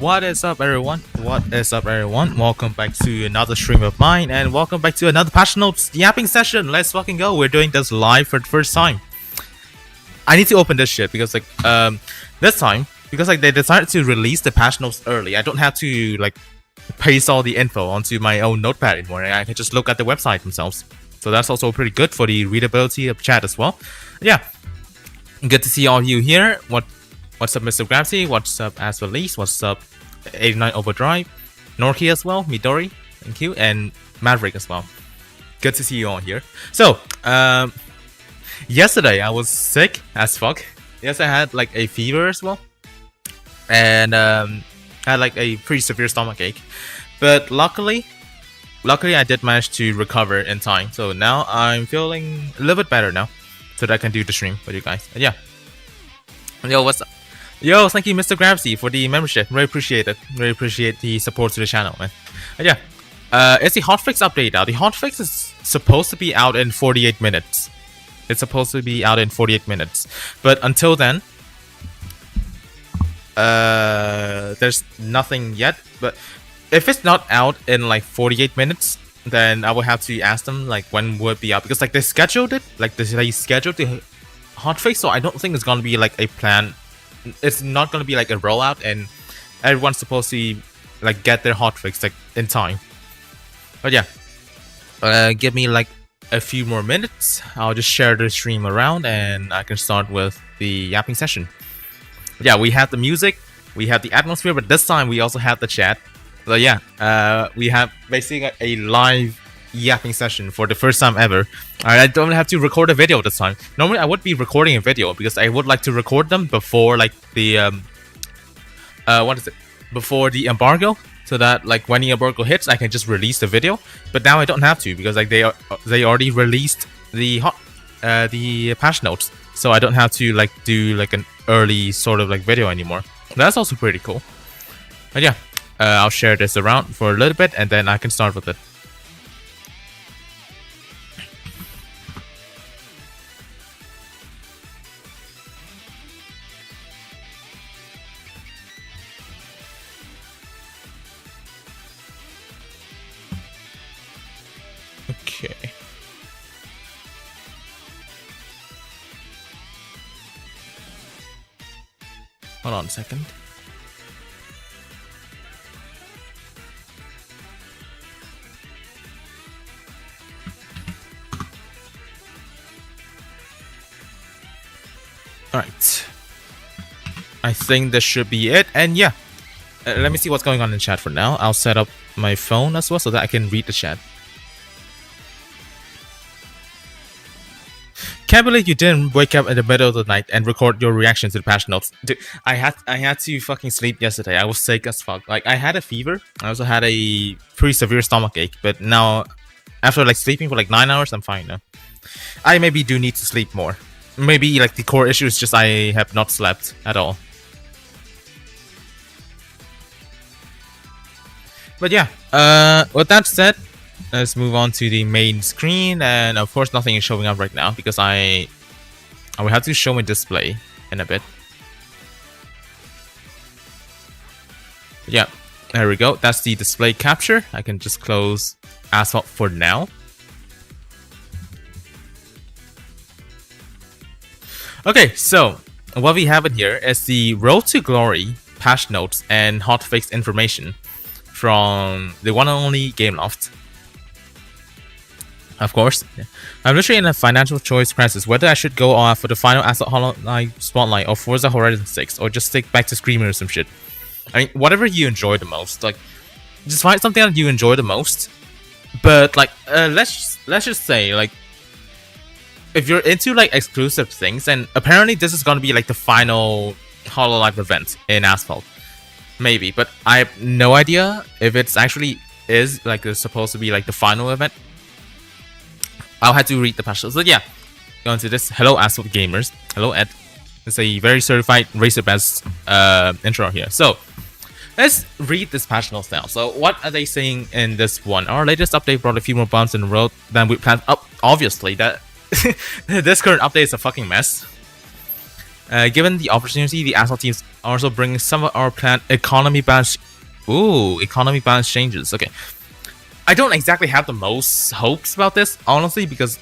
What is up, everyone? Welcome back to another stream of mine, and welcome back to another Patch Notes yapping session. Let's fucking go. We're doing this live for the first time. I need to open this shit because this time they decided to release the patch notes early. I don't have to paste all the info onto my own notepad anymore. I can just look at the website themselves. So that's also pretty good for the readability of chat as well. Yeah, good to see all of you here. What's up, Mr. Gravity? What's up, Asphalt Legends? What's up, 89 Overdrive? Norki as well, Midori, thank you, and Maverick as well. Good to see you all here. So, yesterday I was sick as fuck. Yes, I had a fever as well, and had a pretty severe stomach ache. But luckily I did manage to recover in time. So now I'm feeling a little bit better now, so that I can do the stream with you guys. And yeah. Yo, what's up? Yo, thank you, Mr. Gravity, for the membership. Really appreciate it. Really appreciate the support to the channel, man. And yeah. It's the hotfix update out. The hotfix is supposed to be out in 48 minutes. It's supposed to be out in 48 minutes. But until then, there's nothing yet. But if it's not out in 48 minutes, then I will have to ask them when would it be out, because they scheduled it. They scheduled the hotfix, so I don't think it's gonna be a plan. It's not gonna be a rollout, and everyone's supposed to get their hotfix in time. But yeah, give me a few more minutes. I'll just share the stream around, and I can start with the yapping session. But yeah, we have the music, we have the atmosphere, but this time we also have the chat. So yeah, we have basically a live yapping session for the first time ever. I don't have to record a video this time. Normally I would be recording a video because I would like to record them before the before the embargo, so that when the embargo hits I can just release the video. But now I don't have to, because they already released the patch notes, so I don't have to do an early sort of video anymore. That's also pretty cool. But yeah, I'll share this around for a little bit, and then I can start with it. Okay. Hold on a second. Alright. I think this should be it. And yeah, let me see what's going on in chat for now. I'll set up my phone as well so that I can read the chat. Can't believe you didn't wake up in the middle of the night and record your reaction to the patch notes. Dude, I had to fucking sleep yesterday. I was sick as fuck. I had a fever. I also had a pretty severe stomach ache. But now, after sleeping for 9 hours, I'm fine now. I maybe do need to sleep more. Maybe the core issue is just I have not slept at all. But yeah, with that said, let's move on to the main screen, and of course nothing is showing up right now because I will have to show my display in a bit. Yeah, there we go. That's the display capture. I can just close Asphalt for now. Okay, so what we have in here is the Road to Glory patch notes and hotfix information from the one and only Gameloft. Of course, I'm literally in a financial choice crisis, whether I should go off for the final Asphalt Hololive Spotlight or Forza Horizon 6, or just stick back to Screamer or some shit. I mean, whatever you enjoy the most, just find something that you enjoy the most. But let's just say if you're into exclusive things, and apparently this is gonna be the final Hololive event in Asphalt, maybe, but I have no idea if it's actually is it's supposed to be the final event. I'll have to read the patch notes. So yeah, go into this. Hello, Asphalt gamers. Hello, Ed. It's a very certified racer best intro here. So let's read this patch notes now. So what are they saying in this one? Our latest update brought a few more bumps in the road than we planned. Obviously, that this current update is a fucking mess. Given the opportunity, the Asphalt teams Also bringing some of our planned economy balance. Ooh, economy balance changes. Okay. I don't exactly have the most hopes about this, honestly, because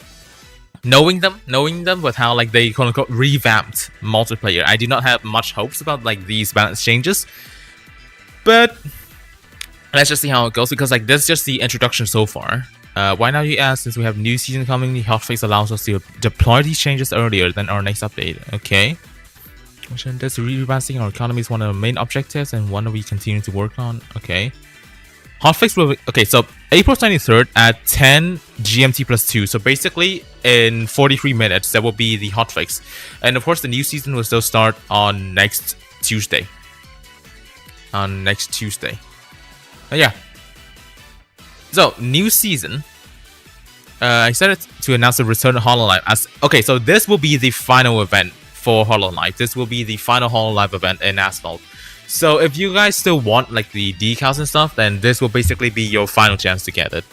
knowing them with how like they quote unquote revamped multiplayer, I do not have much hopes about like these balance changes. But let's just see how it goes, because like this is just the introduction so far. Why now, you ask? Since we have new season coming, the hotfix allows us to deploy these changes earlier than our next update. Okay. This rebalancing our economy is one of the main objectives and one that we continue to work on. Okay. Hotfix will be, okay, so April 23rd at 10 GMT plus 2. So basically, in 43 minutes, that will be the hotfix. And of course, the new season will still start on next Tuesday. Yeah. So, new season. I decided to announce the return of Hololive as... Okay, so this will be the final event for Hololive. This will be the final Hololive event in Asphalt. So if you guys still want like the decals and stuff, then this will basically be your final chance to get it.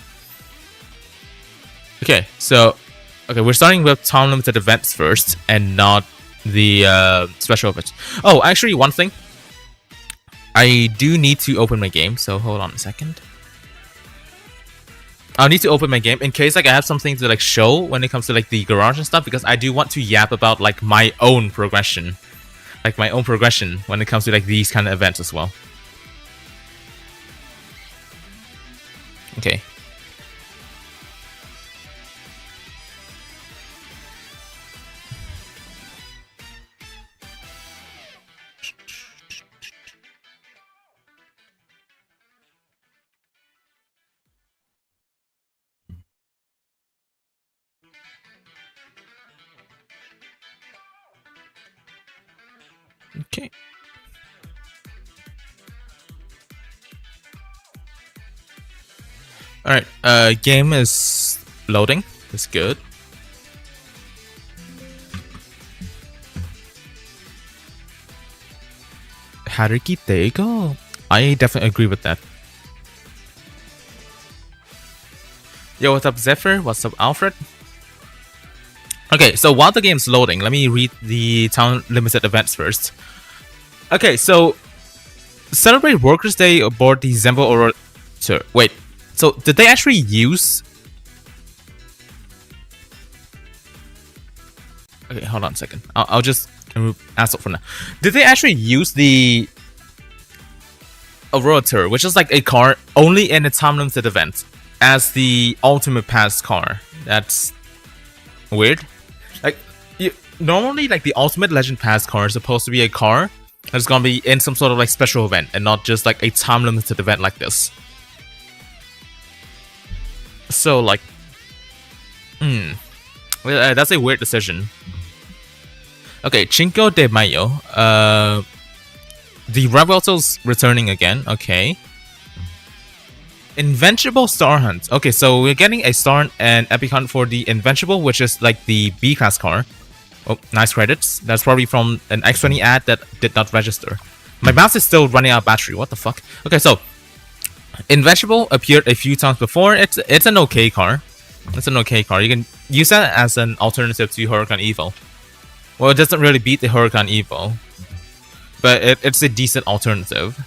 Okay, so we're starting with time limited events first, and not the special events. Oh, actually, one thing. I do need to open my game, so hold on a second. I'll need to open my game in case like I have something to like show when it comes to like the garage and stuff, because I do want to yap about like my own progression. Like my own progression when it comes to like these kind of events as well. Okay. Okay. Alright, game is loading. That's good. Haruki, there you go. I definitely agree with that. Yo, what's up, Zephyr? What's up, Alfred? Okay, so while the game's loading, let me read the town limited events first. Okay, so celebrate Workers' Day aboard the Zembo Orator. Wait, so did they actually use... Okay, hold on a second. I'll just remove Asphalt for now. Did they actually use the Orator, which is like a car only in a time limited event, as the ultimate pass car? That's weird. Like, normally like the ultimate legend pass car is supposed to be a car that's gonna be in some sort of like special event, and not just like a time limited event like this. So like, that's a weird decision. Okay, Cinco de Mayo. The Revuelto's returning again. Okay. Invincible Star Hunt. Okay, so we're getting a Star Hunt and Epic Hunt for the Invincible, which is like the B class car. Oh, nice credits. That's probably from an X20 ad that did not register. My mouse is still running out of battery. What the fuck? Okay, so Invincible appeared a few times before. It's an okay car. It's an okay car. You can use that as an alternative to Huracan Evo. Well, it doesn't really beat the Huracan Evo, but it's a decent alternative.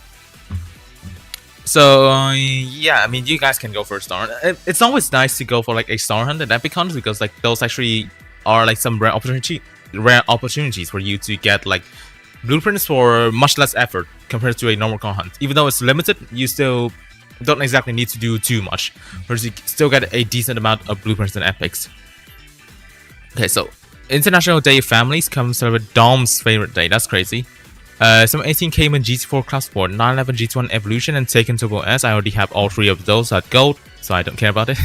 So yeah, I mean, you guys can go for a Star Hunt. It's always nice to go for like a Star Hunt and Epic Hunt, because like those actually are like some rare opportunities for you to get like blueprints for much less effort compared to a normal car hunt. Even though it's limited, you still don't exactly need to do too much, whereas you still get a decent amount of blueprints and epics. Okay, so International Day of Families comes celebrate Dom's favorite day. That's crazy. Some 18 came in GT4 Class 4, 911 GT1 Evolution, and Taken Turbo S. I already have all three of those at gold, so I don't care about it.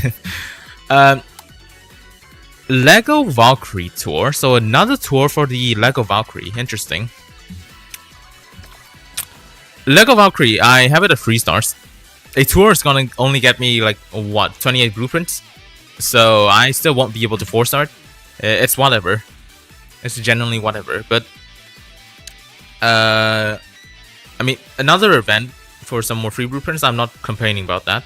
Lego Valkyrie tour. So another tour for the Lego Valkyrie. Interesting. Lego Valkyrie, I have it at 3 stars. A tour is gonna only get me like what, 28 blueprints, so I still won't be able to 4-star it. It's whatever. It's genuinely whatever. But I mean, another event for some more free blueprints. I'm not complaining about that.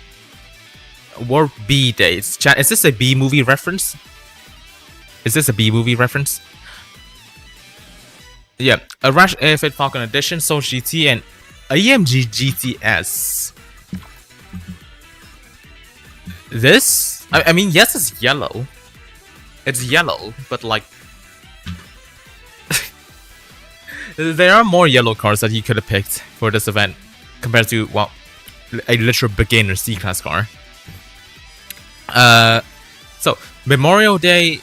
War B days. Chat, is this a B movie reference? Is this a B movie reference? Yeah, a Rash Airfit Falcon Edition, Soul GT, and AMG GTS. This, I mean, yes, it's yellow. It's yellow, but like, there are more yellow cars that you could have picked for this event compared to, well, a literal beginner C-Class car. So, Memorial Day,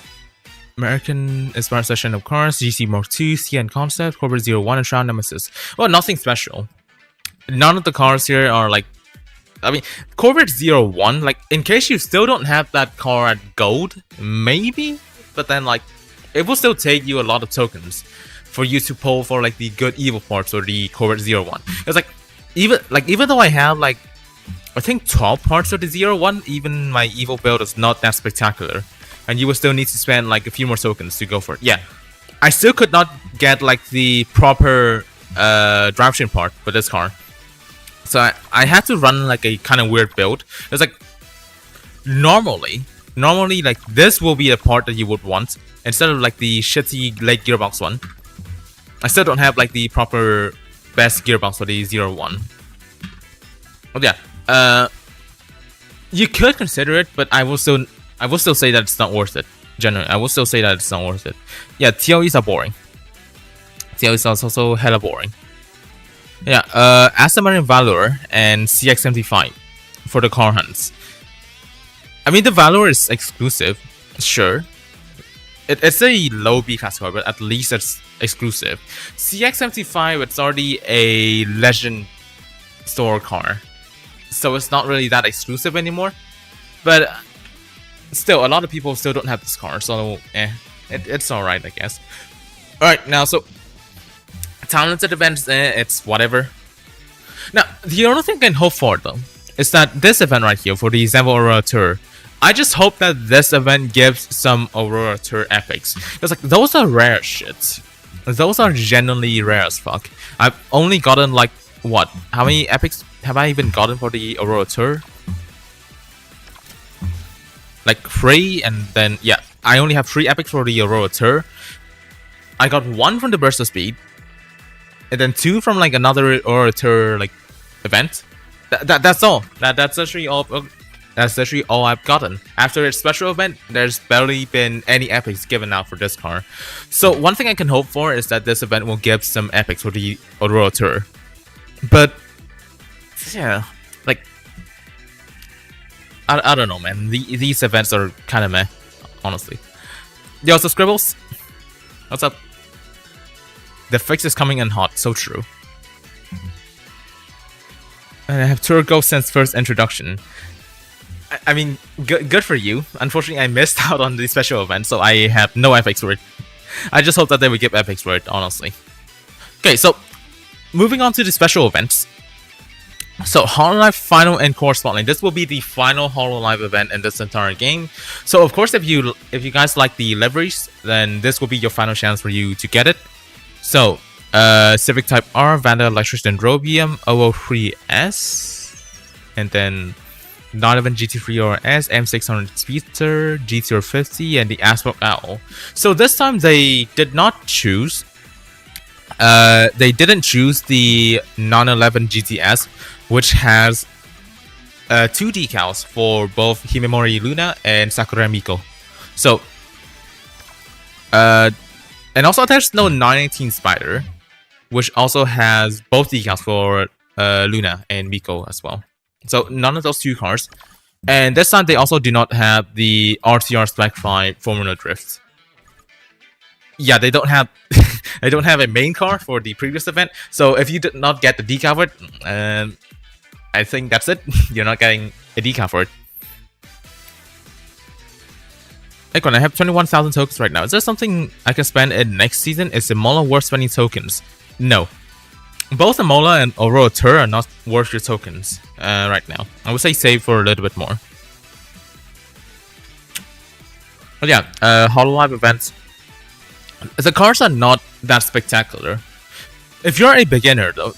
American Inspired Session of Cars, GC Mark II, CN Concept, Corporate 01, and Shroud Nemesis. Well, nothing special. None of the cars here are like, I mean, Corporate 01, like, in case you still don't have that car at gold, maybe? But then, like, it will still take you a lot of tokens for you to pull for, like, the good evil parts or the Corporate 01. It's like, even though I have, like, I think 12 parts of the 01, even my evil build is not that spectacular. And you will still need to spend like a few more tokens to go for it. Yeah, I still could not get like the proper drivetrain part for this car. So I had to run like a kind of weird build. It's like, normally like this will be the part that you would want instead of like the shitty late gearbox one. I still don't have like the proper best gearbox for the 01. But yeah, you could consider it, but I will still say that it's not worth it. Generally, I will still say that it's not worth it. Yeah, TLEs are boring. TLEs are also hella boring. Yeah, Aston Martin Valor and CX-75 for the car hunts. I mean, the Valor is exclusive, sure. It's a low B-class car, but at least it's exclusive. CX-75, it's already a Legend store car, so it's not really that exclusive anymore. But still, a lot of people still don't have this car, so it's alright, I guess. Alright, now, so talented events, it's whatever. Now, the only thing I can hope for, though, is that this event right here, for the Xenvo Aurora Tour, I just hope that this event gives some Aurora Tour epics. Because, like, those are rare shit. Those are genuinely rare as fuck. I've only gotten, like, what? How many epics have I even gotten for the Aurora Tour? Like 3, and then, yeah, I only have 3 epics for the Aurora Tour. I got 1 from the Burst of Speed, and then 2 from, like, another Aurora Tour, like, event. That's all. That's actually all. That's actually all I've gotten. After its special event, there's barely been any epics given out for this car. So one thing I can hope for is that this event will give some epics for the Aurora Tour. But yeah, like, I don't know, man. These events are kind of meh, honestly. Yo, so Scribbles, what's up? The fix is coming in hot, so true. And I have Tour Go since first introduction. I mean, good for you. Unfortunately, I missed out on the special event, so I have no epics for it. I just hope that they will give epics for it, honestly. Okay, so moving on to the special events. So, Hololive Final Encore Spotlight. This will be the final Hololive event in this entire game. So, of course, if you guys like the liveries, then this will be your final chance for you to get it. So, Civic Type R, Vanda, Electrician, Dendrobium, 003S, and then 911 GT3 RS, M600 Speedster, GT50, and the Asphalt Owl. So this time they did not choose. They didn't choose the 911 GTS, which has 2 decals for both Himemori Luna and Sakura Miko. So, and also there's no 918 Spider, which also has both decals for Luna and Miko as well. So none of those 2 cars. And this time they also do not have the RTR Spec 5 Formula Drift. Yeah, they don't have they don't have a main car for the previous event. So if you did not get the decal for it, I think that's it. You're not getting a decal for it. Icon, I have 21,000 tokens right now. Is there something I can spend in next season? Is the Mola worth spending tokens? No. Both the Mola and Aurora Tour are not worth your tokens right now. I would say save for a little bit more. But yeah, Hololive events. The cars are not that spectacular. If you're a beginner, though,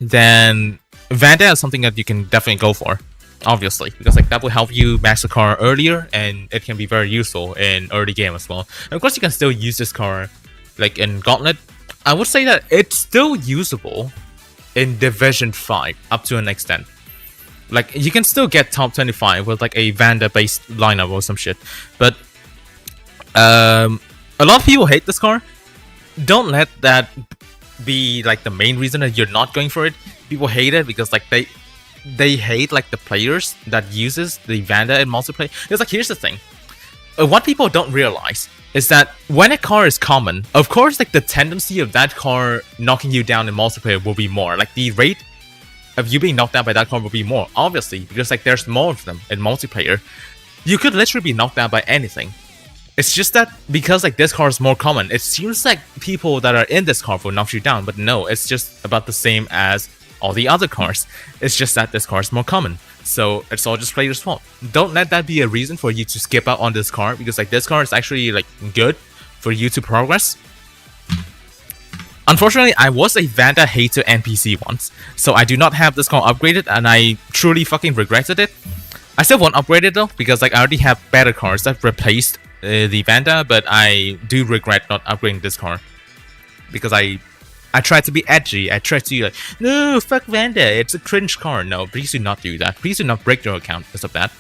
then Vanda is something that you can definitely go for. Obviously, because like that will help you max the car earlier, and it can be very useful in early game as well. And of course, you can still use this car like in Gauntlet, I would say that it's still usable in Division 5 up to an extent. Like, you can still get top 25 with like a Vanda based lineup or some shit. But a lot of people hate this car. Don't let that be like the main reason that you're not going for it. People hate it because like they hate like the players that uses the Vanda in multiplayer. It's like, here's the thing. What people don't realize is that when a car is common, of course like the tendency of that car knocking you down in multiplayer will be more. Like the rate of you being knocked down by that car will be more, obviously, because like there's more of them in multiplayer. You could literally be knocked down by anything. It's just that because like this car is more common, it seems like people that are in this car will knock you down, but no, it's just about the same as all the other cars. It's just that this car is more common, so it's all just players' fault. Don't let that be a reason for you to skip out on this car, because like this car is actually like good for you to progress. Unfortunately, I was a Vanda hater NPC once, so I do not have this car upgraded, and I truly fucking regretted it. I still won't upgrade it though, because like I already have better cars that replaced the Vanda, but I do regret not upgrading this car because I tried to be edgy. I tried to like, no, fuck Vanda, it's a cringe car. No, please do not do that. Please do not break your account because of that.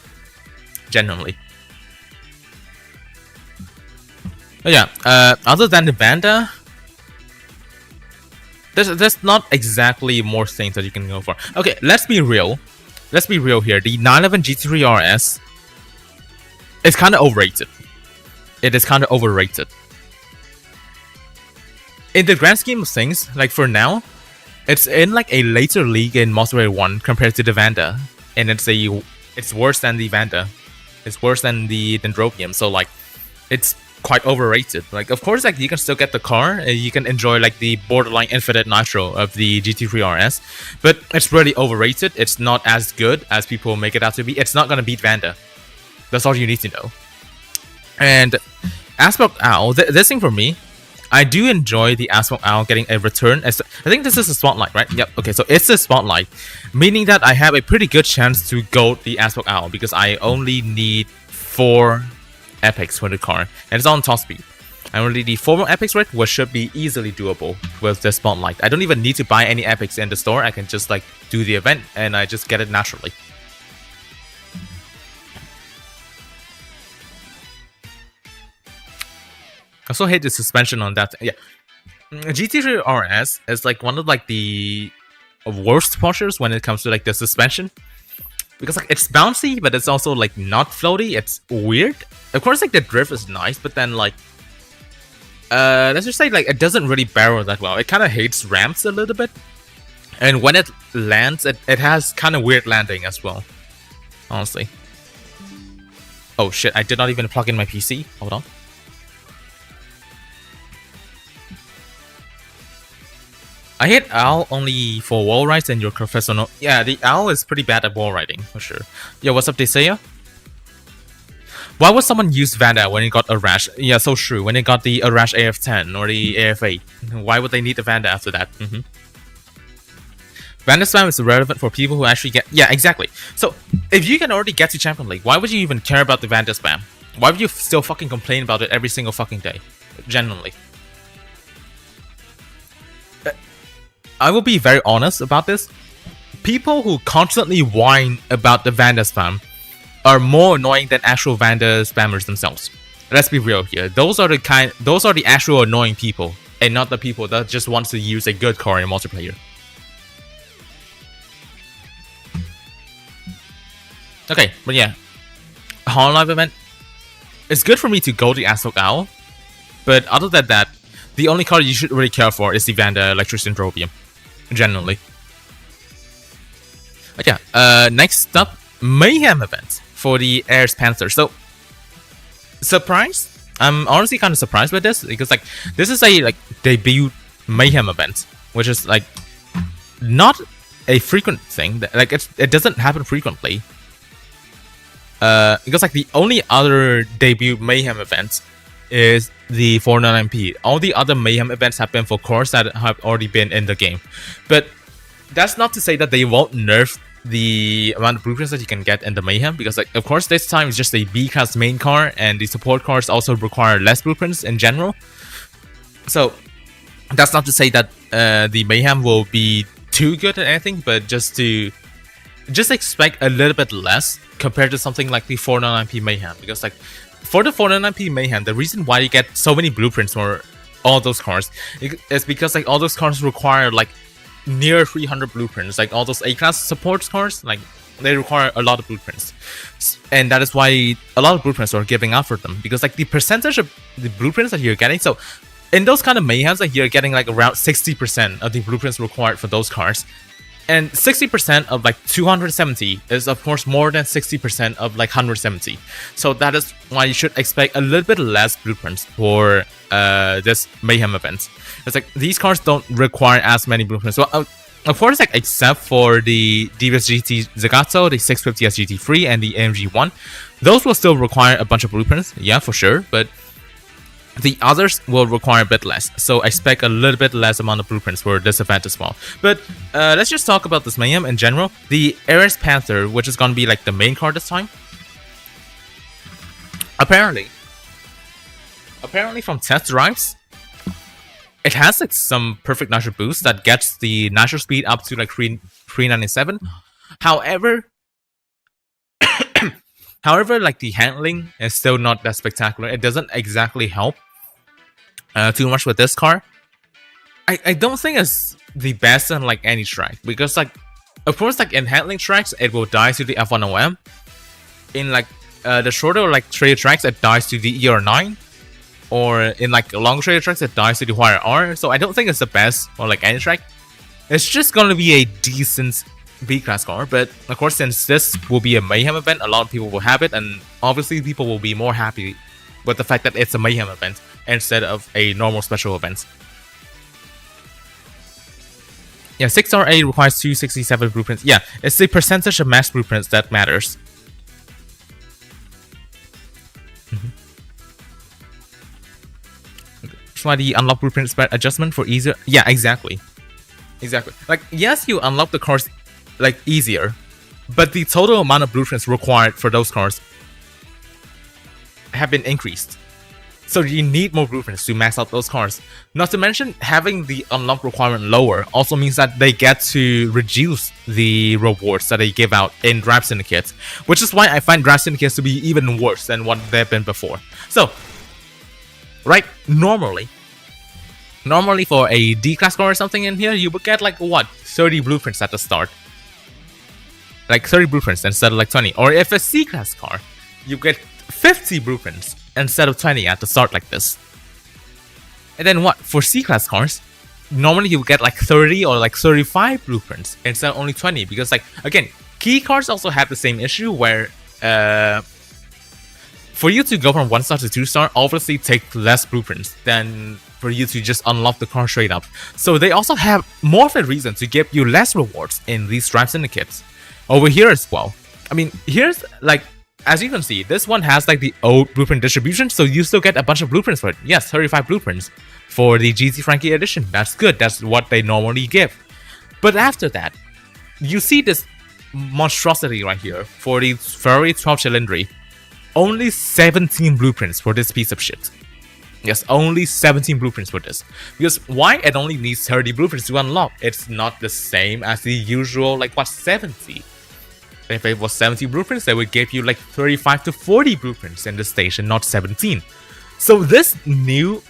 Genuinely. But yeah, other than the Vanda, there's not exactly more things that you can go for. Okay, let's be real. Let's be real here. The 911 GT3 RS is kind of overrated. It is kind of overrated. In the grand scheme of things, like for now, it's in like a later league in Multiplayer 1 compared to the Vanda, and it's worse than the Vanda. It's worse than the Dendrobium, so like it's quite overrated. Like, of course, like you can still get the car, you can enjoy like the borderline infinite nitro of the GT3 RS, but it's really overrated. It's not as good as people make it out to be. It's not gonna beat Vanda. That's all you need to know. And Asphalt Owl, this thing for me, I do enjoy the Asphalt Owl getting a return. I think this is a spotlight, right? Yep. Okay, so it's a spotlight, meaning that I have a pretty good chance to gold the Asphalt Owl because I only need 4 epics for the car, and it's on top speed. I only need 4 more epics, right? Which should be easily doable with the spotlight. I don't even need to buy any epics in the store. I can just like do the event, and I just get it naturally. I also hate the suspension on that. Yeah, GT3 RS is like one of like the worst Porsches when it comes to like the suspension, because like it's bouncy, but it's also like not floaty. It's weird. Of course, like the drift is nice, but then like let's just say like it doesn't really barrel that well. It kind of hates ramps a little bit, and when it lands, it has kind of weird landing as well. Honestly. Oh shit! I did not even plug in my PC. Hold on. I hit Owl only for wall rides and your professional. Yeah, the Owl is pretty bad at wall riding, for sure. Yo, what's up, Desaya? Why would someone use Vanda when it got a Rash? Yeah, so true. When it got the Arash AF10 or the AF8. Why would they need the Vanda after that? Vanda spam is relevant for people who actually get... Yeah, exactly. So, if you can already get to Champion League, why would you even care about the Vanda spam? Why would you still fucking complain about it every single fucking day? Genuinely. I will be very honest about this. People who constantly whine about the Vanda spam are more annoying than actual Vanda spammers themselves. Let's be real here. Those are the actual annoying people, and not the people that just want to use a good car in multiplayer. Okay, but yeah, Hololive event. It's good for me to go to Asphalt Owl, but other than that, the only car you should really care for is the Vanda Electric Dendrobium. Generally. Okay, next up, Mayhem event for the Airs Panther. So, surprised? I'm honestly kind of surprised by this because like this is a like debut Mayhem event, which is like not a frequent thing. Like it doesn't happen frequently. Because like the only other debut Mayhem event is the 499p. All the other Mayhem events have been for cars that have already been in the game. But that's not to say that they won't nerf the amount of blueprints that you can get in the Mayhem, because like of course this time it's just a B-class main car, and the support cars also require less blueprints in general. So that's not to say that the Mayhem will be too good at anything, but just expect a little bit less compared to something like the 499p Mayhem, because like for the 499p Mayhem, the reason why you get so many blueprints for all those cards is because like all those cards require like near 300 blueprints. Like all those A-class support cards, like they require a lot of blueprints, and that is why a lot of blueprints are giving out for them, because like the percentage of the blueprints that you're getting, so in those kind of Mayhems, like you're getting like around 60% of the blueprints required for those cards. And 60% of like 270 is of course more than 60% of like 170. So that is why you should expect a little bit less blueprints for this Mayhem event. It's like these cards don't require as many blueprints. Well, of course, like except for the DBSGT Zagato, the 650S GT3, and the AMG1, those will still require a bunch of blueprints. Yeah, for sure, but the others will require a bit less, so expect a little bit less amount of blueprints for this event as well. But let's just talk about this Mayhem in general. The Ares Panther, which is going to be like the main card this time, apparently from test drives, it has like some perfect nitro boost that gets the nitro speed up to like 397. However, like the handling is still not that spectacular. It doesn't exactly help too much with this car. I don't think it's the best in like any track, because like of course like in handling tracks it will die to the F1OM. In like the shorter like trail tracks it dies to the ER9, or in like long trail tracks it dies to the Wire R. So I don't think it's the best for like any track. It's just gonna be a decent B-class car, but of course since this will be a Mayhem event, a lot of people will have it, and obviously people will be more happy with the fact that it's a Mayhem event instead of a normal special event. Yeah, 6-star A requires 267 blueprints. Yeah, it's the percentage of max blueprints that matters. Try the unlock blueprint spread adjustment for easier. Yeah, exactly. Like, yes, you unlock the cars like easier, but the total amount of blueprints required for those cars have been increased. So you need more blueprints to max out those cars. Not to mention, having the unlock requirement lower also means that they get to reduce the rewards that they give out in Draft Syndicates, which is why I find Draft Syndicates to be even worse than what they've been before. So, right, normally for a D-class car or something in here, you would get like what, 30 blueprints at the start. Like 30 blueprints instead of like 20. Or if a C-class car, you get 50 blueprints instead of 20 at the start like this. And then what, for C-class cars, normally you get like 30 or like 35 blueprints instead of only 20, because like, again, key cars also have the same issue where for you to go from 1-star to 2-star obviously take less blueprints than for you to just unlock the car straight up. So they also have more of a reason to give you less rewards in these Draft Syndicates. Over here as well. I mean, here's like, as you can see, this one has like the old blueprint distribution, so you still get a bunch of blueprints for it. Yes, 35 blueprints for the GT Frankie edition. That's good. That's what they normally give. But after that, you see this monstrosity right here for the Ferrari 12 Cylindri. Only 17 blueprints for this piece of shit. Yes, only 17 blueprints for this. Because why it only needs 30 blueprints to unlock? It's not the same as the usual, like, what, 70? If it was 70 blueprints, they would give you like 35 to 40 blueprints in the station, not 17. So this new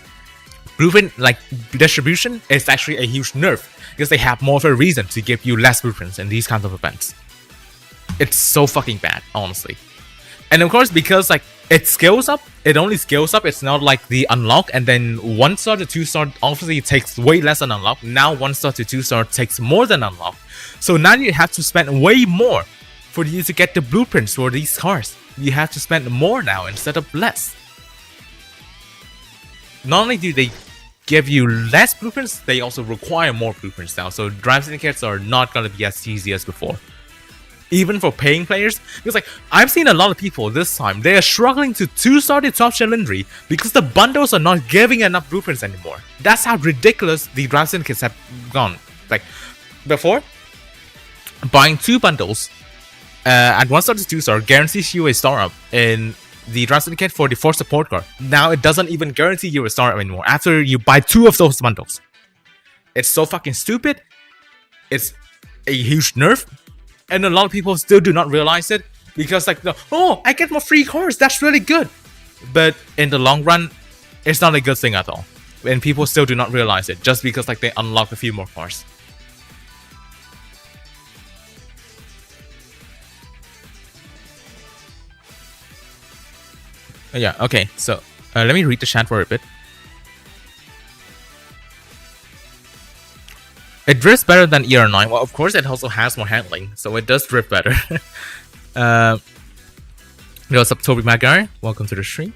blueprint like distribution is actually a huge nerf, because they have more of a reason to give you less blueprints in these kinds of events. It's so fucking bad, honestly. And of course, because like it scales up, it only scales up. It's not like the unlock and then 1-star to 2-star obviously takes way less than unlock. Now 1-star to 2-star takes more than unlock. So now you have to spend way more for you to get the blueprints for these cars. You have to spend more now instead of less. Not only do they give you less blueprints, they also require more blueprints now. So Drive Syndicates are not going to be as easy as before. Even for paying players, because like I've seen a lot of people this time, they are struggling to 2-star the top Cylindri because the bundles are not giving enough blueprints anymore. That's how ridiculous the Drive Syndicates have gone. Like before, buying 2 bundles at 1-star to 2-star guarantees you a star up in the draft syndicate for the 4th support card. Now it doesn't even guarantee you a star anymore after you buy 2 of those bundles. It's so fucking stupid. It's a huge nerf, and a lot of people still do not realize it because like, oh, I get more free cards. That's really good. But in the long run, it's not a good thing at all. And people still do not realize it just because like they unlock a few more cards. Yeah, okay, so let me read the chat for a bit. It drifts better than ER9. Well, of course, it also has more handling, so it does drift better. What's up, Toby Maguire? Welcome to the stream.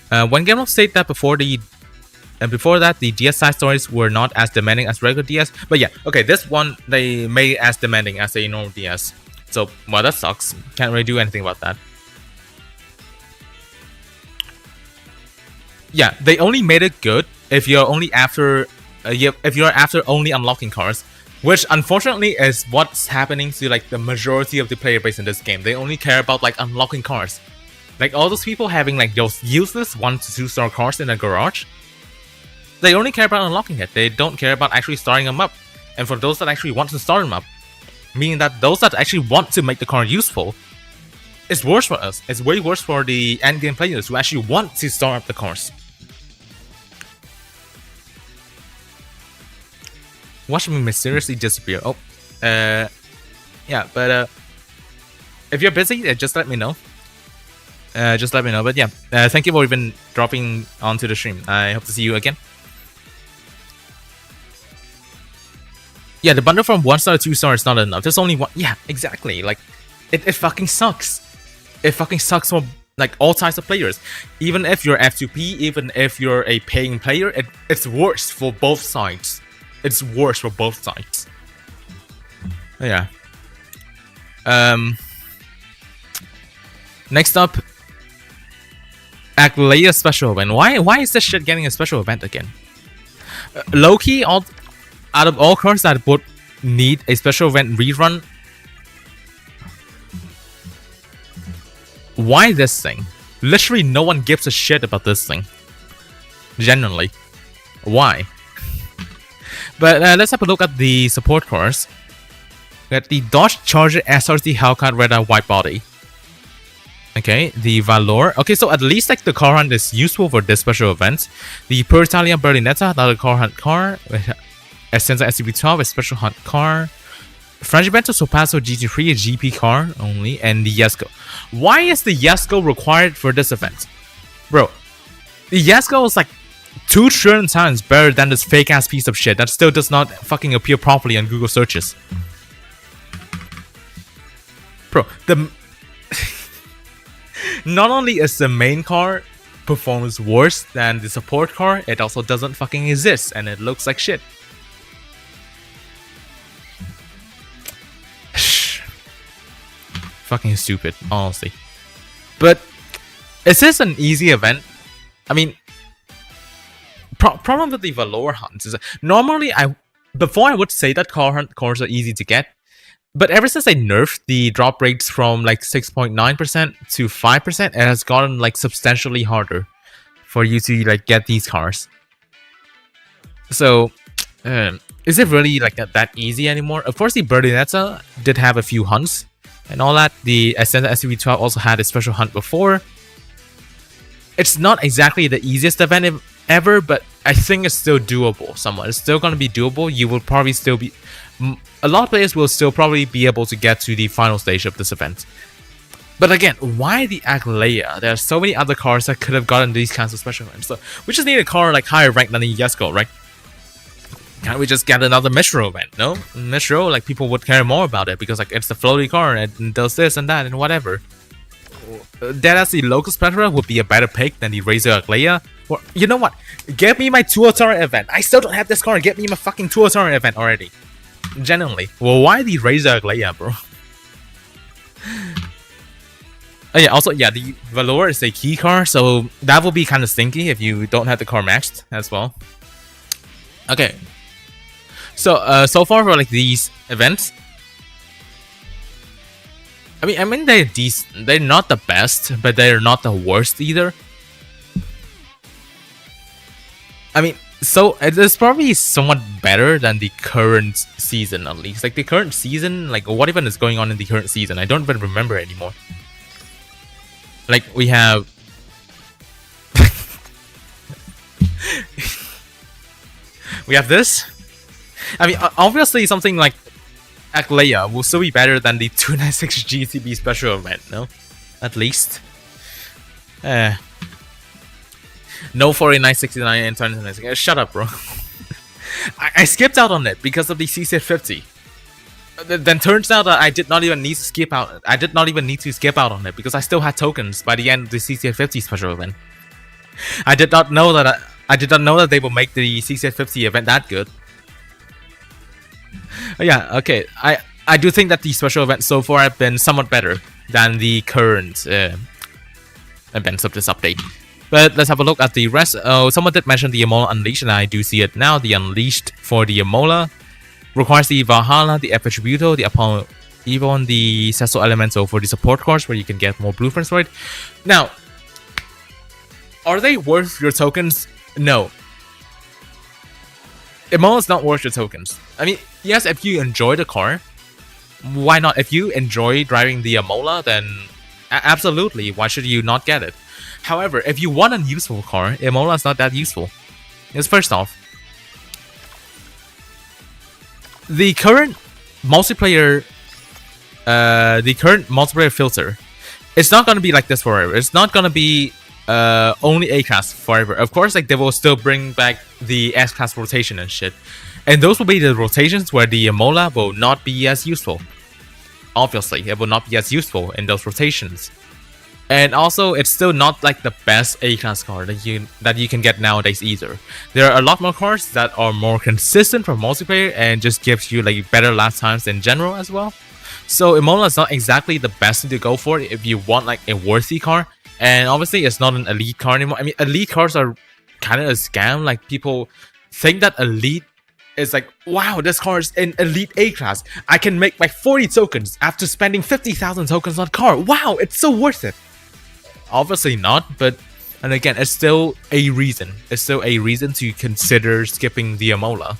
One game will state that before that, the DS side stories were not as demanding as regular DS. But yeah, okay, this one they made it as demanding as a normal DS. So, well, that sucks. Can't really do anything about that. Yeah, they only made it good if you're only after only unlocking cards, which unfortunately is what's happening to like the majority of the player base in this game. They only care about like unlocking cards. Like all those people having like those useless 1 to 2 star cards in their garage, they only care about unlocking it. They don't care about actually starting them up. And for those that actually want to start them up, meaning that those that actually want to make the card useful, it's worse for us. It's way worse for the end game players who actually want to start up the cards. Watch me mysteriously disappear. Oh, yeah, but if you're busy, just let me know. Just let me know. But yeah, thank you for even dropping onto the stream. I hope to see you again. Yeah, the bundle from 1 star to 2 star is not enough. There's only one. Yeah, exactly. Like, it fucking sucks. It fucking sucks for like all types of players. Even if you're F2P, even if you're a paying player, it's worse for both sides. It's worse for both sides. Yeah. Next up, Aglaia special event. Why is this shit getting a special event again? Low-key, out of all cards that would need a special event rerun, why this thing? Literally no one gives a shit about this thing. Genuinely. Why? But let's have a look at the support cards. We got the Dodge Charger SRT Hellcat Red Eye White Body. Okay, the Valor. Okay, so at least like the car hunt is useful for this special event. The Per Italia Berlinetta, another car hunt car. Essenza SCP-12, a special hunt car. Frangimento Sorpasso GT3, a GP car only. And the Yesco. Why is the Yesco required for this event? Bro, the Yesco is like 2 trillion times better than this fake ass piece of shit that still does not fucking appear properly on Google searches. Bro, not only is the main car performs worse than the support car, it also doesn't fucking exist and it looks like shit. Fucking stupid, honestly. But is this an easy event? I mean, problem with the Valor hunts is that normally before I would say that car hunt cars are easy to get, but ever since they nerfed the drop rates from like 6.9% to 5%, it has gotten like substantially harder for you to like get these cars. So is it really like that easy anymore? Of course, the Berlinetta did have a few hunts and all that. The Ascendant SCP-12 also had a special hunt before. It's not exactly the easiest event ever, but I think it's still doable somewhat. It's still going to be doable. You will probably still be... A lot of players will still probably be able to get to the final stage of this event. But again, why the Aglaia? There are so many other cars that could have gotten these kinds of special events. So we just need a car like higher rank than the Yesco, right? Can't we just get another Mishro event? No? Mishro, like people would care more about it because like it's the floaty car and it does this and that and whatever. That as the Locust Plethora would be a better pick than the Razor Aglaia. Or, you know what? Get me my Tuatara event. I still don't have this car. Get me my fucking Tuatara event already. Genuinely. Well, why the Razor Aglaia, bro? Oh yeah, also, yeah, the Valor is a key car, so that will be kind of stinky if you don't have the car maxed as well. Okay. So, so far for like these events, I mean, they're decent. They're not the best, but they're not the worst either. I mean, so it's probably somewhat better than the current season, at least. Like the current season, like what even is going on in the current season? I don't even remember anymore. Like we have. We have this. I mean, obviously something like Aglaia will still be better than the 296 GTB special event, no? At least. No 4969 and 2096. Shut up, bro. I skipped out on it because of the CC50. Then turns out that I did not even need to skip out. I did not even need to skip out on it because I still had tokens by the end of the CC50 special event. I did not know that I did not know that they will make the CC50 event that good. Yeah, okay. I do think that the special events so far have been somewhat better than the current events of this update. But let's have a look at the rest. Oh, someone did mention the Amola Unleashed, and I do see it now. The Unleashed for the Amola requires the Valhalla, the Attributo, the Apollo Evo, and the Sesso Elemental for the support cards, where you can get more blueprints for it. Now, are they worth your tokens? No. Amola is not worth your tokens. I mean, yes, if you enjoy the car, why not? If you enjoy driving the Amola, then absolutely, why should you not get it? However, if you want a useful car, Amola is not that useful. Because first off, the current multiplayer filter, it's not gonna be like this forever. It's not gonna be only A-class forever. Of course, like they will still bring back the S-class rotation and shit, and those will be the rotations where the Amola will not be as useful. Obviously, it will not be as useful in those rotations. And also, it's still not like the best A-class car that you can get nowadays either. There are a lot more cars that are more consistent for multiplayer and just gives you like better lap times in general as well. So Amola is not exactly the best thing to go for if you want like a worthy car. And obviously, it's not an elite car anymore. I mean, elite cars are kind of a scam. Like people think that elite is like, wow, this car is in elite A-class. I can make like 40 tokens after spending 50,000 tokens on car. Wow, it's so worth it. Obviously not, but and again, it's still a reason. It's still a reason to consider skipping the Amola.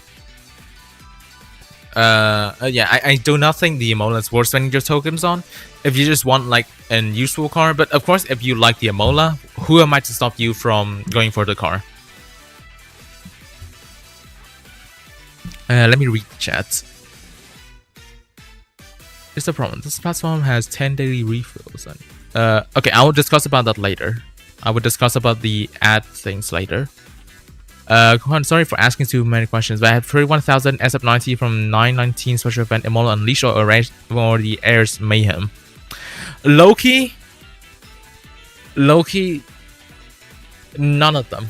Yeah, I do not think the Amola is worth spending your tokens on if you just want like an useful car. But of course, if you like the Amola, who am I to stop you from going for the car? Let me read the chat. Here's the problem. This platform has 10 daily refills. Okay, I will discuss about that later. I will discuss about the ad things later. Sorry for asking too many questions, but I have 31,000 SF90 from 919 special event Amola Unleashed or the Airs Mayhem. Loki, none of them.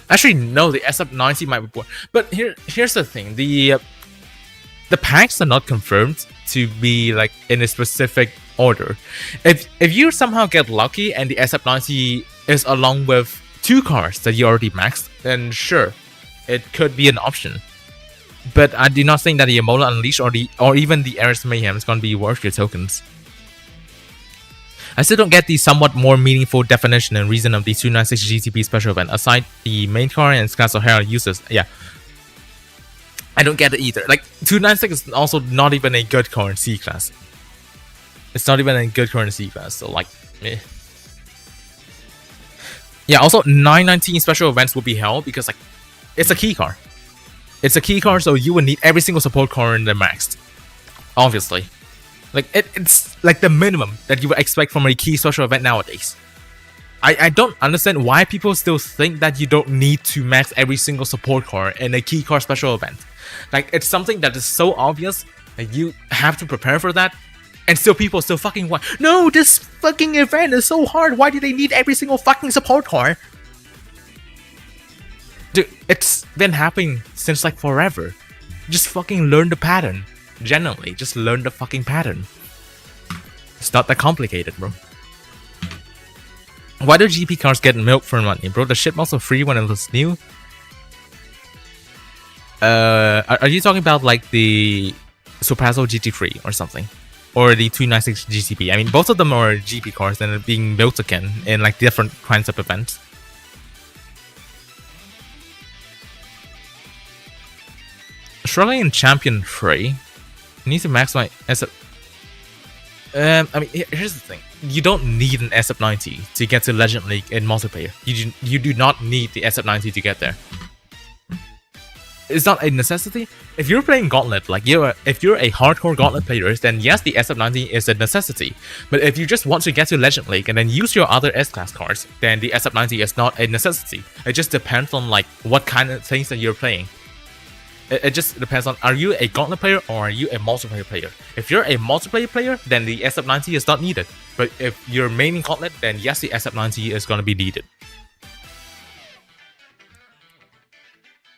Actually, no, the SF90 might be born. But here's the thing: the packs are not confirmed to be like in a specific order. If you somehow get lucky and the SF90 is along with 2 cars that you already maxed, then sure, it could be an option. But I do not think that the Amola Unleashed or even the Airs Mayhem is going to be worth your tokens. I still don't get the somewhat more meaningful definition and reason of the 296 GTB special event, aside the main car and class of O'Hara uses. Yeah, I don't get it either. Like, 296 is also not even a good car in C-class. It's not even a good car in C-class, so like, eh. Yeah, also 919 special events will be hell because like, it's a key car. It's a key car, so you would need every single support car in the maxed. Obviously. Like, it's like the minimum that you would expect from a key special event nowadays. I don't understand why people still think that you don't need to max every single support car in a key car special event. Like, it's something that is so obvious that you have to prepare for that, and still people still fucking want, no, this fucking event is so hard, why do they need every single fucking support car? Dude, it's been happening since like forever. Just fucking learn the pattern. Genuinely, just learn the fucking pattern. It's not that complicated, bro. Why do GP cars get milk for money, bro? The shit was free when it was new. Are you talking about like the Sorpasso GT3 or something? or the 296 GCP. I mean, both of them are GP cards and are being built again in like different kinds of events. Australian Champion 3 needs to maximize SF. I mean, here's the thing. You don't need an SF90 to get to Legend League in multiplayer. You do not need the SF90 to get there. It's not a necessity. If you're playing Gauntlet, like if you're a hardcore Gauntlet player, then yes, the SF90 is a necessity. But if you just want to get to Legend League and then use your other S-Class cards, then the SF90 is not a necessity. It just depends on like what kind of things that you're playing. It just depends on, are you a Gauntlet player or are you a multiplayer player? If you're a multiplayer player, then the SF90 is not needed. But if you're maining Gauntlet, then yes, the SF90 is going to be needed.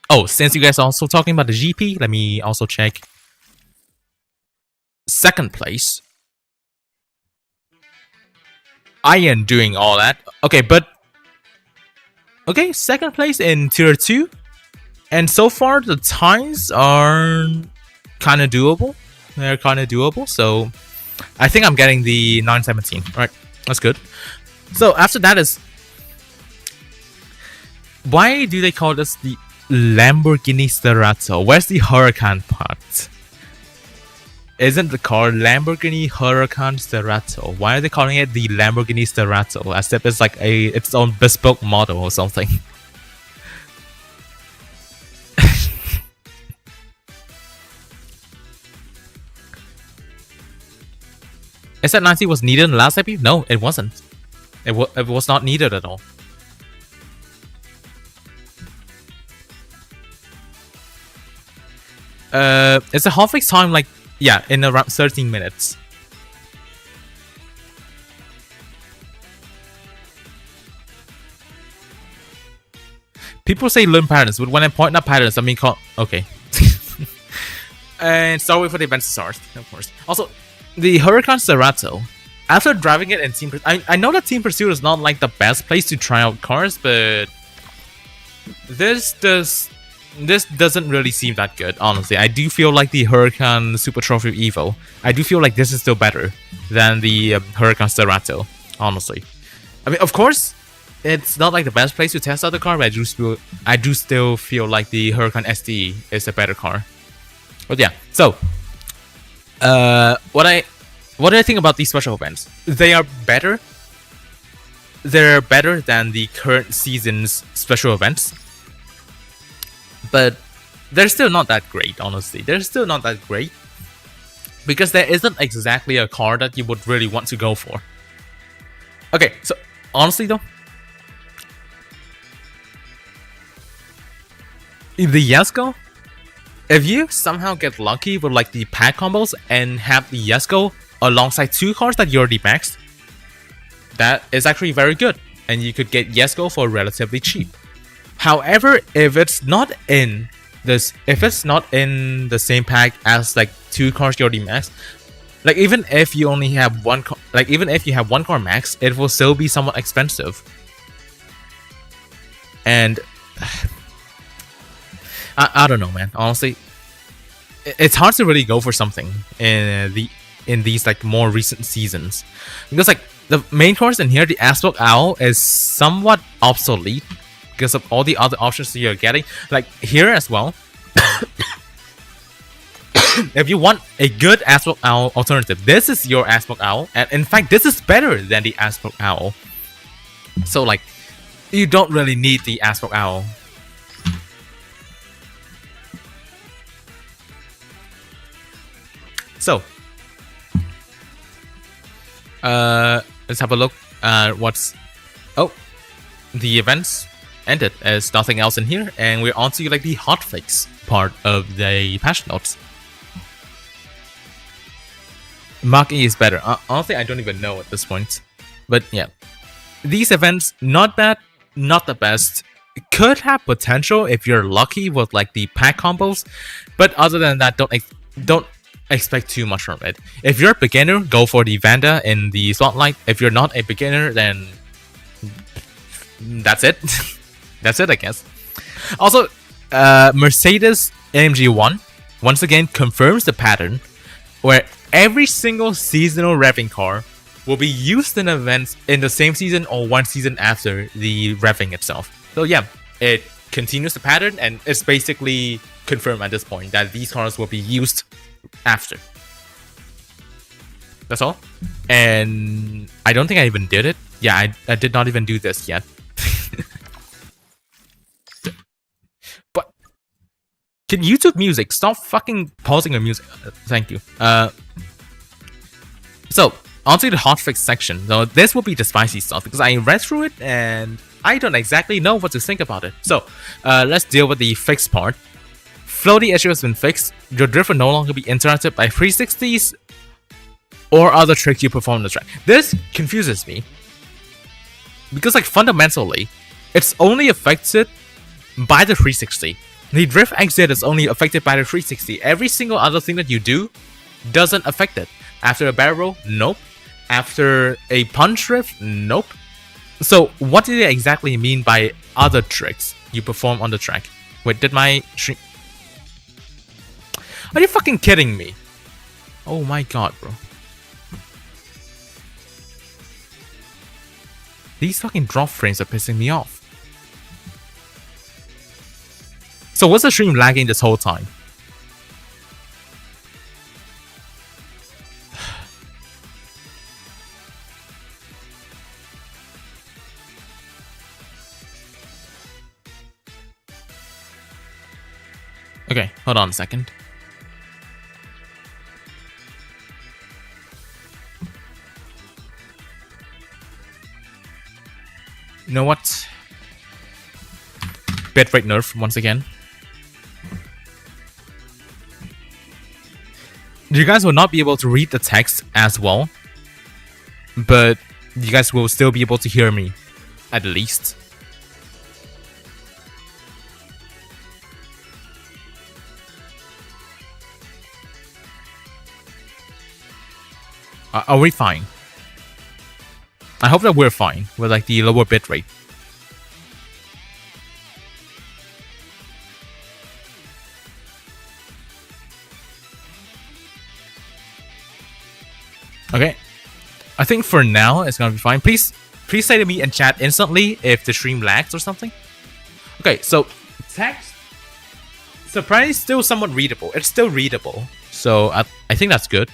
Oh, since you guys are also talking about the GP, let me also check. Second place. I am doing all that. Okay, but... Okay, second place in Tier 2. And so far, the times are kind of doable. They're kind of doable, so... I think I'm getting the 917. Alright, that's good. So, after that is... Why do they call this the Lamborghini Sterato? Where's the Huracan part? Isn't the car Lamborghini Huracan Sterato? Why are they calling it the Lamborghini Sterato? As if it's like its own bespoke model or something. SF90 was needed in the last episode? No, it wasn't. It was not needed at all. It's a Hotfix time, like, yeah, in around 13 minutes. People say learn patterns, but when I point out patterns, I mean, okay. And sorry for the event start, of course. Also, the Huracan Sterato, after driving it in Team Pursuit, I know that Team Pursuit is not like the best place to try out cars, but this doesn't really seem that good, honestly. I do feel like the Huracan Super Trophy Evo, I do feel like this is still better than the Huracan Sterato, honestly. I mean, of course, it's not like the best place to test out the car, but I do still feel like the Huracan SD is a better car. But yeah, so what do I think about these special events? They are better. They're better than the current season's special events. But they're still not that great, honestly. They're still not that great. Because there isn't exactly a car that you would really want to go for. Okay, so honestly though, the Yesco, if you somehow get lucky with like the pack combos and have the Yesco alongside two cars that you already maxed, that is actually very good. And you could get Yesco for relatively cheap. However, if it's not in the same pack as like two cars you already maxed, like even if you only have one car, like even if you have one car max, it will still be somewhat expensive. And I don't know, man. Honestly, it's hard to really go for something in these like more recent seasons, because like the main course in here, the Asphalt Owl, is somewhat obsolete because of all the other options that you're getting. Like here as well. If you want a good Asphalt Owl alternative, this is your Asphalt Owl, and in fact, this is better than the Asphalt Owl. So like, you don't really need the Asphalt Owl. So, let's have a look at what's... Oh, the events ended. There's nothing else in here, and we're on to like the hotfix part of the patch notes. Mark E is better. Honestly, I don't even know at this point. But yeah, these events, not bad, not the best. Could have potential if you're lucky with like the pack combos, but other than that, don't expect too much from it. If you're a beginner, go for the Vanda in the Spotlight. If you're not a beginner, then that's it. That's it, I guess. Also, Mercedes AMG 1 once again confirms the pattern where every single seasonal revving car will be used in events in the same season or one season after the revving itself. So yeah, it continues the pattern, and it's basically confirmed at this point that these cars will be used after. That's all. And I don't think I even did it. Yeah, I did not even do this yet. But can YouTube Music stop fucking pausing your music? Thank you. So onto the hotfix section. So this will be the spicy stuff because I read through it and I don't exactly know what to think about it. So let's deal with the fixed part. Floaty issue has been fixed. Your drift will no longer be interrupted by 360s or other tricks you perform on the track. This confuses me because, like, fundamentally, it's only affected by the 360. The drift exit is only affected by the 360. Every single other thing that you do doesn't affect it. After a barrel roll, nope. After a punch drift, nope. So what do they exactly mean by other tricks you perform on the track? Wait, did my stream... Are you fucking kidding me? Oh my god, bro. These fucking drop frames are pissing me off. So what's the stream lagging this whole time? Okay, hold on a second. You know what? Bitrate nerf once again. You guys will not be able to read the text as well, but you guys will still be able to hear me, at least. Are we fine? I hope that we're fine with, like, the lower bitrate. Okay, I think for now it's gonna be fine. Please say to me in chat instantly if the stream lags or something. Okay, so text surprisingly still somewhat readable. It's still readable, so I think that's good.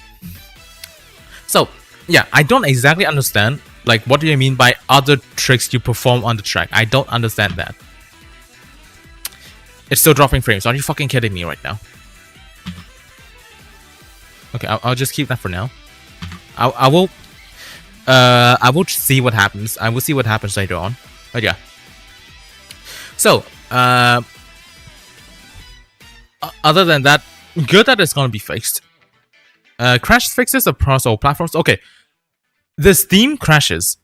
So yeah, I don't exactly understand, like, what do you mean by other tricks you perform on the track? I don't understand that. It's still dropping frames. Are you fucking kidding me right now? Okay, I'll just keep that for now. I will see what happens. I will see what happens later on. But yeah. So, other than that, good that it's gonna be fixed. Crash fixes across all platforms. Okay, the Steam crashes,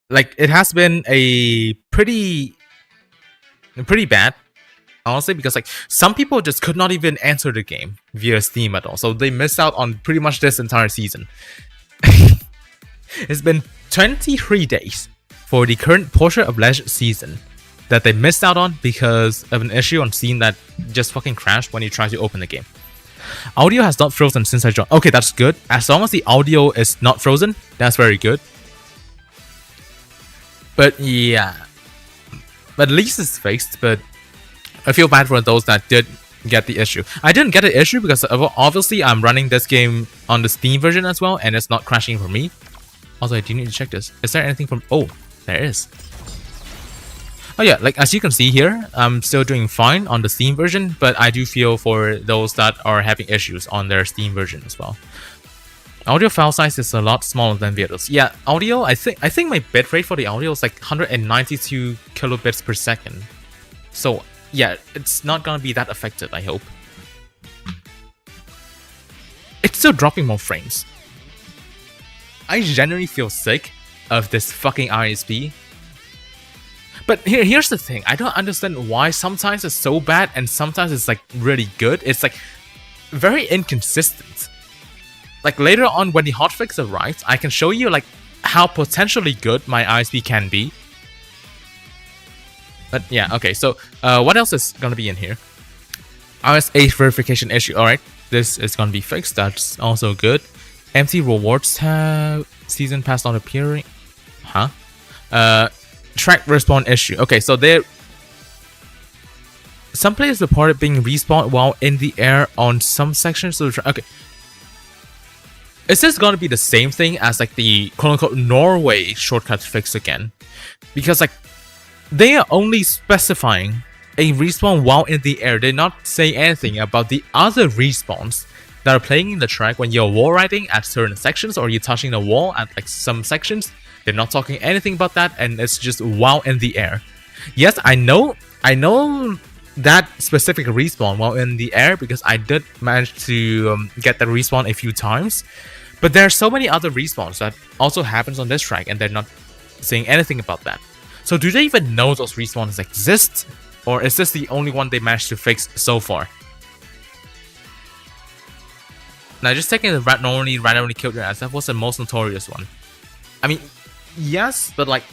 like, it has been a pretty bad, honestly, because, like, some people just could not even enter the game via Steam at all, so they missed out on pretty much this entire season. It's been 23 days for the current portion of Legends season that they missed out on because of an issue on Steam that just fucking crashed when you try to open the game. Audio has not frozen since I joined. Okay, that's good. As long as the audio is not frozen, that's very good. But yeah, but at least it's fixed. But I feel bad for those that did get the issue. I didn't get the issue because obviously I'm running this game on the Steam version as well, and it's not crashing for me. Also, I do need to check this. Is there anything from... Oh, there is. Oh yeah, like, as you can see here, I'm still doing fine on the Steam version, but I do feel for those that are having issues on their Steam version as well. Audio file size is a lot smaller than videos. Yeah, audio, I think my bitrate for the audio is like 192 kilobits per second. So yeah, it's not gonna be that affected, I hope. It's still dropping more frames. I genuinely feel sick of this fucking ISP. But here's the thing, I don't understand why sometimes it's so bad and sometimes it's, like, really good. It's, like, very inconsistent. Like, later on when the hotfix arrives, I can show you, like, how potentially good my ISP can be. But yeah, okay, so what else is gonna be in here? iOS 8 verification issue. Alright, this is gonna be fixed. That's also good. Empty rewards tab, season pass not appearing. Huh? Track respawn issue. Okay, so there. Some players reported being respawned while in the air on some sections of the track. Okay. Is this gonna be the same thing as like the quote-unquote Norway shortcut fix again? Because like they are only specifying a respawn while in the air. They not say anything about the other respawns that are playing in the track when you're wall riding at certain sections or you're touching the wall at like some sections. They're not talking anything about that, and it's just while in the air. Yes, I know that specific respawn while in the air because I did manage to get the respawn a few times. But there are so many other respawns that also happens on this track, and they're not saying anything about that. So do they even know those respawns exist? Or is this the only one they managed to fix so far? Now, just taking the randomly killed your ass, that was the most notorious one. I mean, yes, but like,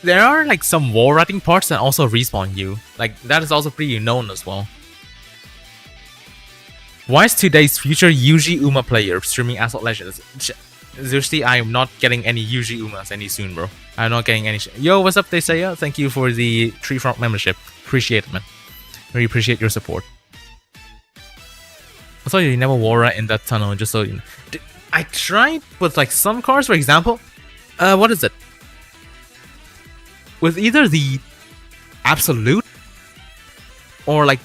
there are like some wall riding parts that also respawn you. Like, that is also pretty known as well. Why is today's future U.U.F.O player streaming Asphalt Legends? Seriously, I am not getting any U.U.F.Os any soon, bro. I'm not getting any Yo, what's up, Desaya? Thank you for the Tree Frog membership. Appreciate it, man. Really appreciate your support. I thought you never wore it in that tunnel, just so you know. I tried with like some cars, for example. What is it? With either the Absolute or like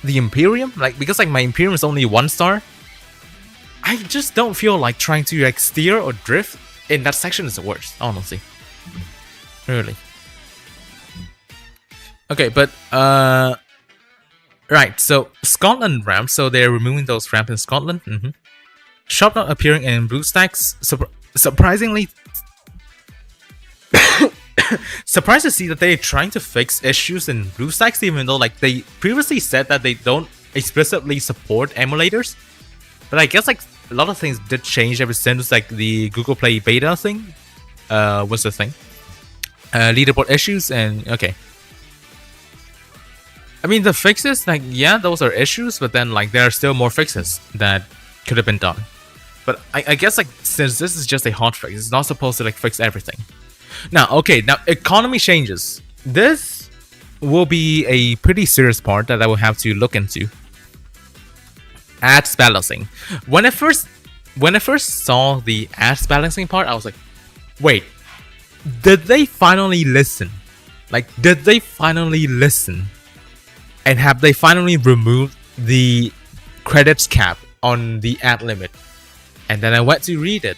the Imperium, like because like my Imperium is only 1 star. I just don't feel like trying to like steer or drift in that section is the worst, honestly. Really. Okay, but right, so Scotland ramp, so they're removing those ramps in Scotland. Shop not appearing in BlueStacks. Surprisingly, surprised to see that they're trying to fix issues in BlueStacks, even though like they previously said that they don't explicitly support emulators. But I guess like a lot of things did change ever since like the Google Play beta thing was the thing. Leaderboard issues and okay. I mean, the fixes, like, yeah, those are issues, but then, like, there are still more fixes that could have been done. But I guess, like, since this is just a hotfix, it's not supposed to, like, fix everything. Now, okay, now, economy changes. This will be a pretty serious part that I will have to look into. Ads balancing. When I first saw the ads balancing part, I was like, wait, did they finally listen? Like, did they finally listen? And have they finally removed the credits cap on the ad limit? And then I went to read it.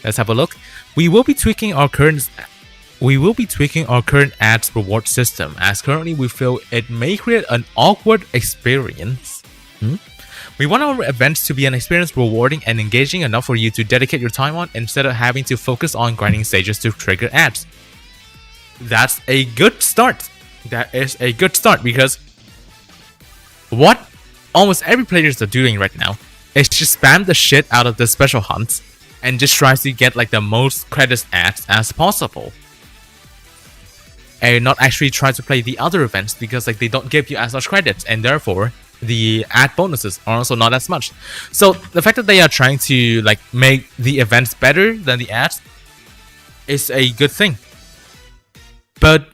Let's have a look. We will be tweaking our current ads reward system, as currently we feel it may create an awkward experience. We want our events to be an experience rewarding and engaging enough for you to dedicate your time on instead of having to focus on grinding stages to trigger ads. That's a good start. That is a good start because what almost every player is doing right now is just spam the shit out of the special hunts and just tries to get like the most credits ads as possible. And not actually try to play the other events because like they don't give you as much credits and therefore the ad bonuses are also not as much. So the fact that they are trying to like make the events better than the ads is a good thing. But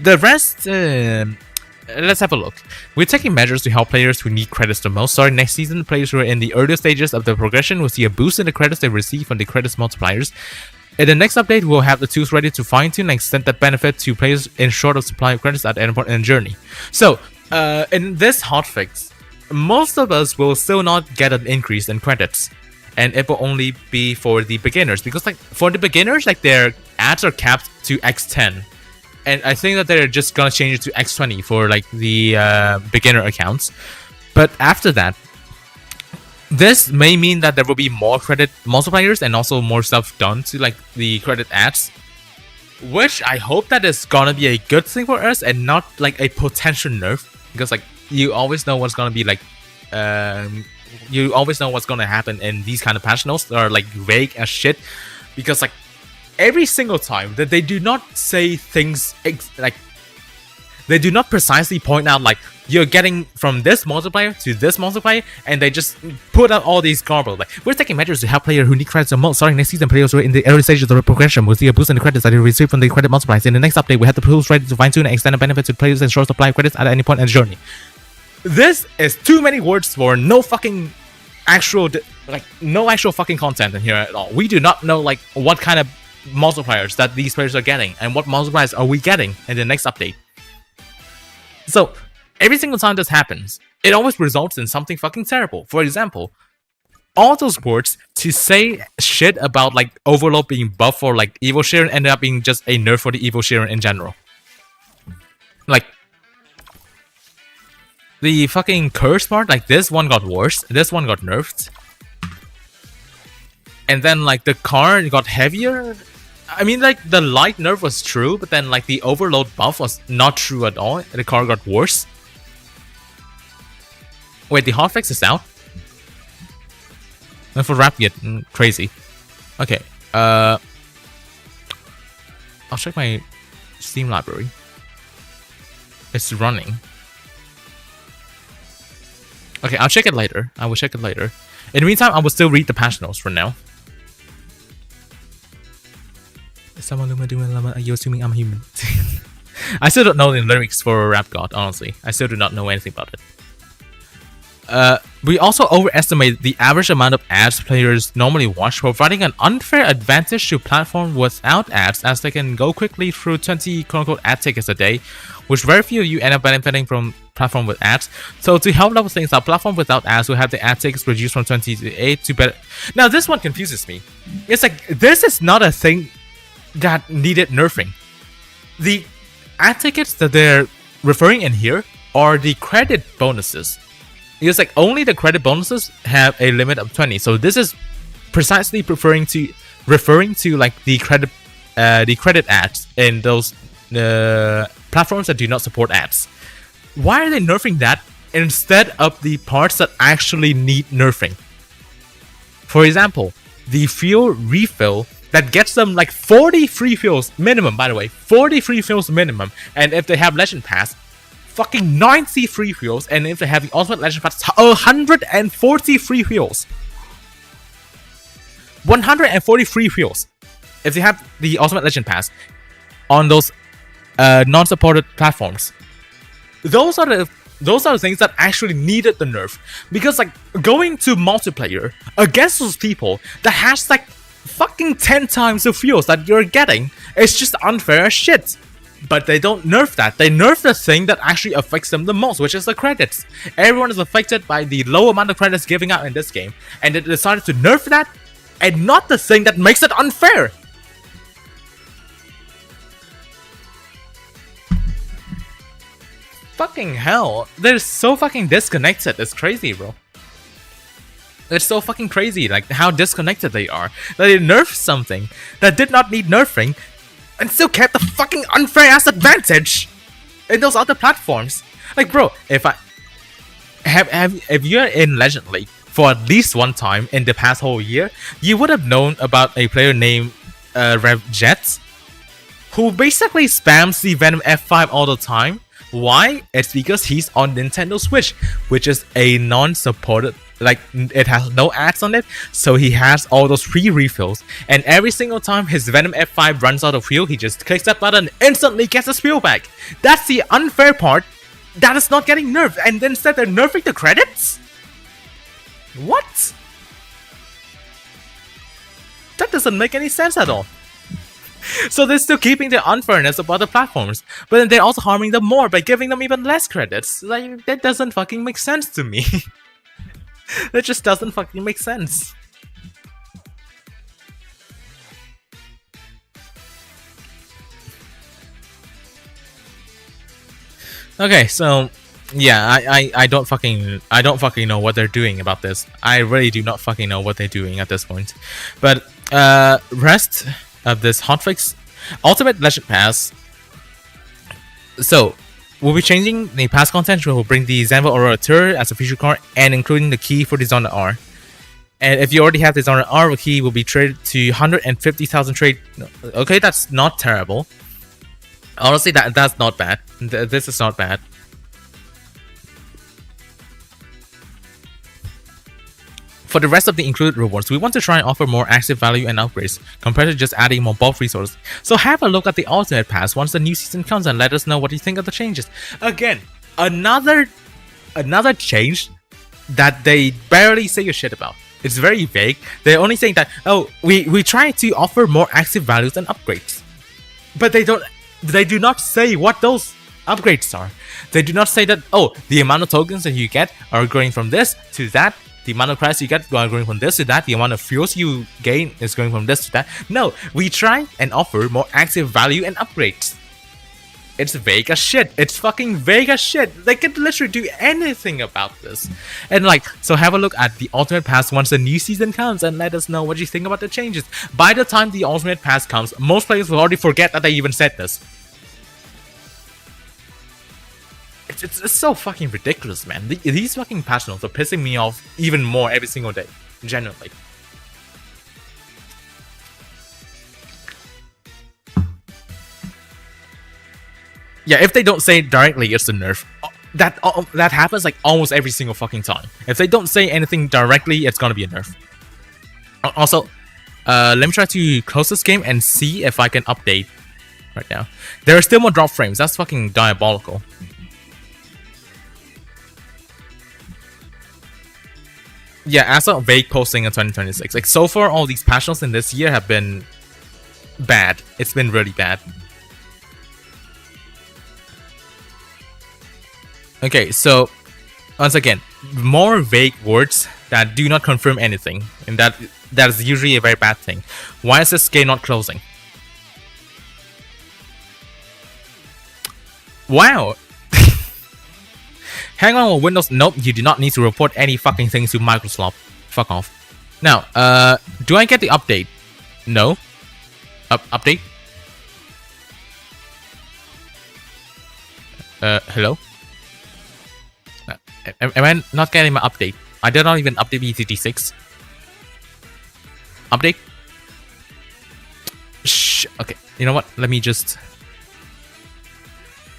the rest, let's have a look. We're taking measures to help players who need credits the most. Starting next season, players who are in the earlier stages of the progression will see a boost in the credits they receive from the credits multipliers. In the next update, we'll have the tools ready to fine-tune and extend that benefit to players in short of supply of credits at any point in the journey. So, in this hotfix, most of us will still not get an increase in credits. And it will only be for the beginners. Because like for the beginners, like their ads are capped to X10. And I think that they're just gonna change it to X20 for like the beginner accounts. But after that, this may mean that there will be more credit multipliers and also more stuff done to like the credit ads. Which I hope that is gonna be a good thing for us and not like a potential nerf. Because like you always know what's gonna be like you always know what's gonna happen in these kind of patch notes that are like vague as shit. Because like every single time that they do not say things like They do not precisely point out like you're getting from this multiplier to this multiplier, and they just put out all these garble. Like, we're taking measures to help players who need credits the most. Starting next season, players who are in the early stages of the progression will see a boost in the credits that they receive from the credit multipliers. In the next update, we have the tools ready to fine-tune and extend the benefits to players and short supply of credits at any point in the journey. This is too many words for no fucking actual, like, no actual fucking content in here at all. We do not know, like, what kind of multipliers that these players are getting, and what multipliers are we getting in the next update. So, every single time this happens, it always results in something fucking terrible. For example, all those words to say shit about like Overload being buffed for like Evo Sharon ended up being just a nerf for the Evo Sharon in general. Like, the fucking curse part, like this one got worse, this one got nerfed. And then like the card got heavier. I mean, like, the light nerf was true, but then like the Overload buff was not true at all. The card got worse. Wait, the hotfix is out? And for rap, crazy. Okay, I'll check my Steam library. It's running. Okay, I'll check it later. I will check it later. In the meantime, I will still read the patch notes for now. Are you assuming I'm human? I still don't know the lyrics for Rap God, honestly. I still do not know anything about it. We also overestimate the average amount of ads players normally watch, providing an unfair advantage to platforms without ads, as they can go quickly through 20 quote-unquote ad tickets a day, which very few of you end up benefiting from platform with ads. So to help level things out, platform without ads will have the ad tickets reduced from 20 to 8 to better. Now this one confuses me. It's like, this is not a thing that needed nerfing. The ad tickets that they're referring in here are the credit bonuses. It's like only the credit bonuses have a limit of 20. So this is precisely referring to like the credit ads in those platforms that do not support ads. Why are they nerfing that instead of the parts that actually need nerfing? For example, the fuel refill that gets them like 40 free fuels minimum, by the way, 40 free fuels minimum, and if they have Legend Pass, fucking 90 free fuels, and if they have the Ultimate Legend Pass, 140 free fuels. 140 free fuels if they have the Ultimate Legend Pass on those non-supported platforms. Those are the things that actually needed the nerf, because like going to multiplayer against those people that has like fucking 10 times the fuels that you're getting, it's just unfair as shit. But they don't nerf that. They nerf the thing that actually affects them the most, which is the credits. Everyone is affected by the low amount of credits giving out in this game, and they decided to nerf that, and not the thing that makes it unfair. Fucking hell. They're so fucking disconnected. It's crazy, bro. It's so fucking crazy, like how disconnected they are. That they nerfed something that did not need nerfing, and still kept the fucking unfair ass advantage in those other platforms. Like, bro, if you're in Legend League for at least one time in the past whole year, you would have known about a player named Rev Jet, who basically spams the Venom F5 all the time. Why? It's because he's on Nintendo Switch, which is a non-supported, like, it has no ads on it, so he has all those free refills, and every single time his Venom F5 runs out of fuel, he just clicks that button and instantly gets his fuel back. That's the unfair part that is not getting nerfed, and then instead they're nerfing the credits? What? That doesn't make any sense at all. So they're still keeping the unfairness of other platforms, but then they're also harming them more by giving them even less credits. Like, that doesn't fucking make sense to me. That just doesn't fucking make sense. Okay, so yeah, I don't fucking know what they're doing about this. I really do not fucking know what they're doing at this point. But rest of this hotfix, Ultimate Legend Pass. So we'll be changing the pass content. We'll bring the Xanvo Aurora Tour as a feature card, and including the key for the Zona R. And if you already have the Zona R, the key will be traded to 150,000 trade. Okay, that's not terrible. Honestly, that's not bad. This is not bad. For the rest of the included rewards, we want to try and offer more active value and upgrades compared to just adding more bulk resources. So have a look at the alternate pass once the new season comes and let us know what you think of the changes. Again, another change that they barely say a shit about. It's very vague. They're only saying that, oh, we try to offer more active values and upgrades. But they do not say what those upgrades are. They do not say that, oh, the amount of tokens that you get are going from this to that. The amount of credits you get are going from this to that. The amount of fuels you gain is going from this to that. No, we try and offer more active value and upgrades. It's vague as shit. It's fucking vague as shit. They can literally do anything about this. And like, so have a look at the alternate pass once the new season comes and let us know what you think about the changes. By the time the alternate pass comes, most players will already forget that they even said this. It's so fucking ridiculous, man. These fucking patch notes are pissing me off even more every single day. Genuinely. Yeah, if they don't say it directly, it's a nerf. That happens like almost every single fucking time. If they don't say anything directly, it's gonna be a nerf. Also, let me try to close this game and see if I can update right now. There are still more drop frames. That's fucking diabolical. Yeah, Asphalt vague posting in 2026. Like, so far, all these patch notes in this year have been bad. It's been really bad. Okay, so once again, more vague words that do not confirm anything, and that is usually a very bad thing. Why is this game not closing? Wow. Hang on with Windows. Nope, you do not need to report any fucking things to Microsoft. Fuck off. Now, do I get the update? No. Update? Hello? Am I not getting my update? I did not even update BTT6. Update? Shh. Okay, you know what? Let me just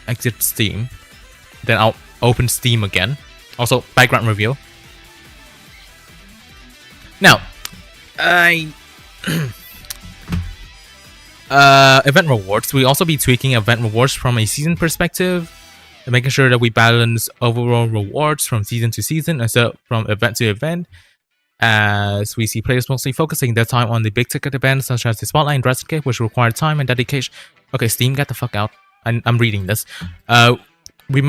exit Steam. Then I'll open Steam again. Also, background review. Now, event rewards. We also be tweaking event rewards from a season perspective, and making sure that we balance overall rewards from season to season instead of from event to event. As we see players mostly focusing their time on the big ticket events such as the Spotlight and Dressing Kit, which require time and dedication. Okay, Steam, get the fuck out. I'm reading this. We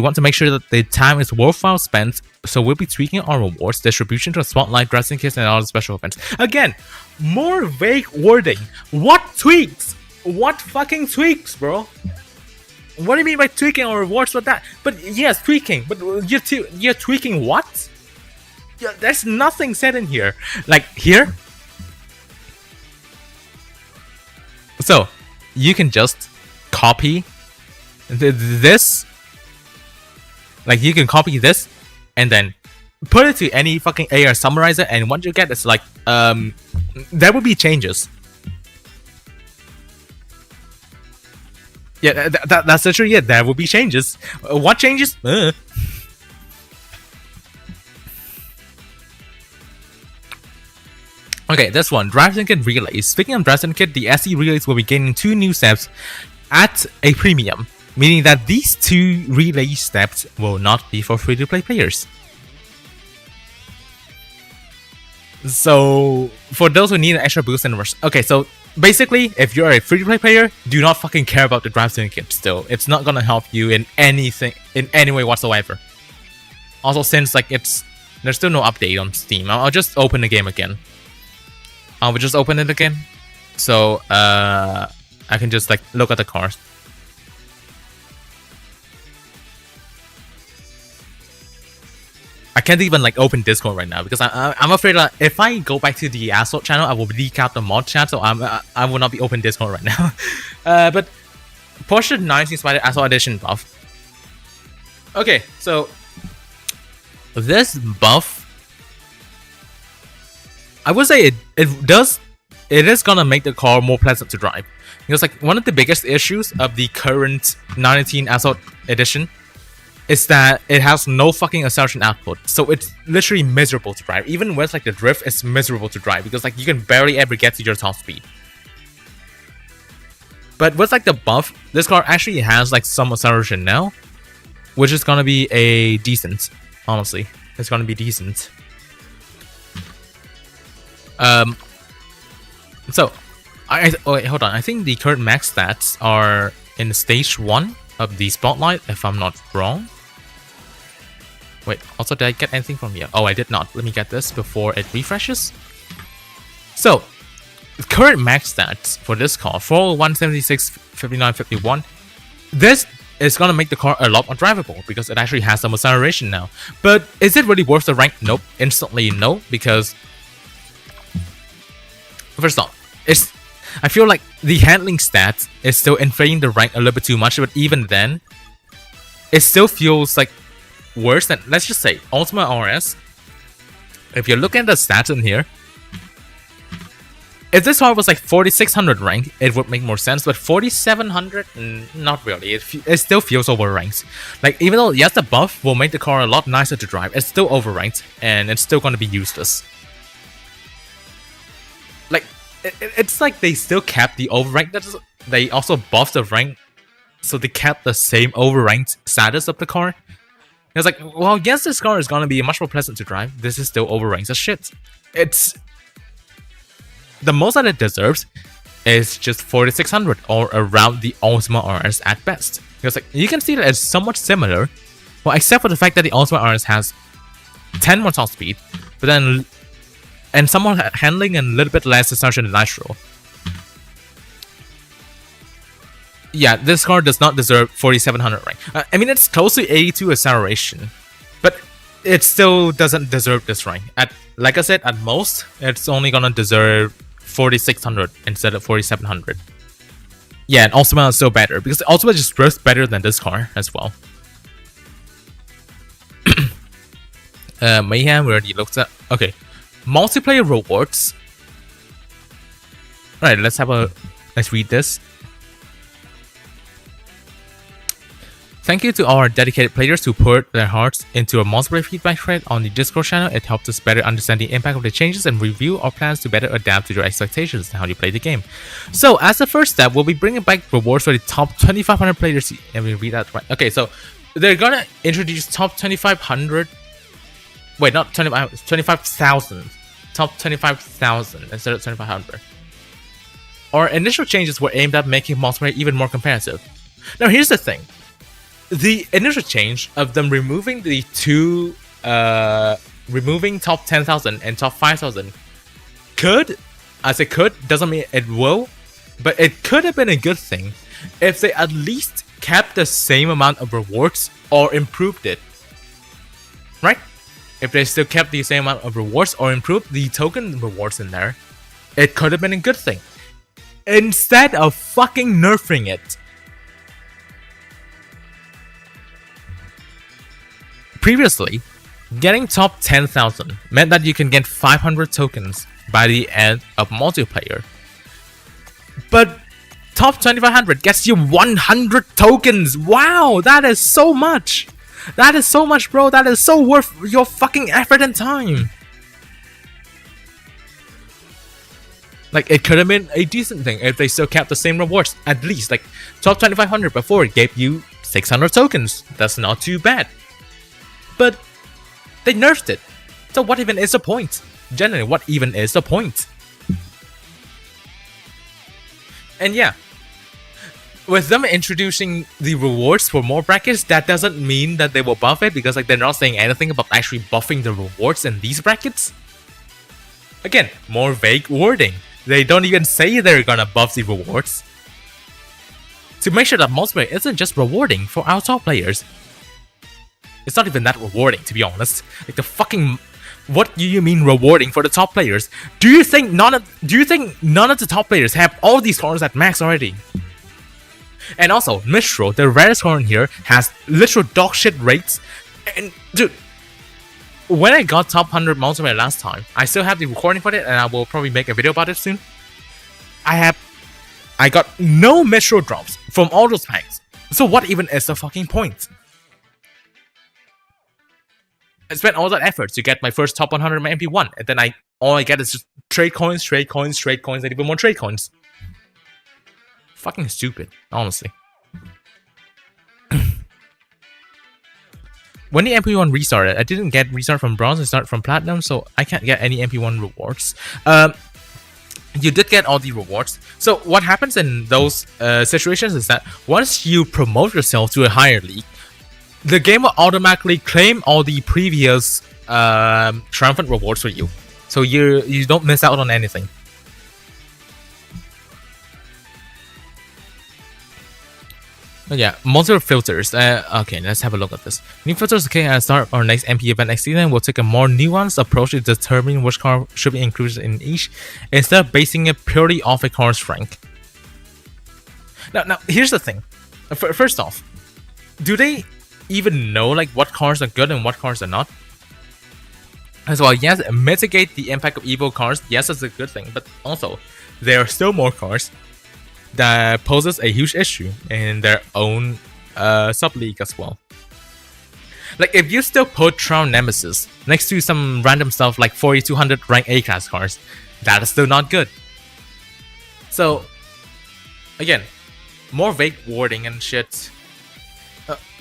want to make sure that the time is worthwhile spent, so we'll be tweaking our rewards distribution to Spotlight, Dressing Kits, and other special events. Again, more vague wording. What tweaks? What fucking tweaks, bro? What do you mean by tweaking our rewards with that? But yes, tweaking. But you're tweaking what? Yeah, there's nothing said in here. Like here. So you can just copy this. Like you can copy this and then put it to any fucking AR summarizer, and what you get is like there will be changes. Yeah, that's literally it. There will be changes. What changes? Okay, this one. Dressing Kit Relays. Speaking of Dressing Kit, the SE Relays will be gaining 2 new steps at a premium, meaning that these 2 relay steps will not be for free-to-play players. So, for those who need an extra boost in the okay, so basically, if you're a free-to-play player, do not fucking care about the Dressing Kit still. It's not gonna help you in anything, in any way whatsoever. Also, since like there's still no update on Steam, I'll just open the game again. I will just open it again, so I can just like look at the cars. I can't even like open Discord right now because I'm afraid that if I go back to the Asphalt channel, I will leak out the mod chat, so I will not be open Discord right now. But Porsche 19 Spider Asphalt Edition buff. Okay, so this buff, I would say it does it is gonna make the car more pleasant to drive. Because like one of the biggest issues of the current 19 Asphalt edition is that it has no fucking acceleration output, so it's literally miserable to drive. Even with like the drift, it's miserable to drive because like you can barely ever get to your top speed. But with like the buff, this car actually has like some acceleration now, which is gonna be a decent. Honestly, it's gonna be decent. So, wait, hold on. I think the current max stats are in stage 1 of the spotlight, if I'm not wrong. Wait, also did I get anything from here? Oh, I did not. Let me get this before it refreshes. So, the current max stats for this car, 176, 59, 51. This is gonna make the car a lot more drivable because it actually has some acceleration now. But is it really worth the rank? Nope. Instantly no, because first off, I feel like the handling stats is still inflating the rank a little bit too much, but even then, it still feels like worse than, let's just say, Ultimate RS. If you're looking at the stats in here, if this car was like 4600 rank, it would make more sense, but 4700, not really. It still feels overranked. Like, even though, yes, the buff will make the car a lot nicer to drive, it's still overranked, and it's still going to be useless. Like, it's like they still kept the overrank. They also buffed the rank, so they kept the same overranked status of the car. It's like, well, yes, this car is gonna be much more pleasant to drive. This is still overranked as shit. It's the most that it deserves is just 4600 or around the Ultimate RS at best. Because like you can see that it's somewhat similar, well, except for the fact that the Ultimate RS has 10 more top speed, but then and somewhat handling and a little bit less acceleration than Nitro. Yeah, this car does not deserve 4700 rank. I mean, it's close to 82 acceleration, but it still doesn't deserve this rank. Like I said, at most, it's only gonna deserve 4600 instead of 4700. Yeah, and Ultimate is still better because the Ultimate just works better than this car as well. Mayhem, we already looked at. Okay. Multiplayer rewards. Alright, let's read this. Thank you to our dedicated players who poured their hearts into a multiplayer feedback thread on the Discord channel. It helped us better understand the impact of the changes and review our plans to better adapt to your expectations and how you play the game. So, as the first step, we'll be bringing back rewards for the top 2500 players. And we read that right. Okay, so they're gonna introduce top 2500. Wait, not 25,000. Top 25,000 instead of 2500. Our initial changes were aimed at making multiplayer even more competitive. Now, here's the thing. The initial change of them removing the two, removing top 10,000 and top 5,000 could, I say could, doesn't mean it will, but it could have been a good thing if they at least kept the same amount of rewards or improved it. Right? If they still kept the same amount of rewards or improved the token rewards in there, it could have been a good thing. Instead of fucking nerfing it. Previously, getting top 10,000 meant that you can get 500 tokens by the end of multiplayer. But top 2500 gets you 100 tokens! Wow, that is so much! That is so much, bro. That is so worth your fucking effort and time. Like, it could have been a decent thing if they still kept the same rewards. At least, like, top 2500 before it gave you 600 tokens. That's not too bad. But they nerfed it. So what even is the point? Generally, what even is the point? And yeah. With them introducing the rewards for more brackets, that doesn't mean that they will buff it, because like they're not saying anything about actually buffing the rewards in these brackets. Again, more vague wording. They don't even say they're gonna buff the rewards. To make sure that multiplayer isn't just rewarding for our top players. It's not even that rewarding, to be honest. Like the fucking, what do you mean rewarding for the top players? Do you think none of the top players have all these cars at max already? And also, Mistral, the rarest car in here, has literal dog shit rates. And dude, when I got top 100 multiplayer last time, I still have the recording for it, and I will probably make a video about it soon. I got no metro drops from all those packs. So what even is the fucking point? I spent all that effort to get my first top 100 in my MP1, and then all I get is just trade coins, and even more trade coins. Fucking stupid, honestly. When the MP1 restarted, I didn't get restart from bronze, I started from platinum, so I can't get any MP1 rewards. You did get all the rewards. So what happens in those situations is that once you promote yourself to a higher league, the game will automatically claim all the previous triumphant rewards for you. So you don't miss out on anything. But yeah, multiple filters. Okay, let's have a look at this. New filters. Okay, at the start of our next MP event next season, we'll take a more nuanced approach to determining which car should be included in each, instead of basing it purely off a car's rank. Now, here's the thing. First off, do they even know like what cars are good and what cars are not? As well, yes, mitigate the impact of evil cars. Yes, that's a good thing, but also there are still more cars that poses a huge issue in their own sub-league as well. Like, if you still put Tron Nemesis next to some random stuff like 4200 rank A-class cars, that is still not good. So, again, more vague wording and shit.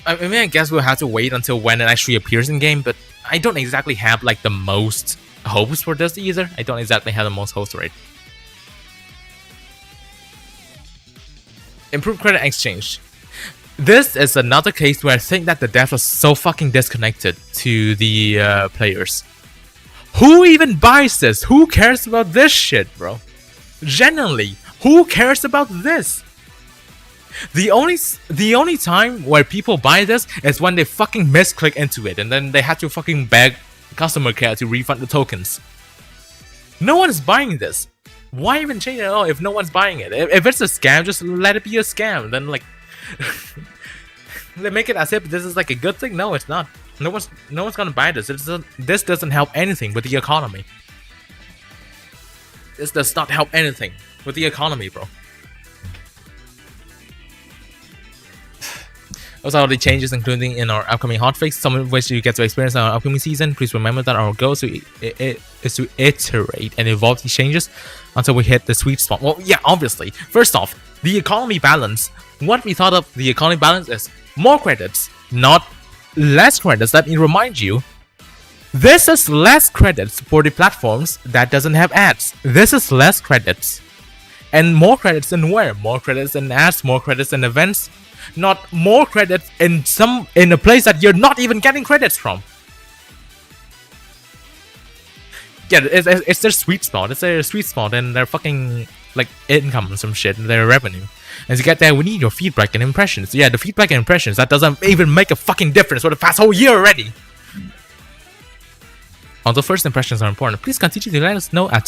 I mean, I guess we'll have to wait until when it actually appears in game, but I don't exactly have like the most hopes for this either. I don't exactly have the most hopes for it. Improved credit exchange. This is another case where I think that the devs are so fucking disconnected to the players. Who even buys this? Who cares about this shit, bro? Genuinely, who cares about this? The only time where people buy this is when they fucking misclick into it and then they have to fucking beg customer care to refund the tokens. No one is buying this. Why even change it at all if no one's buying it? If it's a scam, just let it be a scam. Then like, they make it as if this is like a good thing. No, it's not. No one's gonna buy this. This doesn't help anything with the economy. This does not help anything with the economy, bro. Those are all the changes including in our upcoming hotfix, some of which you get to experience in our upcoming season. Please remember that our goal is to iterate and evolve these changes until we hit the sweet spot. Well, yeah, obviously. First off, the economy balance. What we thought of the economy balance is more credits, not less credits. Let me remind you, this is less credits for the platforms that doesn't have ads. This is less credits. And more credits in where? More credits in ads, more credits in events. Not more credits in a place that you're not even getting credits from. Yeah, it's their sweet spot. It's their sweet spot and their fucking like income and some shit, and their revenue. And to get there, we need your feedback and impressions. Yeah, the feedback and impressions, that doesn't even make a fucking difference for the past whole year already. Although first impressions are important, please continue to let us know as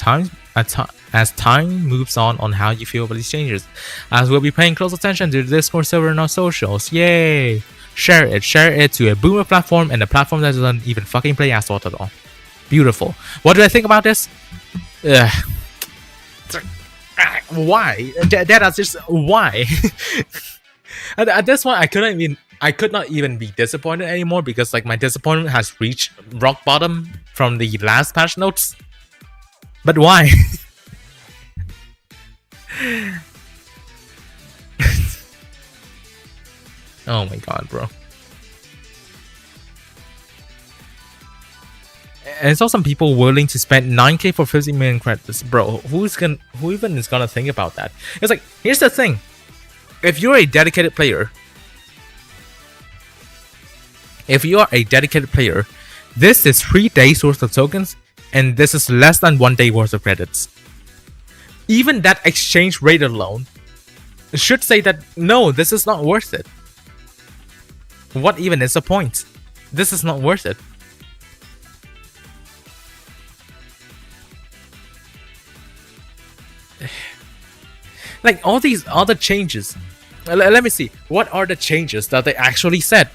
time moves on how you feel about these changes, as we'll be paying close attention to the Discord server and our socials. Yay! Share it to a boomer platform and a platform that doesn't even fucking play Asphalt at all. Beautiful. What do I think about this? Why? That's just why. At this point, I could not even be disappointed anymore because like my disappointment has reached rock bottom from the last patch notes. But why? Oh my god, bro. And I saw some people willing to spend 9k for 50 million credits. Bro, who even is gonna think about that? It's like, here's the thing. If you're a dedicated player, this is 3 days worth of tokens, and this is less than 1 day worth of credits. Even that exchange rate alone should say that, no, this is not worth it. What even is the point? This is not worth it. Like, all these other changes. Let me see. What are the changes that they actually said?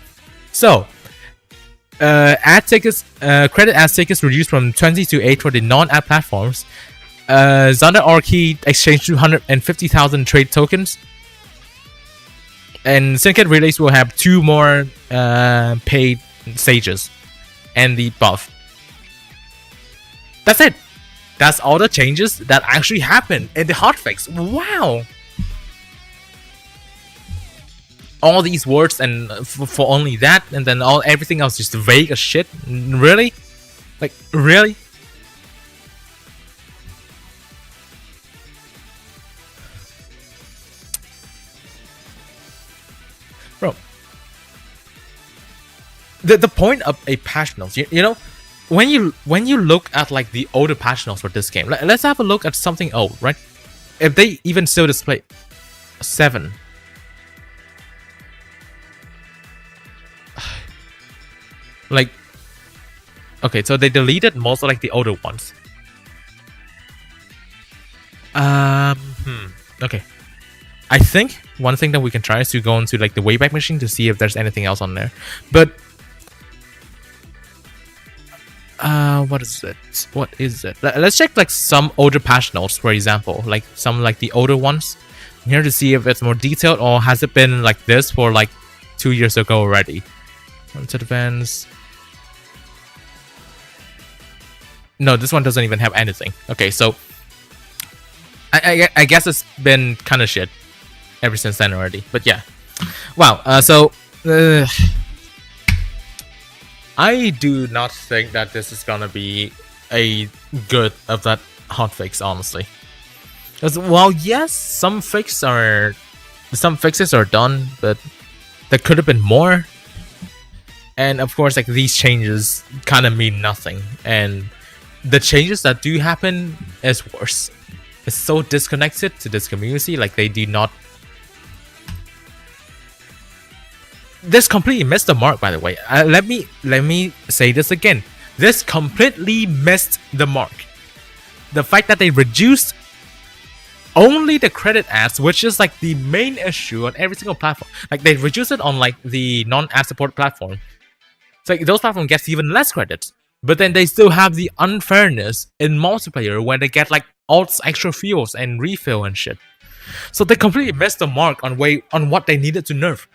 So, ad tickets, credit ad tickets reduced from 20 to 8 for the non-ad platforms. Xander R key exchange 250,000 trade tokens. And Syndicate Relays will have 2 more paid stages and the buff. That's it. That's all the changes that actually happened in the hotfix. Wow. All these words and for only that, and then everything else just vague as shit. Really? Like, really? Bro. The point of a patch notes, you know, when you look at like the older patch notes for this game, let's have a look at something old, right? If they even still display 7. Like, okay, so they deleted most of like the older ones. Okay. I think one thing that we can try is to go into like the Wayback Machine to see if there's anything else on there. But what is it? What is it? Let's check like some older patch notes, for example, like some like the older ones here to see if it's more detailed, or has it been like this for like 2 years ago already? Onto advance. No, this one doesn't even have anything. Okay, so I guess it's been kind of shit ever since then already. But yeah, wow. I do not think that this is gonna be a good of that hotfix, honestly. Because while yes, some fixes are done, but there could have been more. And of course, like these changes kind of mean nothing, and the changes that do happen is worse. It's so disconnected to this community, like they do not. This completely missed the mark, by the way. Let me say this again. This completely missed the mark. The fact that they reduced only the credit ads, which is like the main issue on every single platform. Like they reduced it on like the non-ad support platform. So like, those platforms get even less credits. But then they still have the unfairness in multiplayer where they get like alts, extra fuels, and refill and shit. So they completely missed the mark on what they needed to nerf.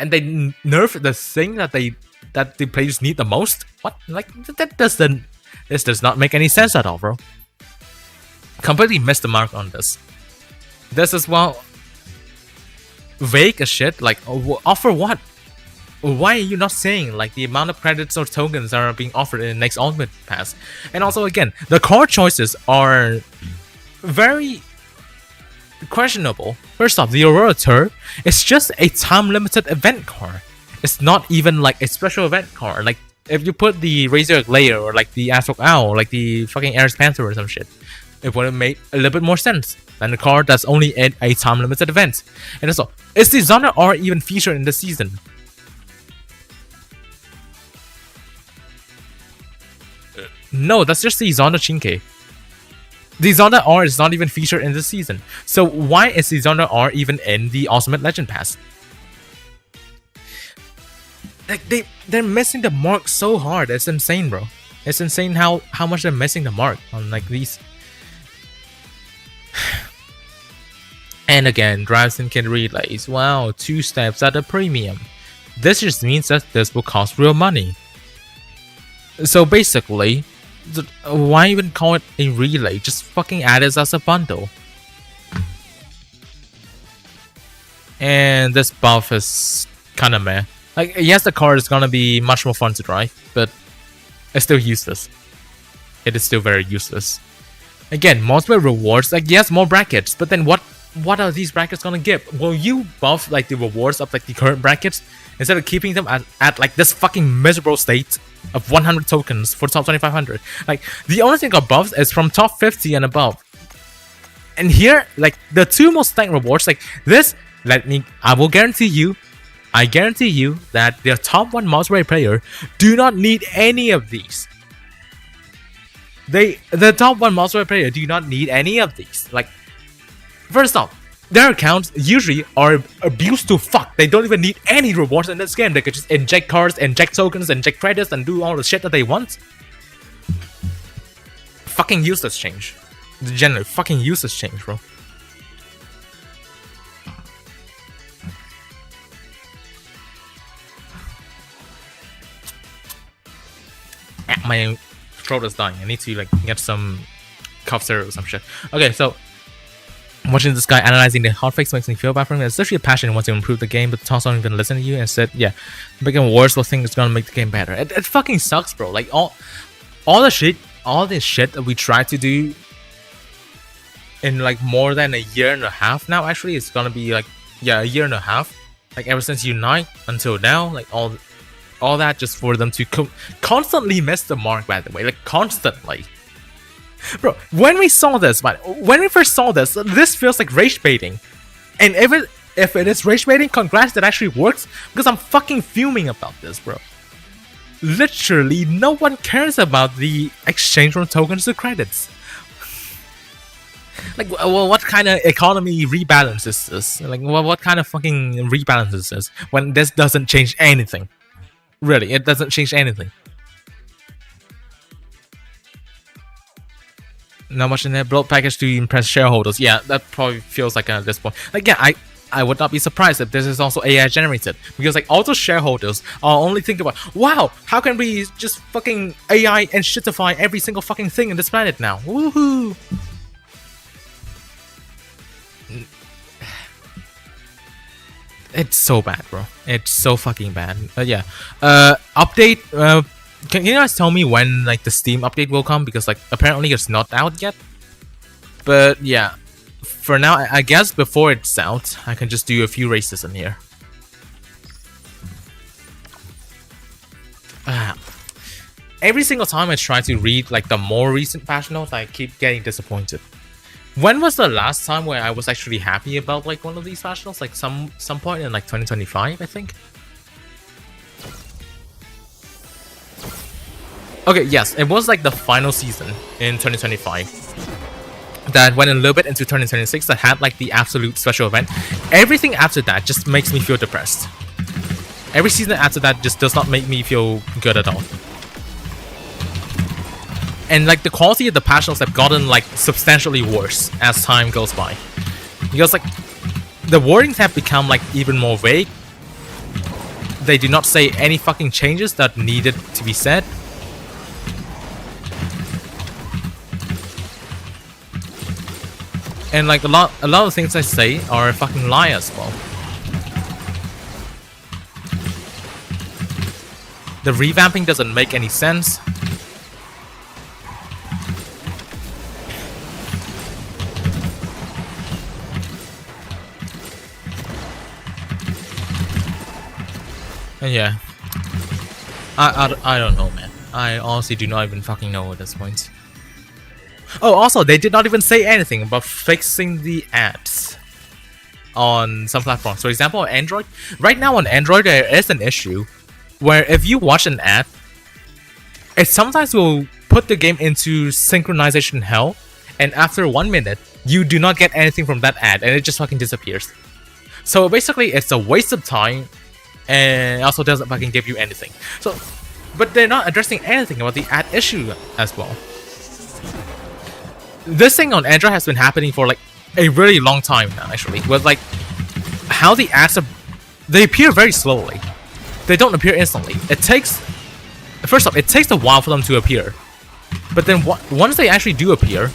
And they nerfed the thing that the players need the most? What? Like this does not make any sense at all, bro. Completely missed the mark on this. This is, well, vague as shit. Like, offer what? Why are you not saying like the amount of credits or tokens that are being offered in the next Ultimate Pass? And also, again, the car choices are very questionable. First off, the Aurora Tour is just a time-limited event car. It's not even like a special event car. Like, if you put the Razor Aglaia or like the Asphalt Owl or like the fucking Ares Panther or some shit, it would have made a little bit more sense than the car that's only in a time-limited event. And also, is the Xronial R even featured in the season? No, that's just the Xronial Chinke. The Xronial R is not even featured in this season. So why is the Xronial R even in the Ultimate Legend Pass? Like they're missing the mark so hard. It's insane, bro. It's insane how much they're missing the mark on like these. And again, drives and can relays. Wow, 2 steps at a premium. This just means that this will cost real money. So basically, why even call it a relay? Just fucking add it as a bundle. And this buff is kind of meh. Like, yes, the car is gonna be much more fun to drive, but it's still useless. It is still very useless. Again, multiple rewards. Like, yes, more brackets, but then what are these brackets gonna give? Will you buff like the rewards of like the current brackets instead of keeping them at like this fucking miserable state of 100 tokens for top 2500? Like, the only thing above is from top 50 and above. And here, like, the 2 most stacked rewards, like this, I guarantee you that the top 1 multiplayer player do not need any of these. The top 1 multiplayer player do not need any of these. Like, first off, their accounts usually are abused to fuck. They don't even need any rewards in this game. They could just inject cards, inject tokens, inject credits, and do all the shit that they want. Fucking useless change. Generally, fucking useless change, bro. My throat is dying. I need to like get some cough syrup or some shit. Okay, so watching this guy analyzing the hotfix makes me feel bad for him. It's such a passion and wants to improve the game, but Toss don't even listen to you and said, yeah, making worse will think it's gonna make the game better. It fucking sucks, bro. Like all this shit that we tried to do in like more than a year and a half now. Actually, it's gonna be like, yeah, a year and a half. Like ever since Unite until now, like all that just for them to constantly miss the mark, by the way, like constantly. Bro, when we saw this, man, when we first saw this, this feels like rage baiting. And if it is rage baiting, congrats, that actually works, because I'm fucking fuming about this, bro. Literally, no one cares about the exchange from tokens to credits. Like, well, what kind of economy rebalance is this? Like, what kind of fucking rebalance is this when this doesn't change anything? Really, it doesn't change anything. Not much in there. Build package to impress shareholders. Yeah, that probably feels like at this point. Like, yeah, I would not be surprised if this is also AI generated, because like all those shareholders are only thinking about, wow, how can we just fucking AI and shitify every single fucking thing in this planet now? Woohoo! It's so bad, bro. It's so fucking bad. Yeah. Update. Can you guys tell me when like the Steam update will come? Because like apparently it's not out yet. But yeah, for now, I guess before it's out, I can just do a few races in here. Every single time I try to read like the more recent patch notes, I keep getting disappointed. When was the last time where I was actually happy about like one of these patch notes? Like some point in like 2025, I think. Okay, yes, it was like the final season in 2025 that went a little bit into 2026 that had like the absolute special event. Everything after that just makes me feel depressed. Every season after that just does not make me feel good at all. And like the quality of the patch notes have gotten like substantially worse as time goes by. Because like the wordings have become like even more vague. They do not say any fucking changes that needed to be said. And like a lot of things I say are a fucking lie as well. The revamping doesn't make any sense. And yeah, I don't know, man. I honestly do not even fucking know at this point. Oh, also, they did not even say anything about fixing the ads on some platforms. For example, on Android. Right now on Android, there is an issue where if you watch an ad, it sometimes will put the game into synchronization hell, and after 1 minute, you do not get anything from that ad, and it just fucking disappears. So basically, it's a waste of time, and also doesn't fucking give you anything. So, but they're not addressing anything about the ad issue as well. This thing on Android has been happening for like a really long time now, actually. With like how the ads are, they appear very slowly. They don't appear instantly. It takes, first off, it takes a while for them to appear. But then once they actually do appear,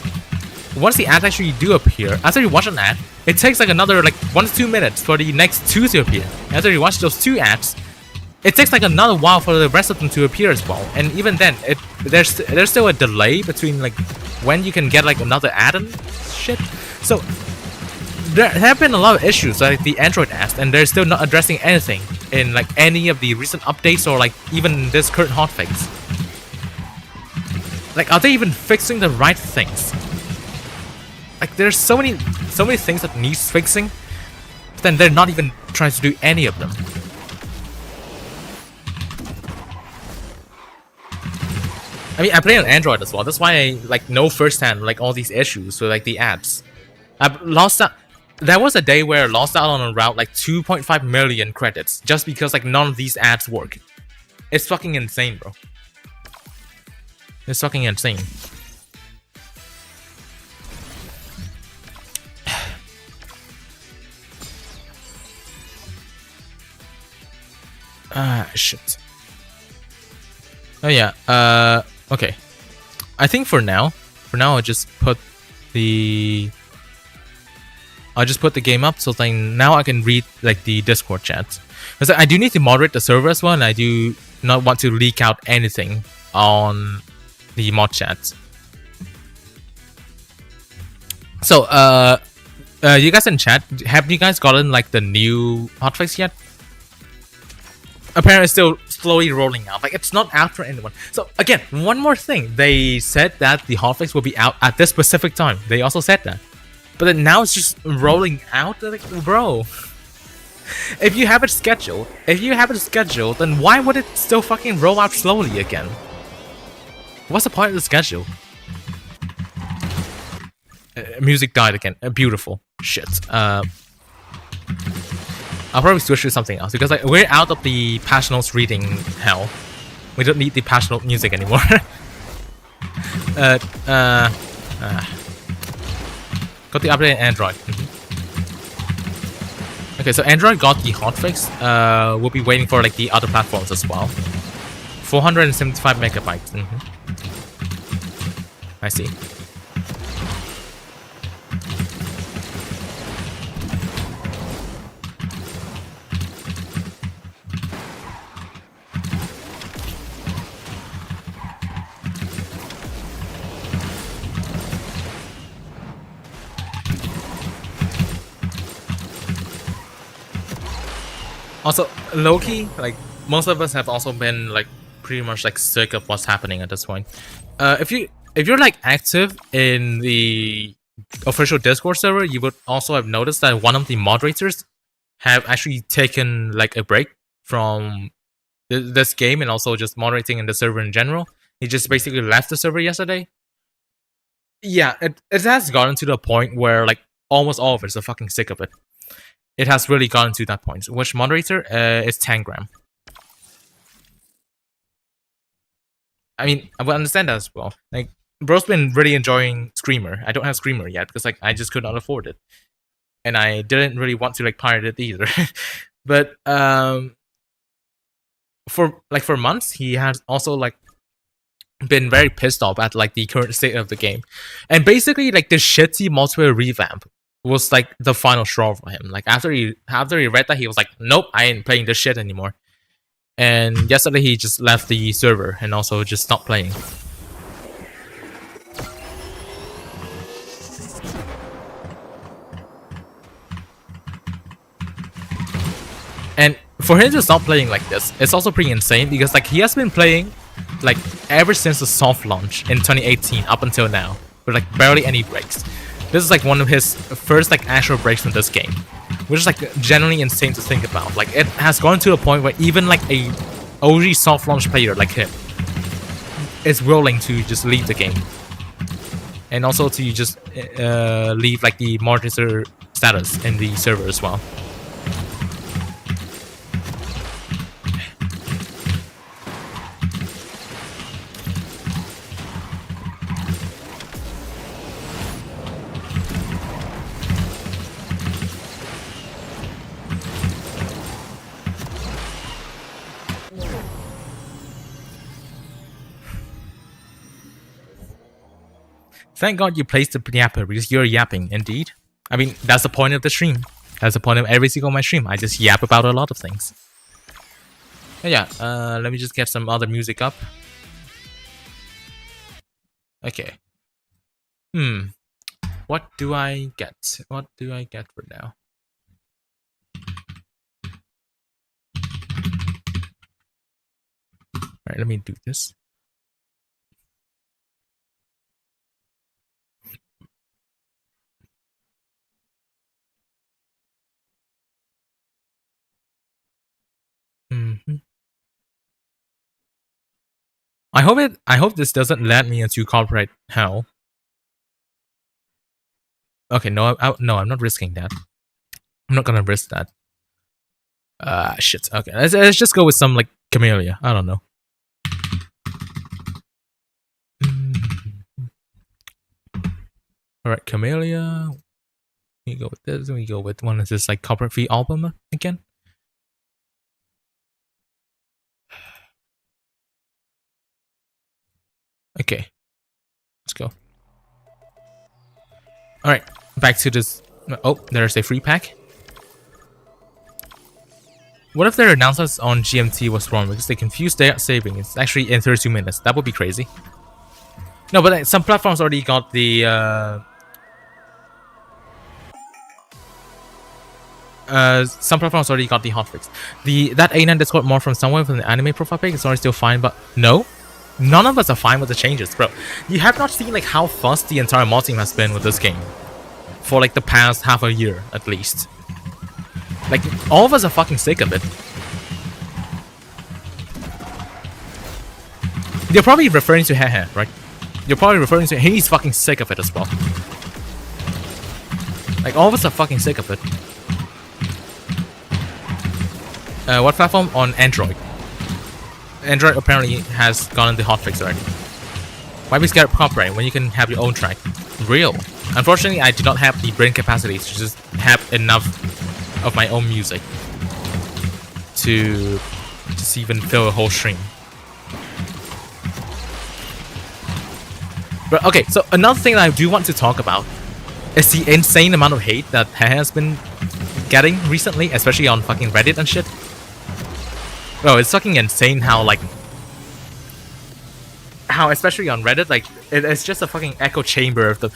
once the ads actually do appear, after you watch an ad, it takes like another like 1 to 2 minutes for the next 2 to appear. After you watch those 2 ads, it takes like another while for the rest of them to appear as well. And even then, there's still a delay between like when you can get like another ad and shit. So there have been a lot of issues like the Android ads, and they're still not addressing anything in like any of the recent updates or like even this current hotfix. Like, are they even fixing the right things? Like, there's so many things that needs fixing, but then they're not even trying to do any of them. I mean, I play on Android as well. That's why I like know firsthand like all these issues with like the ads. I've lost out. There was a day where I lost out on around like 2.5 million credits just because like none of these ads work. It's fucking insane, bro. It's fucking insane. Shit. Oh yeah. Okay. I think for now, I'll just put the game up so then now I can read like the Discord chat. Because I do need to moderate the server as well, and I do not want to leak out anything on the mod chat. So, you guys in chat, have you guys gotten like the new hotfix yet? Apparently, it's still slowly rolling out. Like, it's not out for anyone. So, again, one more thing. They said that the hotfix will be out at this specific time. They also said that. But then now it's just rolling out. Like, bro. If you have it scheduled, then why would it still fucking roll out slowly again? What's the point of the schedule? Music died again. Beautiful. Shit. I'll probably switch to something else because like we're out of the patch notes reading hell. We don't need the patch note music anymore. Got the update on Android. Okay, so Android got the hotfix. We'll be waiting for like the other platforms as well. 475 megabytes. I see. Also, low-key, like, most of us have also been, like, pretty much, like, sick of what's happening at this point. If you're, like, active in the official Discord server, you would also have noticed that one of the moderators have actually taken, like, a break from this game and also just moderating in the server in general. He just basically left the server yesterday. Yeah, it has gotten to the point where, like, almost all of us are fucking sick of it. It has really gotten to that point. Which moderator? Is Tangram. I mean, I would understand that as well. Like, bro's been really enjoying Screamer. I don't have Screamer yet because like I just could not afford it, and I didn't really want to like pirate it either. But for months he has also like been very pissed off at like the current state of the game, and basically like the shitty multiplayer revamp was like the final straw for him. Like after he read that, he was like, nope, I ain't playing this shit anymore. And yesterday he just left the server and also just stopped playing. And for him to stop playing like this, it's also pretty insane because like he has been playing like ever since the soft launch in 2018 up until now, with like barely any breaks. This is like one of his first like actual breaks from this game, which is like genuinely insane to think about. Like it has gone to a point where even like a OG soft launch player like him is willing to just leave the game, and also to just leave like the moderator status in the server as well. Thank God you placed the yapper because you're yapping, indeed. I mean, that's the point of the stream. That's the point of every single my stream. I just yap about a lot of things. But yeah, let me just get some other music up. Okay. What do I get? What do I get for now? Alright, let me do this. I hope this doesn't land me into copyright hell. Okay, no, no, I'm not risking that. I'm not gonna risk that. Shit. Okay, let's just go with some like Camellia. I don't know. All right, Camellia. We go with this. We go with one of this like copyright-free album again. Okay, let's go. All right, back to this. Oh, there's a free pack. What if their announcements on GMT was wrong because they confused their saving? It's actually in 32 minutes. That would be crazy. No, but some platforms already got the hotfix. That A9 Discord more from somewhere from the anime profile page is already still fine, but no, none of us are fine with the changes, bro. You have not seen like how fussed the entire mod team has been with this game for like the past half a year at least. Like all of us are fucking sick of it. You're probably referring to Haha, right? You're probably referring to he's fucking sick of it as well. Like all of us are fucking sick of it. What platform? On Android. Android apparently has gotten the hotfix already. Why be scared of copyright when you can have your own track? Real. Unfortunately, I do not have the brain capacity to just have enough of my own music to just even fill a whole stream. But okay, so another thing that I do want to talk about is the insane amount of hate that has been getting recently, especially on fucking Reddit and shit. Bro, it's fucking insane how especially on Reddit, like it's just a fucking echo chamber of the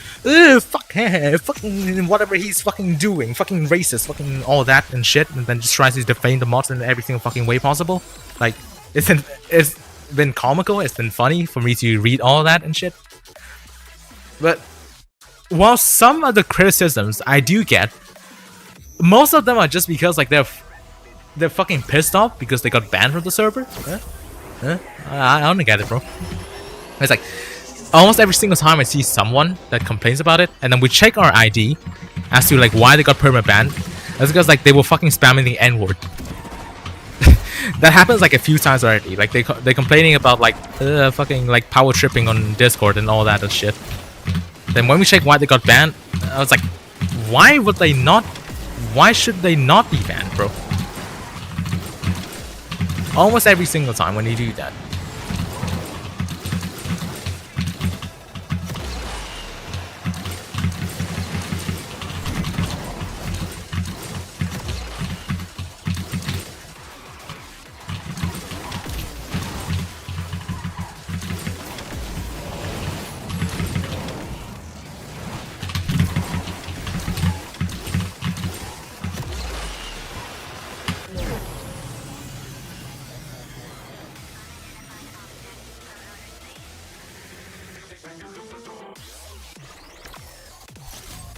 fuck fucking whatever he's fucking doing, fucking racist, fucking all that and shit, and then just tries to defame the mods in every single fucking way possible. Like it's been comical, it's been funny for me to read all that and shit. But while some of the criticisms I do get, most of them are just because like they're fucking pissed off because they got banned from the server. I don't get it, bro. It's like almost every single time I see someone that complains about it, and then we check our ID as to like why they got perma-banned. That's because like they were fucking spamming the N-word. That happens like a few times already. Like they're complaining about like fucking like power tripping on Discord and all that and shit. Then when we check why they got banned, I was like, why would they not? Why should they not be banned, bro? Almost every single time when you do that.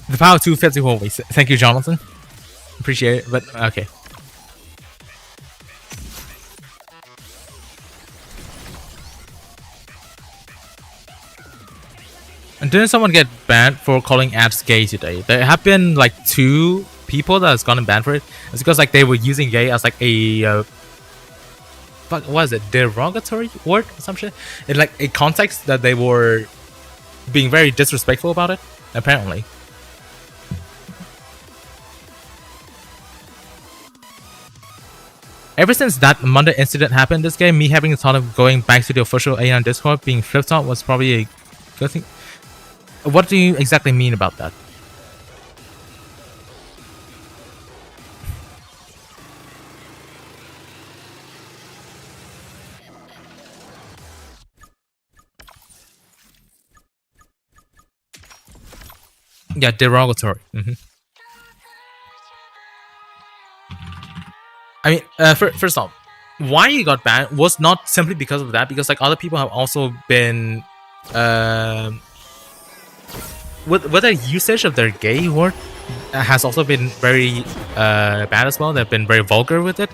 The power 250 always. Thank you, Jonathan. Appreciate it, but okay. And didn't someone get banned for calling ads gay today? There have been like 2 people that has gotten banned for it. It's because like they were using gay as like a what was it? Derogatory word or some shit? In like a context that they were being very disrespectful about it, apparently. Ever since that Monday incident happened this game, me having the thought of going back to the official A9 Discord being flipped out was probably a good thing. What do you exactly mean about that? Yeah, derogatory. I mean, first off, why he got banned was not simply because of that, because like other people have also been with their usage of their gay word has also been very bad as well. They've been very vulgar with it,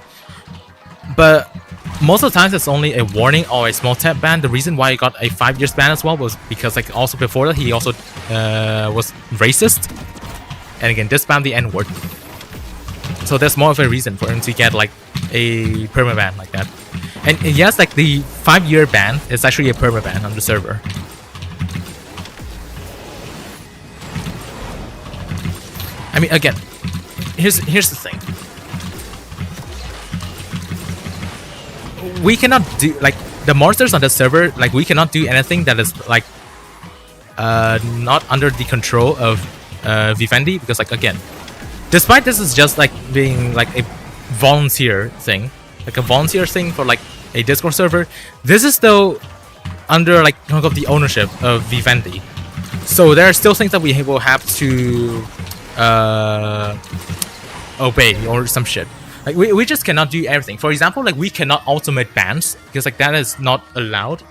but most of the times it's only a warning or a small tap ban. The reason why he got a 5 years ban as well was because like also before that he also was racist, and again disbanned the N-word. So there's more of a reason for him to get like a permaban like that. And yes, like the 5-year ban is actually a permaban on the server. I mean, again, here's the thing. We cannot do like the monsters on the server, like we cannot do anything that is like not under the control of Vivendi, because like again, despite this is just like being like a volunteer thing, like a volunteer thing for like a Discord server, this is still under like the ownership of Vivendi. So there are still things that we will have to obey or some shit. Like we just cannot do everything. For example, like we cannot automate bans because like that is not allowed.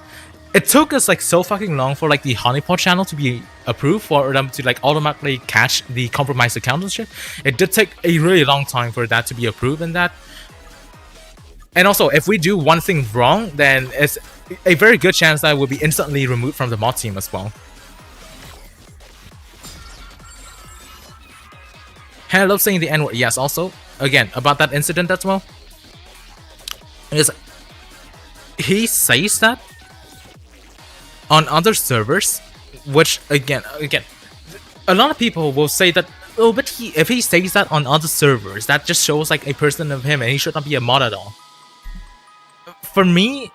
It took us like so fucking long for like the honeypot channel to be approved, for them to like automatically catch the compromised accounts and shit. It did take a really long time for that to be approved and that. And also, if we do one thing wrong, then it's a very good chance that it will be instantly removed from the mod team as well. And I love saying the N-word. Yes, also, again, about that incident as well. Is he says that on other servers, which again, a lot of people will say that, oh, but if he says that on other servers, that just shows like a person of him and he should not be a mod at all. For me,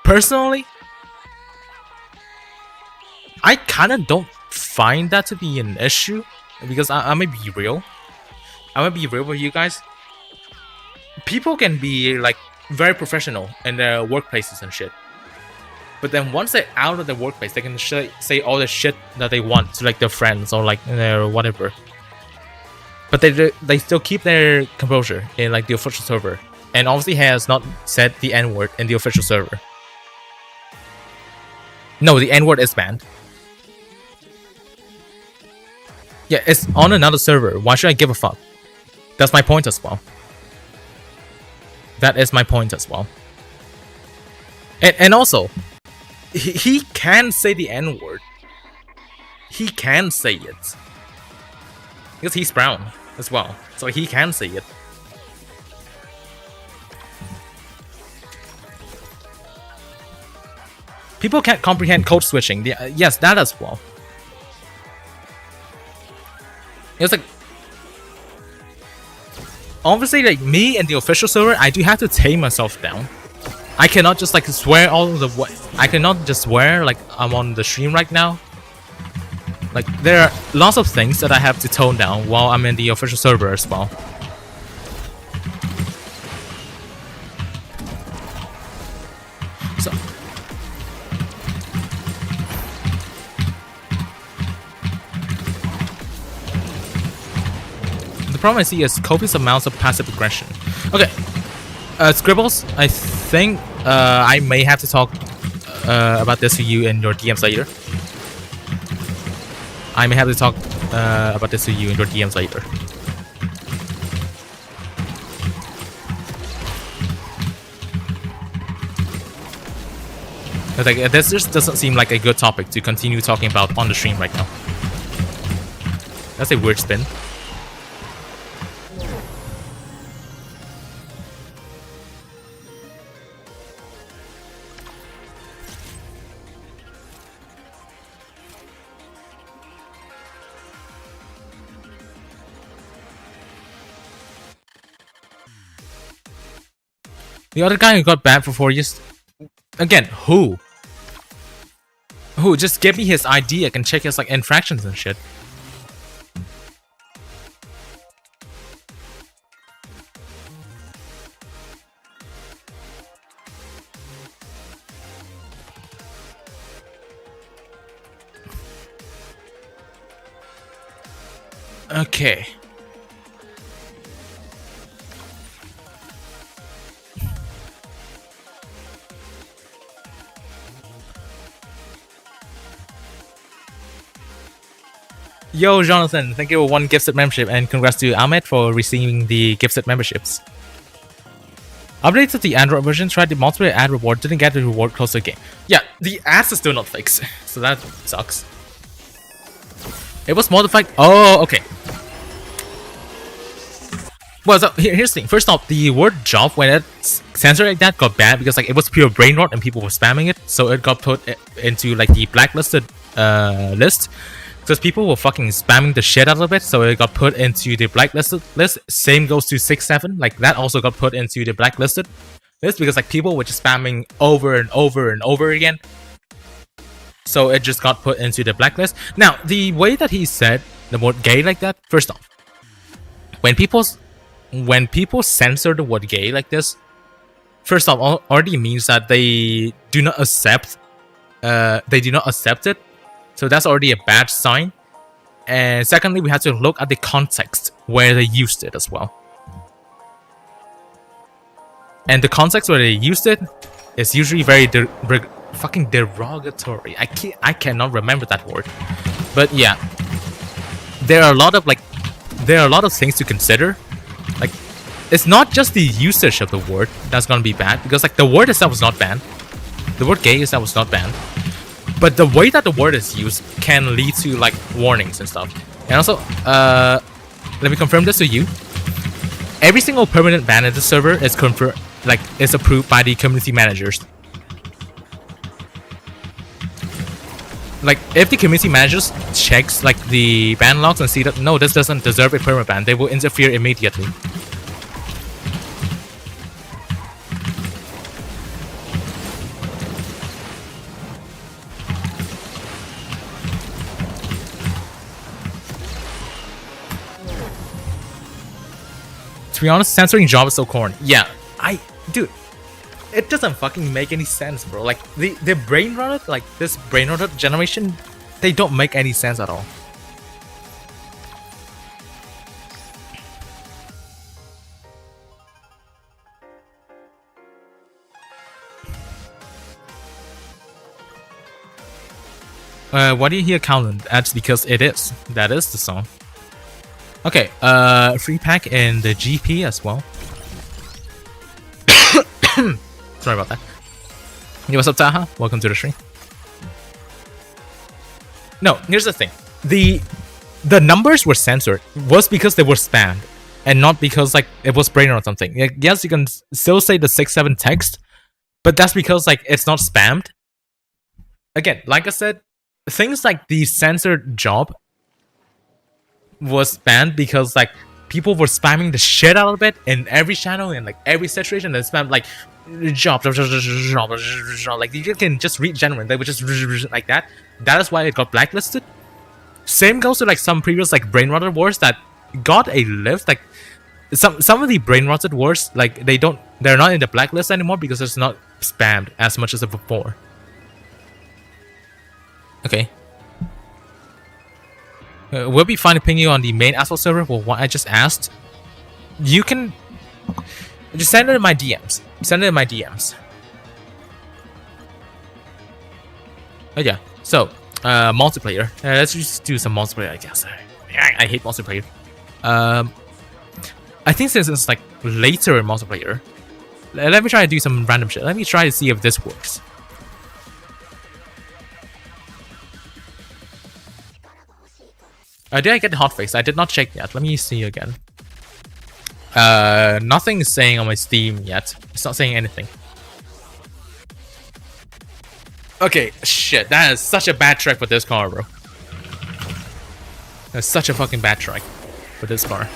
personally, I kind of don't find that to be an issue, because I may be real. I might be real with you guys. People can be like very professional in their workplaces and shit, but then once they're out of their workplace, they can say all the shit that they want to like their friends or like their whatever. But they still keep their composure in like the official server, and obviously has not said the N-word in the official server. No, the N-word is banned. Yeah, it's on another server. Why should I give a fuck? That's my point as well. That is my point as well. And also, he can say the N-word. He can say it. Because he's brown as well. So he can say it. People can't comprehend code switching. Yes, that as well. It's like, obviously, like me and the official server, I do have to tame myself down. I cannot just like swear all the way. I cannot just swear like I'm on the stream right now. Like there are lots of things that I have to tone down while I'm in the official server as well. So the problem I see is copious amounts of passive aggression. Okay, Scribbles, I think I may have to talk about this to you in your DMs later. I may have to talk about this to you in your DMs later. Like, this just doesn't seem like a good topic to continue talking about on the stream right now. That's a weird spin. The other guy who got banned for 4 years... Again, who? Who? Just give me his ID, I can check his like infractions and shit. Okay. Yo, Jonathan, thank you for 1 gifted membership, and congrats to Ahmed for receiving the gifted memberships. Updates to the Android version, tried the multiplayer ad reward, didn't get the reward close to the game. Yeah, the ads is still not fixed, so that sucks. It was modified. Oh, okay. Well, so here's the thing. First off, the word job, when it's censored like that, got banned because like it was pure brain rot and people were spamming it, so it got put into like the blacklisted list. because people were fucking spamming the shit out of it, so it got put into the blacklisted list. Same goes to 6-7, like that also got put into the blacklisted list because like people were just spamming over and over and over again. So it just got put into the blacklist. Now, the way that he said the word gay like that, first off, when people censor the word gay like this, first off, already means that they do not accept it. So that's already a bad sign. And secondly, we have to look at the context where they used it as well. And the context where they used it is usually very fucking derogatory. I cannot remember that word. But yeah, there are a lot of things to consider. Like, it's not just the usage of the word that's gonna be bad, because like the word itself was not banned. The word gay itself was not banned. But the way that the word is used can lead to like warnings and stuff. And also, let me confirm this to you. Every single permanent ban in the server is is approved by the community managers. Like, if the community managers checks like the ban logs and see that no, this doesn't deserve a permanent ban, they will interfere immediately. To be honest, censoring job is so corny. Yeah, dude, it doesn't fucking make any sense, bro. Like, the brain rotted, like this brain rotted generation, they don't make any sense at all. Why do you hear Callan? That's because it is. That is the song. Okay, free pack in the GP as well. Sorry about that. Hey, what's up, Taha? Welcome to the stream. No, here's the thing. The numbers were censored was because they were spammed, and not because like it was brain or something. Like, yes, you can still say the 6-7 text, but that's because like it's not spammed. Again, like I said, things like the censored job was banned because like people were spamming the shit out of it in every channel and like every situation. They spam like job, like you can just read genuine. They would just like that. That is why it got blacklisted. Same goes to like some previous like brain rotted wars that got a lift. Like some of the brain rotted wars, like they're not in the blacklist anymore because it's not spammed as much as before. Okay. We'll be fine to ping you on the main Asphalt server for what I just asked. You can just send it in my DMs. Send it in my DMs. Oh yeah. So, multiplayer. Let's just do some multiplayer, I guess. I hate multiplayer. I think since it's like later in multiplayer, let me try to do some random shit. Let me try to see if this works. Did I get the hotfix? I did not check yet. Let me see again. Nothing is saying on my Steam yet. It's not saying anything. Okay, shit. That is such a bad track for this car, bro. That's such a fucking bad track for this car.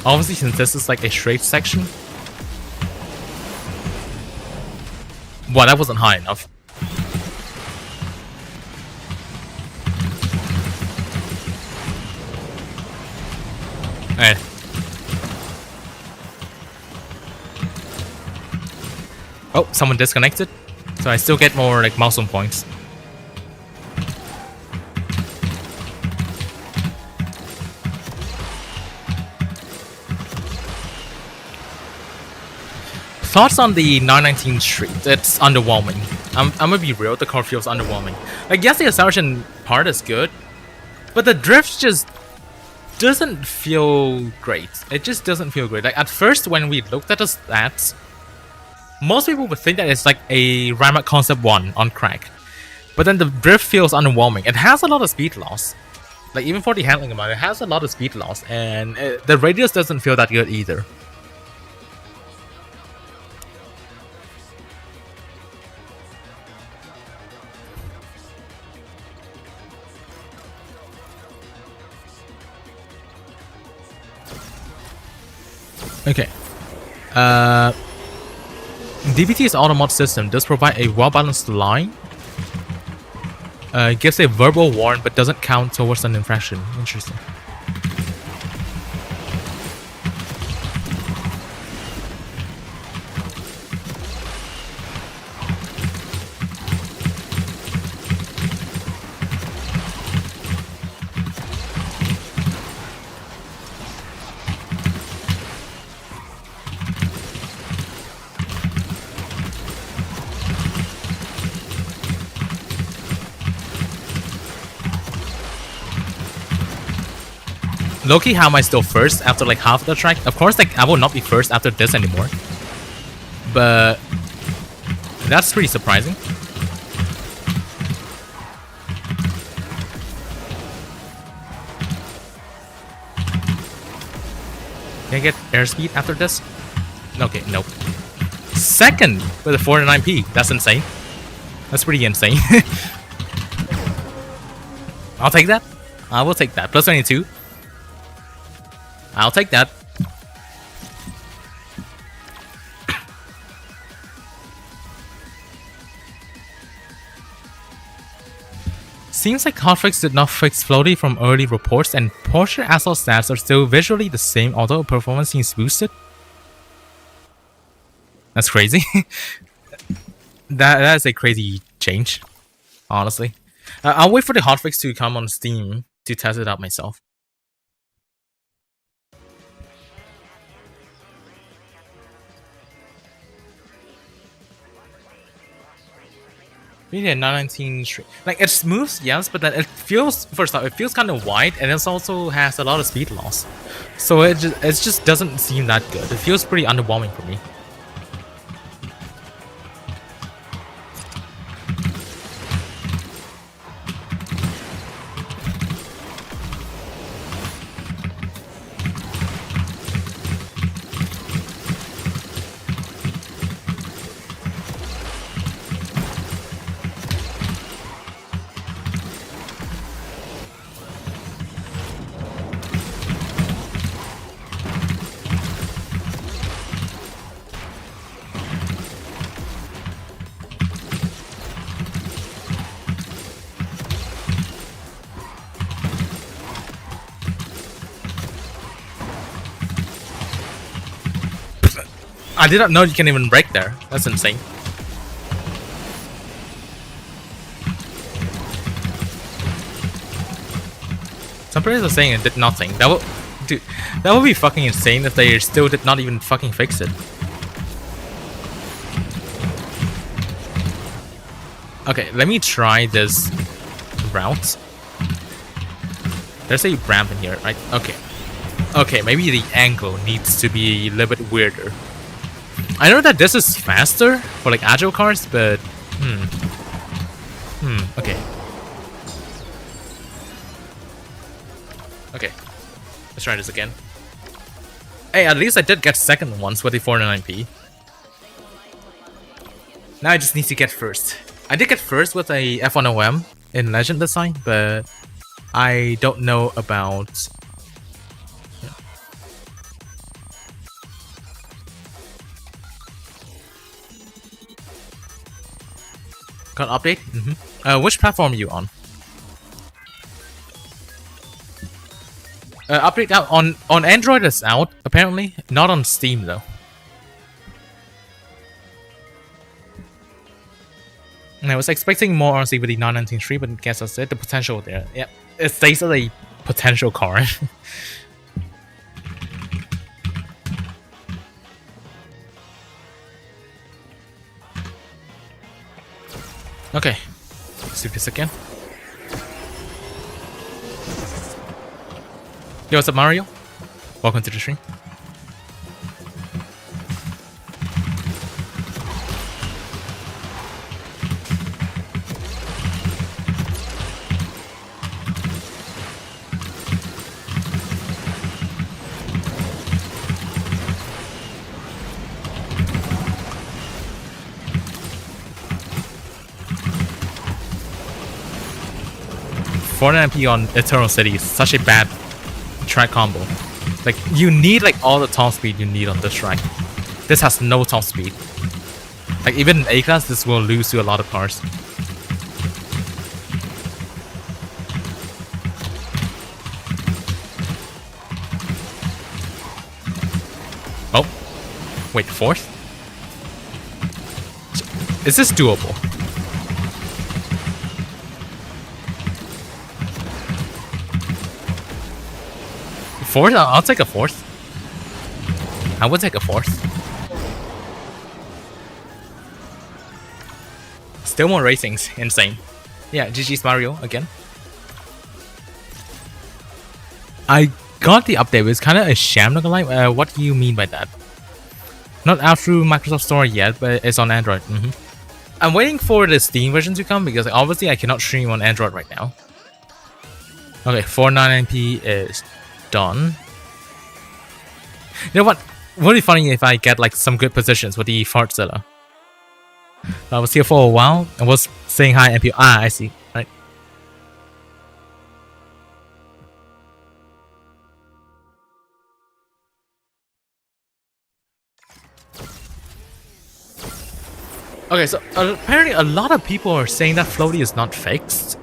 Obviously, since this is like a straight section. Wow, that wasn't high enough. Alright. Oh, someone disconnected. So I still get more like milestone points. thoughts on the 919 Street. It's underwhelming. I'm gonna be real, the car feels underwhelming. Like, yes, the acceleration part is good, but the drift just doesn't feel great. It just doesn't feel great. Like, at first, when we looked at the stats, most people would think that it's like a Ramat Concept 1 on crack. But then the drift feels underwhelming. It has a lot of speed loss. Like, even for the handling amount, it has a lot of speed loss. And the radius doesn't feel that good either. Okay. DBT's automod system does provide a well-balanced line. Gives a verbal warn but doesn't count towards an infraction. Interesting. Loki, how am I still first after like half the track? Of course, like I will not be first after this anymore. But that's pretty surprising. Can I get airspeed after this? Okay, nope. Second with a 49p. That's insane. That's pretty insane. I'll take that. I will take that. Plus 22. I'll take that. Seems like Hotfix did not fix floaty from early reports, and Porsche Asphalt stats are still visually the same, although performance seems boosted. That's crazy. That is a crazy change, honestly. I'll wait for the hotfix to come on Steam to test it out myself. Really, a 919 straight. Like, it moves, yes, but then it feels, first off, it feels kind of wide, and it also has a lot of speed loss. So it just doesn't seem that good. It feels pretty underwhelming for me. I did not know you can even break there. That's insane. Some players are saying it did nothing. That would, dude, that would be fucking insane if they still did not even fucking fix it. Okay, let me try this route. There's a ramp in here, right? Okay. Okay, maybe the angle needs to be a little bit weirder. I know that this is faster for like agile cars, but okay. Okay, let's try this again. Hey, at least I did get second once with the 409p. Now I just need to get first. I did get first with a F1OM in Legend design, but I don't know about. Got update? Which platform are you on? Update out on Android is out apparently, not on Steam though. And I was expecting more honestly with the 919.3, but guess that's it. The potential there. Yeah, it stays as a potential car. Okay. Let's do this again. Yo, what's up, Mario? Welcome to the stream. $490 on Eternal City is such a bad track combo. Like, you need like all the top speed you need on this track. This has no top speed. Like, even in A-Class, this will lose to a lot of cars. Oh. Wait, fourth? Is this doable? Fourth? I'll take a fourth. I would take a fourth. Still more racings. Insane. Yeah, GG's Mario again. I got the update, but it's kind of a sham, not gonna lie. What do you mean by that? Not out through Microsoft Store yet, but it's on Android. I'm waiting for the Steam version to come because obviously I cannot stream on Android right now. Okay, 499p is done. You know what? Would be funny if I get like some good positions with the Fartzilla. I was here for a while and was saying hi and people. Ah, I see. Right. Okay, so apparently a lot of people are saying that floaty is not fixed.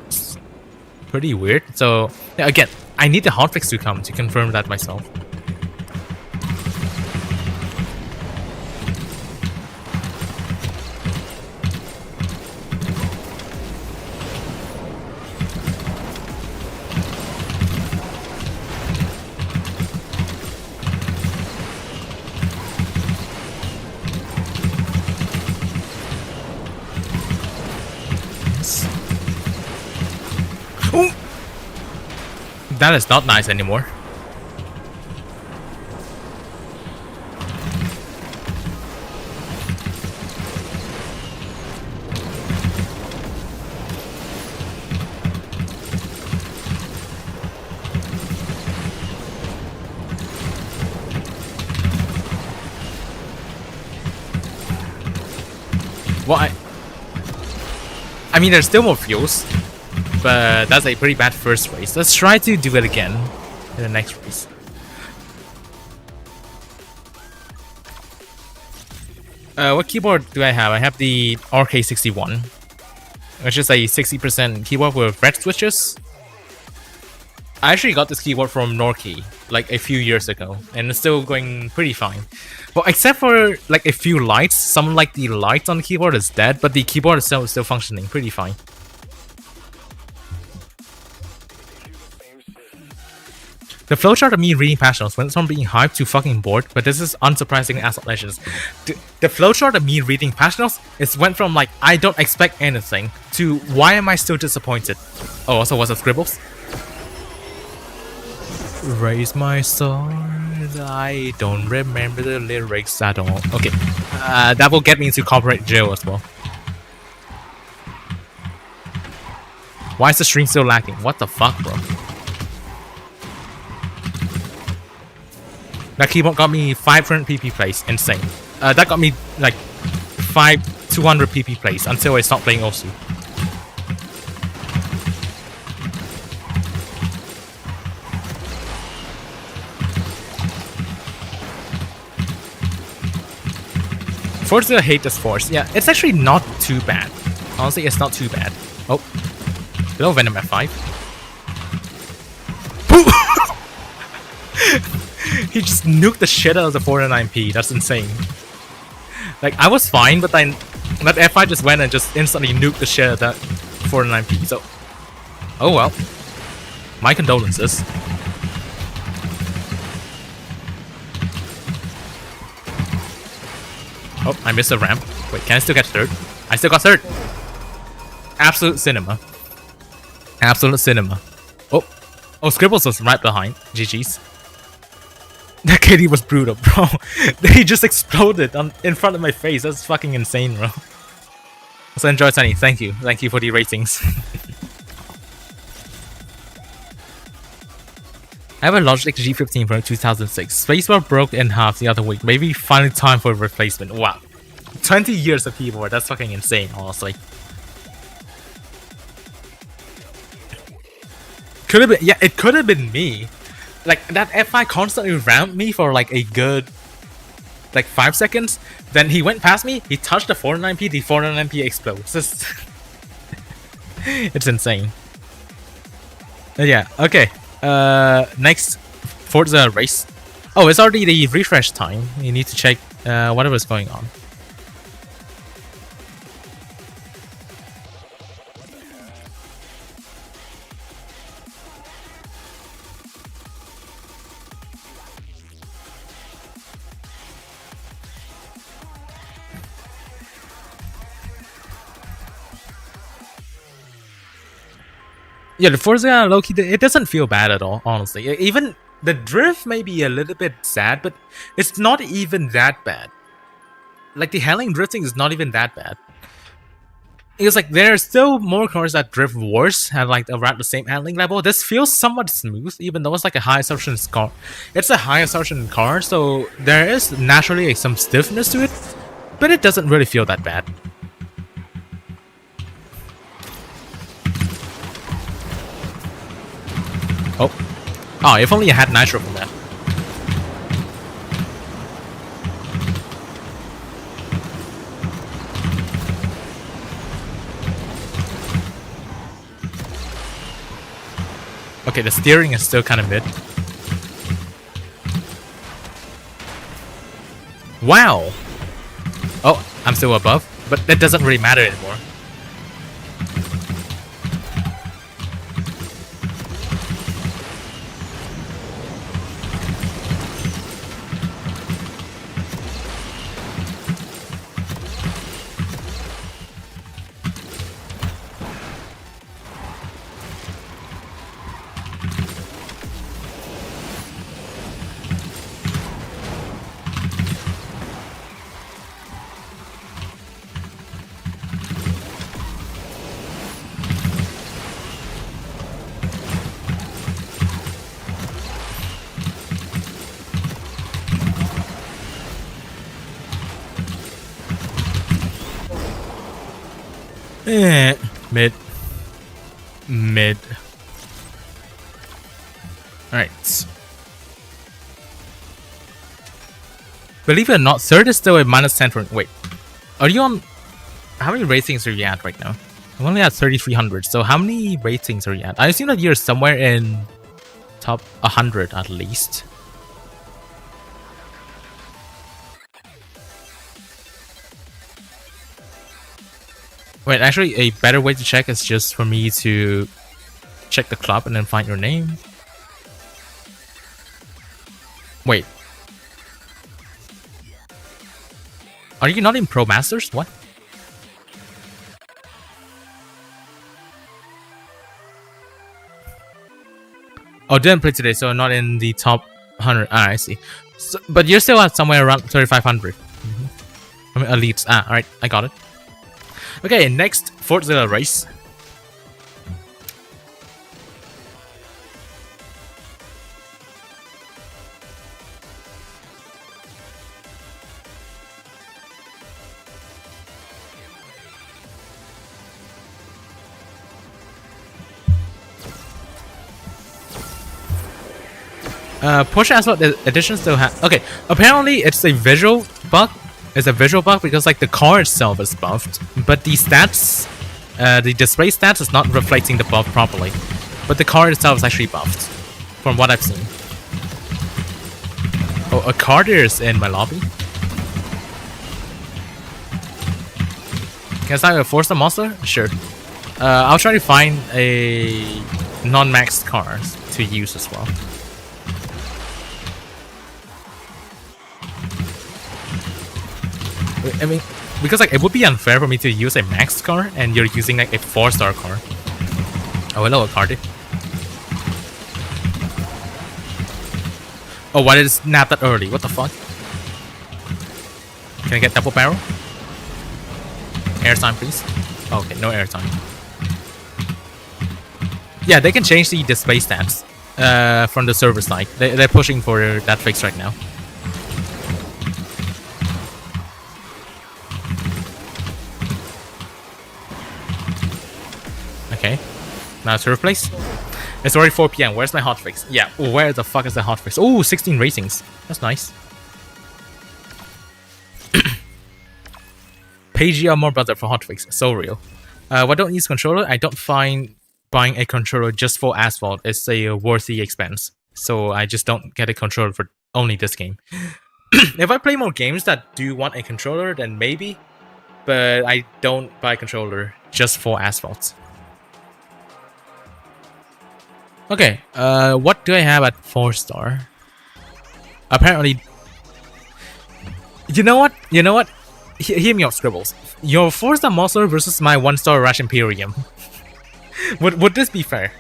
It's pretty weird. So yeah, again, I need the hotfix to come to confirm that myself. Ooh. That is not nice anymore. Well, I mean, there's still more fuels. But that's a pretty bad first race. Let's try to do it again in the next race. What keyboard do I have? I have the RK61, which is a 60% keyboard with red switches. I actually got this keyboard from Norkey like a few years ago, and it's still going pretty fine. Well, except for like a few lights. Some like the lights on the keyboard is dead, but the keyboard itself is still functioning pretty fine. The flowchart of me reading patch notes went from being hyped to fucking bored, but this is unsurprising in Asphalt Legends. The flowchart of me reading patch notes went from like, I don't expect anything, to why am I still disappointed? Oh, also what's up, Scribbles? Raise my sword, I don't remember the lyrics at all. Okay, that will get me into copyright jail as well. Why is the stream still lagging? What the fuck, bro? That keyboard got me 500 PP plays, insane. That got me like 200 PP plays until I stopped playing Osu. Forza hate this force. Yeah, it's actually not too bad. Honestly, it's not too bad. Oh, hello Venom F5. He just nuked the shit out of the 409p. That's insane. Like, I was fine, but then that F5 just went and just instantly nuked the shit out of that 409p. So, oh well. My condolences. Oh, I missed a ramp. Wait, can I still get third? I still got third. Absolute cinema. Absolute cinema. Oh, Scribbles was right behind. GG's. That KD was brutal, bro. They just exploded in front of my face. That's fucking insane, bro. So enjoy, Sunny. Thank you. Thank you for the ratings. I have a Logitech G15 from 2006. Spacebar broke in half the other week. Maybe finally time for a replacement. Wow. 20 years of keyboard. That's fucking insane, honestly. Could have been, yeah, it could have been me. Like, that F5 constantly rammed me for like a good, like 5 seconds. Then he went past me, he touched the 409p, the 409p explodes. It's insane. Yeah, okay. Next, Forza race. Oh, it's already the refresh time. You need to check whatever's going on. Yeah, the Forza low-key, it doesn't feel bad at all, honestly. Even the drift may be a little bit sad, but it's not even that bad. Like, the handling drifting is not even that bad. It's like, there are still more cars that drift worse at like around the same handling level. This feels somewhat smooth, even though it's like a high assumption car. It's a high assumption car, so there is naturally some stiffness to it, but it doesn't really feel that bad. Oh, if only I had nitro from that. Okay, the steering is still kind of mid. Wow! Oh, I'm still above, but that doesn't really matter anymore. Mid. Alright. Believe it or not, third is still a -10 for... Wait. Are you on... How many ratings are you at right now? I'm only at 3,300, so how many ratings are you at? I assume that you're somewhere in... top 100 at least. Wait, actually, a better way to check is just for me to check the club and then find your name. Wait. Are you not in Pro Masters? What? Oh, didn't play today, so not in the top 100. Ah, I see. So, but you're still at somewhere around 3,500. I mean, elites. Ah, alright, I got it. Okay, next Forza race. Porsche Asphalt Edition still has... Okay, apparently it's a visual bug. It's a visual bug because like the car itself is buffed, but the stats, the display stats is not reflecting the buff properly. But the car itself is actually buffed, from what I've seen. Oh, a Carter is in my lobby. Can I start a Forza monster? Sure. I'll try to find a non-maxed car to use as well. I mean, because like it would be unfair for me to use a max car and you're using like a 4-star car. Oh, hello, Cardi. Oh, why did it snap that early? What the fuck? Can I get double barrel? Airtime, please. Oh, okay, no airtime. Yeah, they can change the display stats from the server side. They're pushing for that fix right now. Okay, now to replace. It's already 4 PM. Where's my hotfix? Yeah, where the fuck is the hotfix? Oh, 16 ratings. That's nice. Page more brother for hotfix. So real. Why don't use controller? I don't find buying a controller just for Asphalt is a worthy expense. So I just don't get a controller for only this game. If I play more games that do want a controller, then maybe. But I don't buy a controller just for Asphalt. Okay, what do I have at 4-star? Apparently... You know what? Hear me out, Scribbles. Your 4-star monster versus my 1-star Rush Imperium. Would this be fair?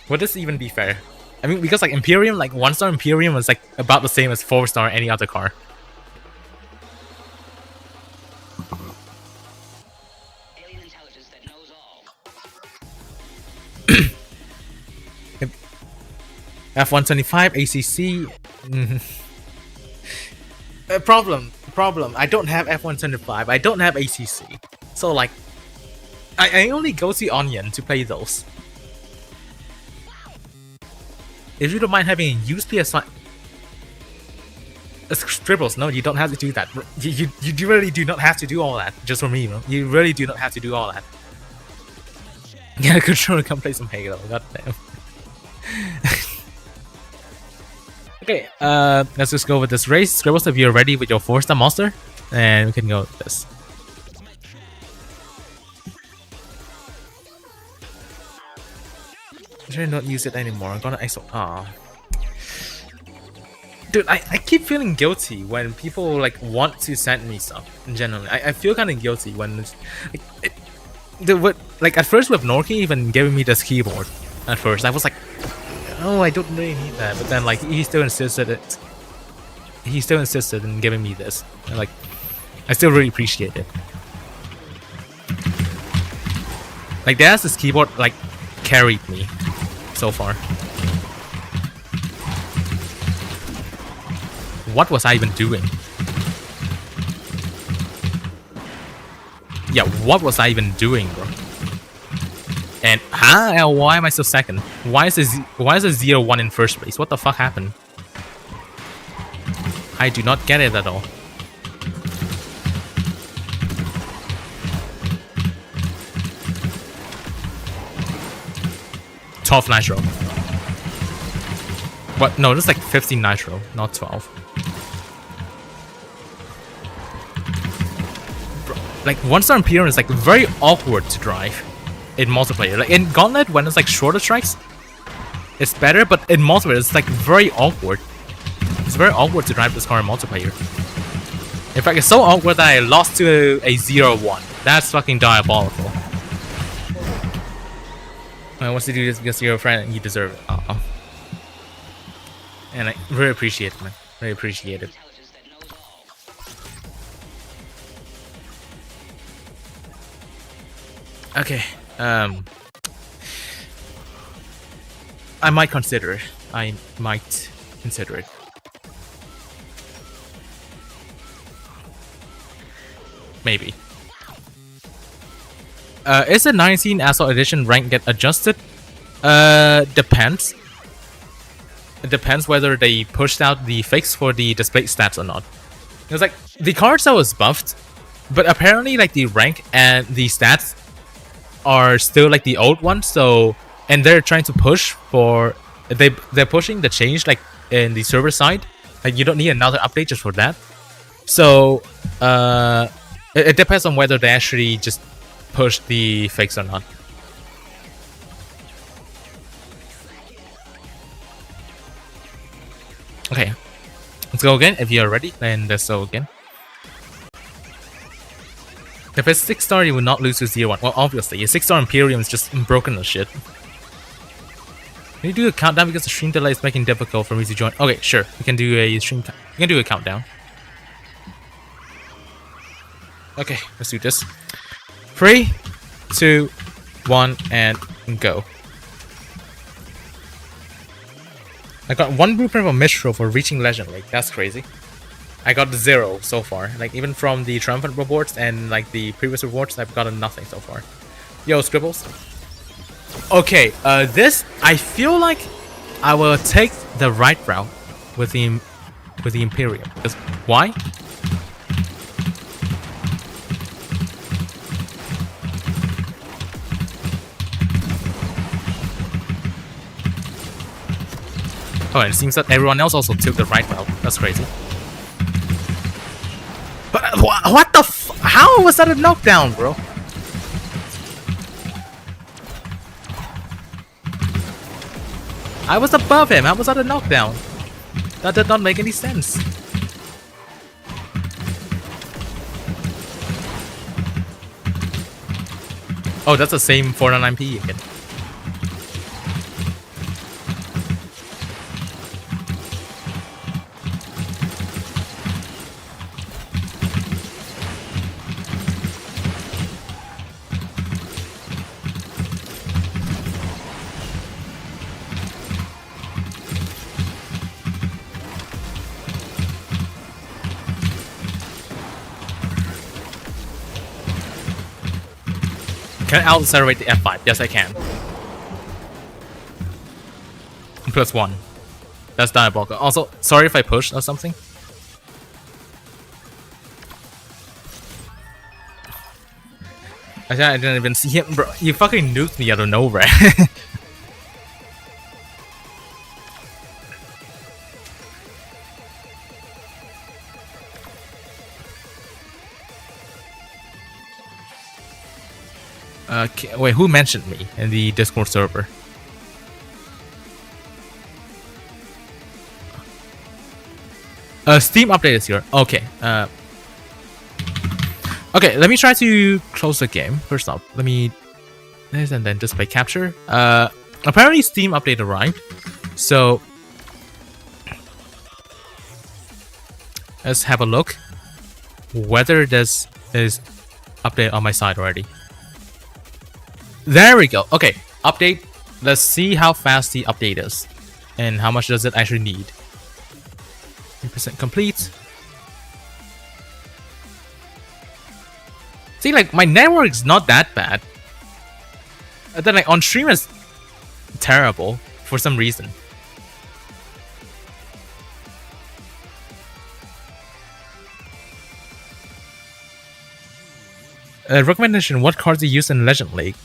Would this even be fair? I mean, because like Imperium, like 1-star Imperium is like about the same as 4-star any other car. Alien intelligence that knows all. F-125 ACC. Problem. I don't have F-125. I don't have ACC. So like, I only go to Onion to play those. If you don't mind having a used PS5... Scribbles, no, you don't have to do that. You really do not have to do all that. Just for me, bro. You really do not have to do all that. Get a controller, come play some Halo. God damn. Okay, let's just go with this race. Scribbles, if you're ready with your 4-star monster, and we can go with this. I should not use it anymore. I'm gonna exo. Ah, dude, I keep feeling guilty when people like want to send me stuff. In general, I feel kind of guilty when it's, like at first with Norky even giving me this keyboard. At first, I was like, oh, I don't really need that. But then like he still insisted it. He still insisted in giving me this. And, like, I still really appreciate it. Like there's this keyboard like carried me so far. What was I even doing? Yeah, what was I even doing, bro? And why am I still second? Why is it 0-1 in first place? What the fuck happened? I do not get it at all. $12 nitro. What? No, this is like 15 nitro, not 12. Bro, like 1-star Imperium is like very awkward to drive in multiplayer. Like in Gauntlet, when it's like shorter strikes, it's better, but in multiplayer, it's like very awkward. It's very awkward to drive this car in multiplayer. In fact, it's so awkward that I lost to a 0-1. That's fucking diabolical. I want to do this because you're a friend and you deserve it. And I really appreciate it, man. Really appreciate it. Okay. I might consider it. Maybe. Is the 19 Asphalt Edition rank get adjusted? Depends. It depends whether they pushed out the fix for the display stats or not. It's like the card cell was buffed, but apparently like the rank and the stats are still like the old one. So, and they're trying to push for they're pushing the change like in the server side. Like you don't need another update just for that. So it depends on whether they actually just push the fix or not. Okay, let's go again. If you're ready, then let's go again. If it's 6-star, you would not lose to 0-1. Well, obviously, a 6-star Imperium is just broken as shit. Can you do a countdown because the stream delay is making it difficult for me to join? Okay, sure. We can do a stream. We can do a countdown. Okay, let's do this. 3, 2, 1, and go. I got 1 blueprint from Mistral for reaching Legend League. That's crazy. I got 0 so far. Like, even from the Triumphant rewards and like the previous rewards, I've gotten nothing so far. Yo, Scribbles. Okay, this, I feel like I will take the right route with the Imperium. Because why? Oh, and it seems that everyone else also took the right route. That's crazy. But what the f- How was that a knockdown, bro? I was above him. How was that a knockdown? That did not make any sense. Oh, that's the same 499p again. Can I out-accelerate the F5? Yes, I can. +1. That's diabolical. Also, sorry if I pushed or something. I didn't even see him, bro. You fucking nuked me out of nowhere. Wait, who mentioned me in the Discord server? Steam update is here. Okay. Okay, let me try to close the game. First off, let me this and then display capture. Apparently Steam update arrived. So let's have a look whether this is update on my side already. There we go. Okay, update. Let's see how fast the update is and how much does it actually need. 100% complete. See, like, my network's not that bad. And then, like, on stream is terrible for some reason. Recommendation: what cards you use in Legend League?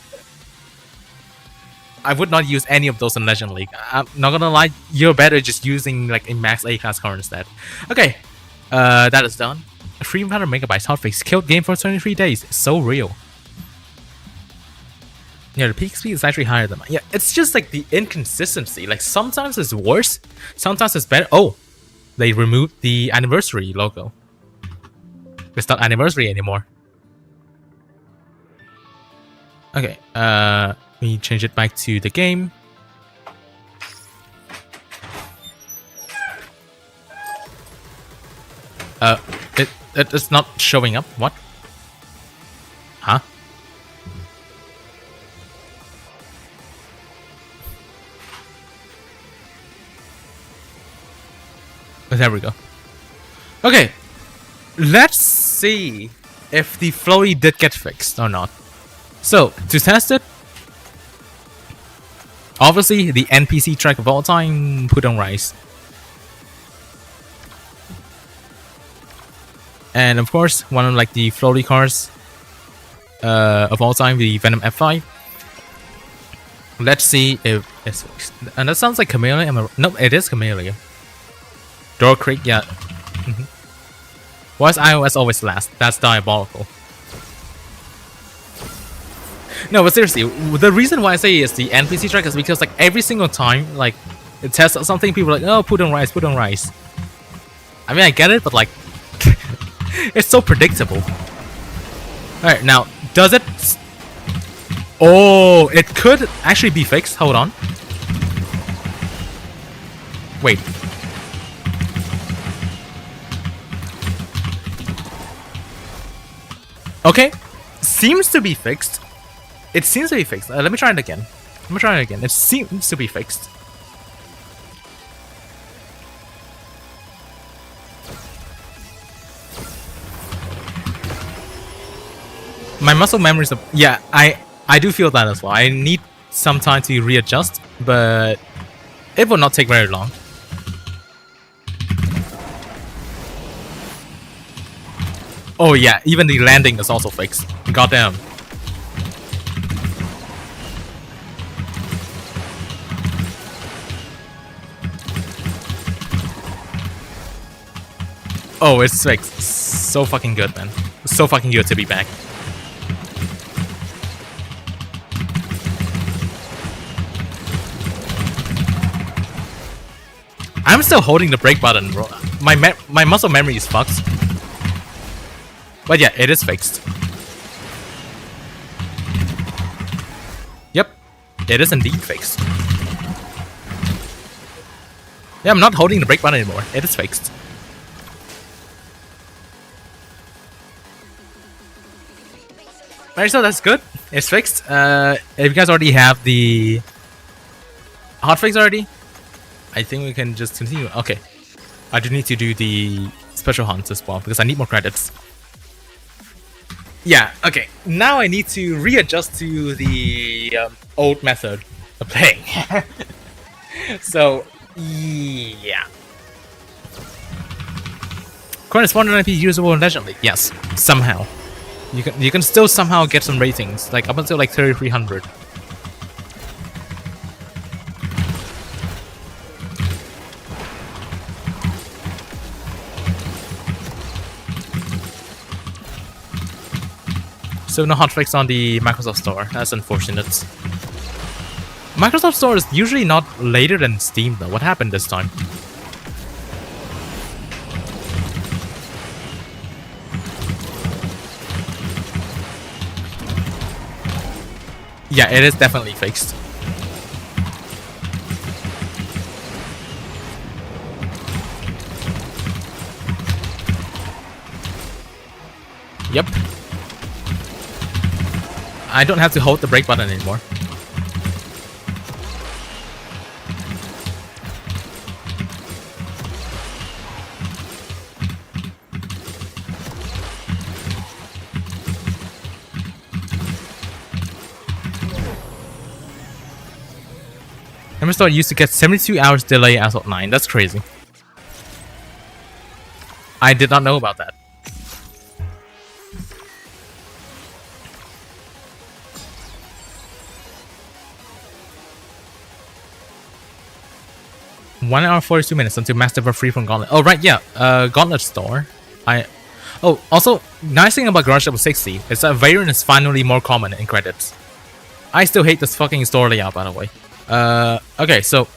I would not use any of those in Legend League. I'm not gonna lie, you're better just using like a max A class card instead. Okay, that is done. 300 megabytes hotfix killed game for 23 days. It's so real. Yeah, the peak speed is actually higher than mine. Yeah, it's just like the inconsistency. Like sometimes it's worse, sometimes it's better. Oh, they removed the anniversary logo. It's not anniversary anymore. Okay, let me change it back to the game. It's not showing up. What? Huh? There we go. Okay, let's see if the flowy did get fixed or not. So, to test it, obviously the NPC track of all time, put on rice. And of course, one of like the floaty cards of all time, the Venom F5. Let's see if it's fixed. And that sounds like Camellia. No, it is Camellia. Door Creek, yeah. Why is iOS always last? That's diabolical. No, but seriously, the reason why I say it's the NPC track is because like every single time like it tests something, people are like, oh, put on rice, put on rice. I mean, I get it, but like it's so predictable. Alright, now, does it... Oh, it could actually be fixed. Hold on. Wait. Okay. Seems to be fixed. It seems to be fixed. Let me try it again. It seems to be fixed. My muscle memory is... Yeah, I do feel that as well. I need some time to readjust, but it will not take very long. Oh yeah, even the landing is also fixed. Goddamn. Oh, it's fixed. So fucking good, man. So fucking good to be back. I'm still holding the brake button, bro. My muscle memory is fucked. But yeah, it is fixed. Yep, it is indeed fixed. Yeah, I'm not holding the brake button anymore. It is fixed. Alright, so that's good. It's fixed. If you guys already have the hotfix already, I think we can just continue. Okay. I do need to do the special hunts as well because I need more credits. Yeah, okay. Now I need to readjust to the old method of playing. So, yeah. Current is 490p usable in Legend League. Yes, somehow. You can still somehow get some ratings, like up until like 3300. So no hotfix on the Microsoft Store. That's unfortunate. Microsoft Store is usually not later than Steam though. What happened this time? Yeah, it is definitely fixed. Yep. I don't have to hold the brake button anymore. Store used to get 72 hours delay as of 9. That's crazy. I did not know about that. One hour 42 minutes until Master for free from Gauntlet. Oh right, yeah. Gauntlet store. Also, nice thing about Garage Level 60 is that variant is finally more common in credits. I still hate this fucking store layout, by the way. Okay, so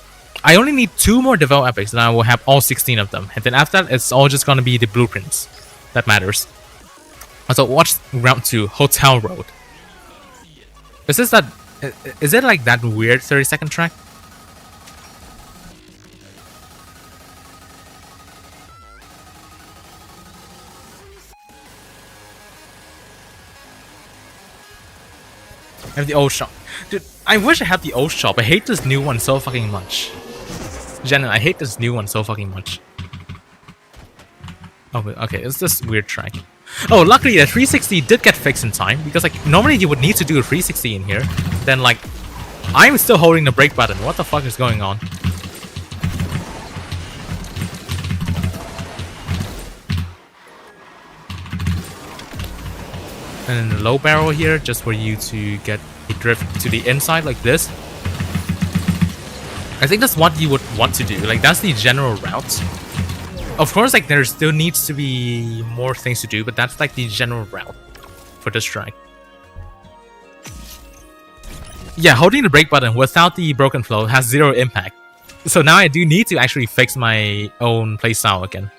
I only need 2 more develop epics and I will have all 16 of them. And then after that, it's all just gonna be the blueprints that matters. So watch round 2, Hotel Road. Is it like that weird 30-second track? I have the old shop. Dude, I wish I had the old shop. I hate this new one so fucking much. Jenna, I hate this new one so fucking much. Oh, okay, it's this weird track. Oh, luckily the 360 did get fixed in time, because like normally you would need to do a 360 in here. Then like, I'm still holding the brake button. What the fuck is going on? And then the low barrel here, just for you to get a drift to the inside like this. I think that's what you would want to do. Like, that's the general route. Of course, like, there still needs to be more things to do, but that's like the general route for this track. Yeah, holding the brake button without the broken flow has 0 impact. So now I do need to actually fix my own playstyle again.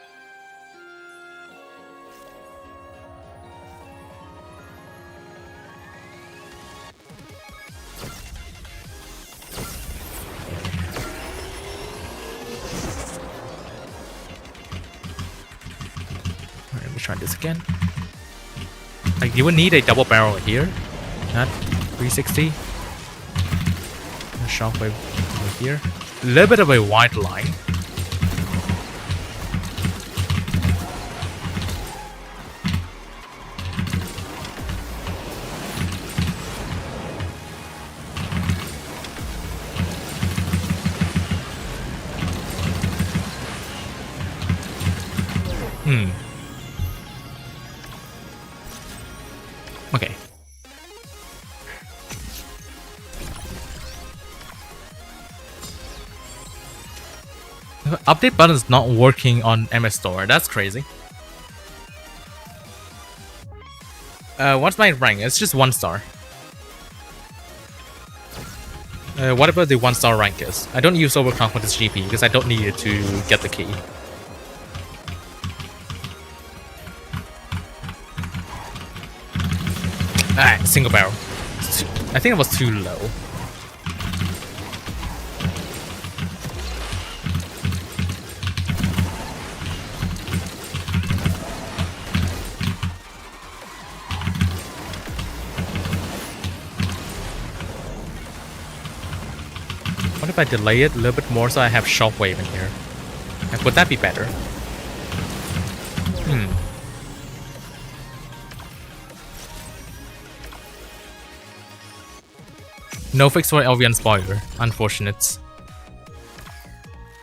Let's try this again. Like, you would need a double barrel here. Not 360. A shockwave over here. A little bit of a wide line. Okay. The update button is not working on MS Store. That's crazy. What's my rank? It's just 1 star. What about the 1 star rank is? I don't use overclock with this GP because I don't need it to get the key. Ah, single barrel. I think it was too low. What if I delay it a little bit more so I have shockwave in here? Like, would that be better? No fix for LVN spoiler. Unfortunate.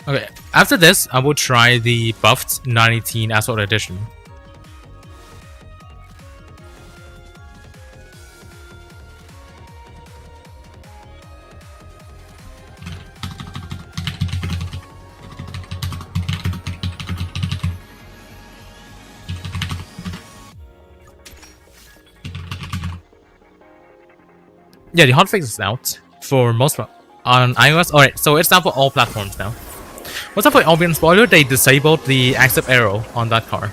Okay, after this, I will try the buffed 918 Asphalt Edition. Yeah, the hotfix is out for most on iOS. Alright, so it's out for all platforms now. What's up for LVN spoiler? They disabled the active arrow on that car.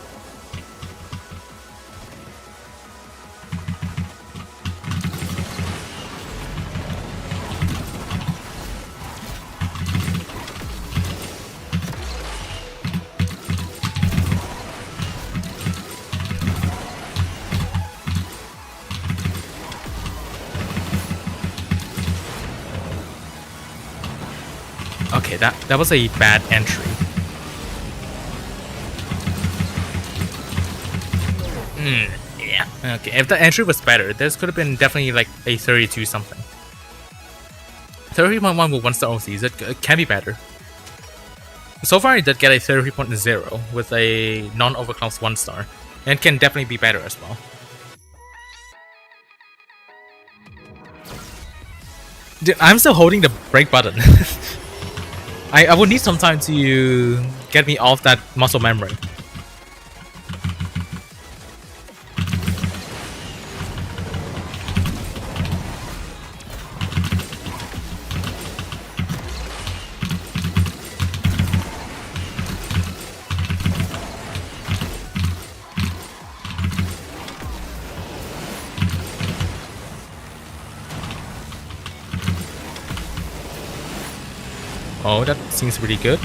Okay, that was a bad entry. Yeah. Okay, if the entry was better, this could have been definitely like a 32 something. 30.1 with 1 star OCs, it can be better. So far, I did get a 30.0 with a non-overclocked 1 star, and it can definitely be better as well. Dude, I'm still holding the brake button. I would need some time to get me off that muscle memory. Oh, that seems really good.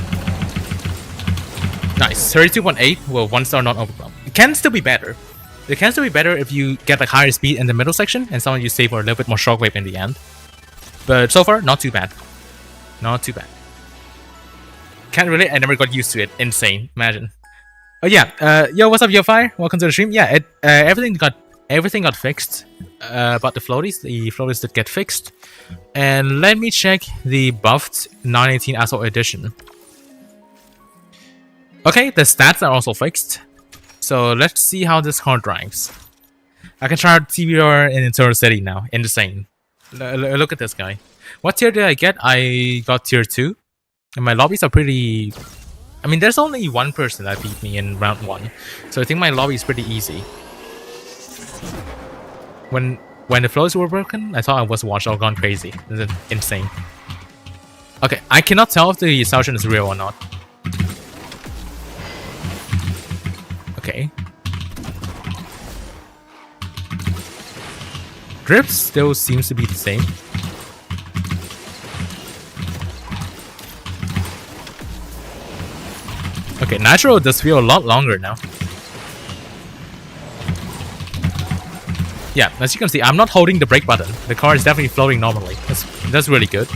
Nice. 32.8 with 1 star not overclocked. It can still be better. It can still be better if you get like higher speed in the middle section and someone you save for a little bit more shockwave in the end. But so far, not too bad. Not too bad. Can't relate, I never got used to it. Insane. Imagine. Oh yeah, yo, what's up, U.U.F.O? Welcome to the stream. Yeah, everything got fixed. But the floaties did get fixed. And let me check the buffed 918 Asphalt Edition. Okay, the stats are also fixed. So let's see how this car drives. I can try TBR in internal city now. Insane. Look at this guy. What tier did I get? I got tier 2. And my lobbies are pretty... I mean, there's only one person that beat me in round 1. So I think my lobby is pretty easy. When the flows were broken, I thought I was watched all gone crazy. This is insane. Okay, I cannot tell if the sergeant is real or not. Okay. Drip still seems to be the same. Okay, Natural does feel a lot longer now. Yeah, as you can see, I'm not holding the brake button. The car is definitely floating normally. That's really good.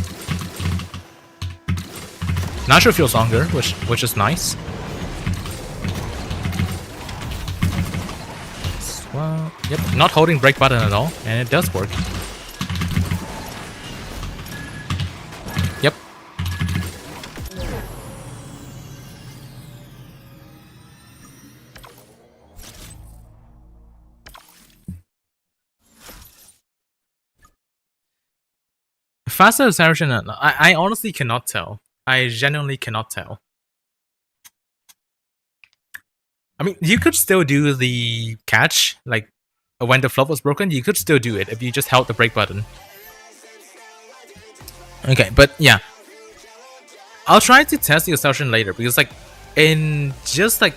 Nitro feels longer, which is nice. Well, yep, not holding brake button at all, and it does work. Yep. Faster acceleration, I honestly cannot tell. I genuinely cannot tell. I mean, you could still do the catch, like when the float was broken, you could still do it if you just held the brake button. Okay, but yeah. I'll try to test the acceleration later because like in just like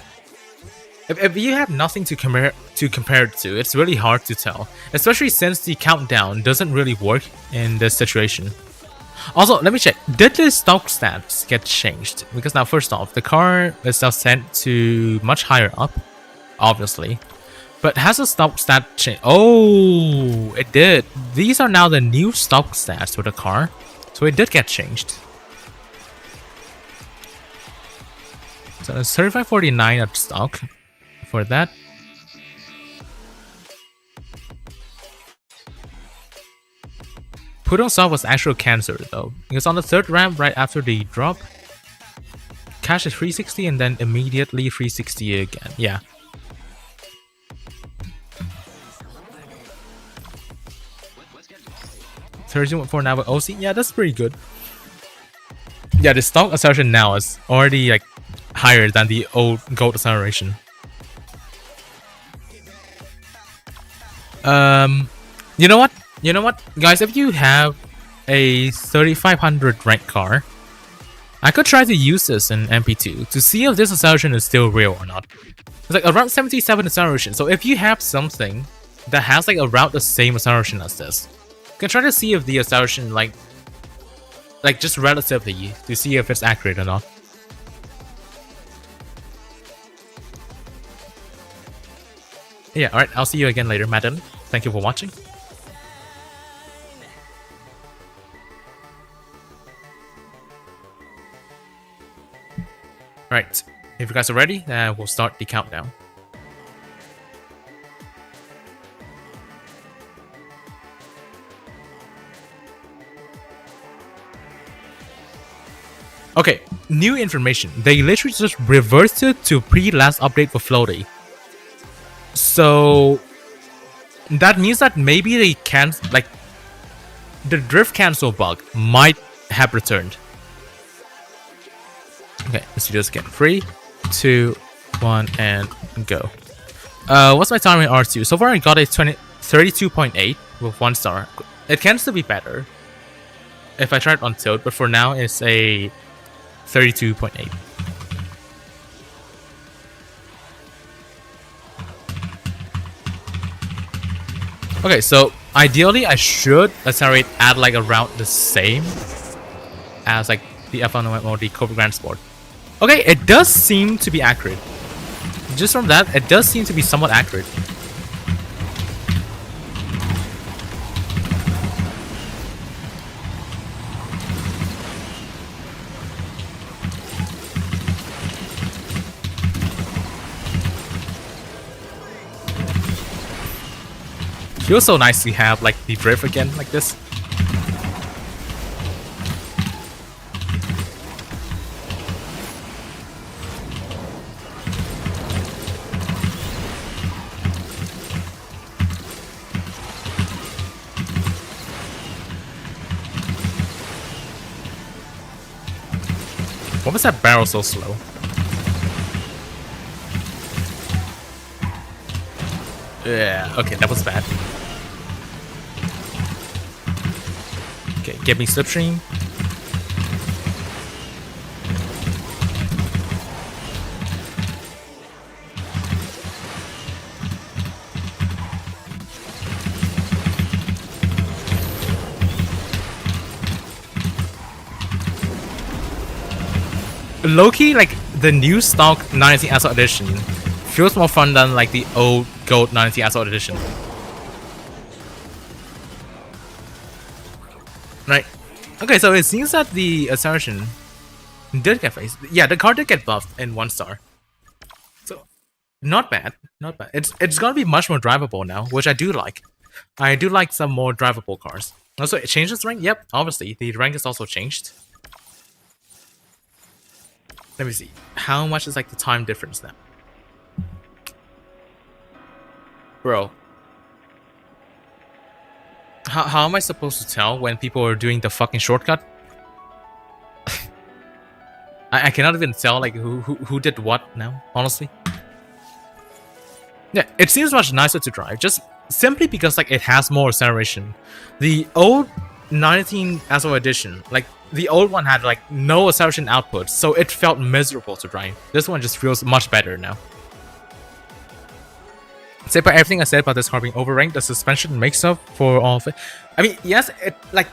if you have nothing to compare it to, it's really hard to tell. Especially since the countdown doesn't really work in this situation. Also, let me check. Did the stock stats get changed? Because now, first off, the car is now sent to much higher up, obviously. But has the stock stat changed? Oh, it did. These are now the new stock stats for the car. So it did get changed. So it's 3549 at stock for that. Put on soft was actual cancer though, because on the third ramp right after the drop, cash is 360 and then immediately 360 again. Yeah. $13.4 now with OC. Yeah, that's pretty good. Yeah, the stock acceleration now is already like higher than the old gold acceleration. You know what? You know what, guys? If you have a 3500 rank car, I could try to use this in MP2 to see if this acceleration is still real or not. It's like around 77 acceleration. So if you have something that has like around the same acceleration as this, you can try to see if the acceleration like just relatively to see if it's accurate or not. Yeah, alright, I'll see you again later, madam. Thank you for watching. Right, if you guys are ready, we'll start the countdown. Okay, new information. They literally just reverted to pre-last update for floaty. So that means that maybe they can't, like, the drift cancel bug might have returned. Okay, let's do this again. 3, 2, 1, and go. What's my time in R2? So far I got a 32.8 with 1 star. It can still be better if I try it on tilt, but for now it's a 32.8. Okay, so ideally I should accelerate at like around the same as like the F1 or the Cobra Grand Sport. Okay, it does seem to be accurate. Just from that, it does seem to be somewhat accurate. Feels so nice to have like the drift again like this. What was that barrel so slow? Yeah, okay, that was bad. Okay, get me slipstream. Low-key, like the new stock 19 Asphalt Edition feels more fun than like the old gold 19 Asphalt Edition. Right. Okay, so it seems that the assertion did get faced. Yeah, the card did get buffed in 1 star. So not bad. Not bad. It's gonna be much more drivable now, which I do like. I do like some more drivable cards. Also, it changes rank? Yep, obviously. The rank is also changed. Let me see. How much is like the time difference now? Bro. How am I supposed to tell when people are doing the fucking shortcut? I cannot even tell like who did what now, honestly. Yeah, it seems much nicer to drive, just simply because like it has more acceleration. The old 19 Asphalt edition, like the old one had like no acceleration output, so it felt miserable to drive. This one just feels much better now. Say by everything I said about this car being overranked, the suspension makes up for all of it. I mean, yes,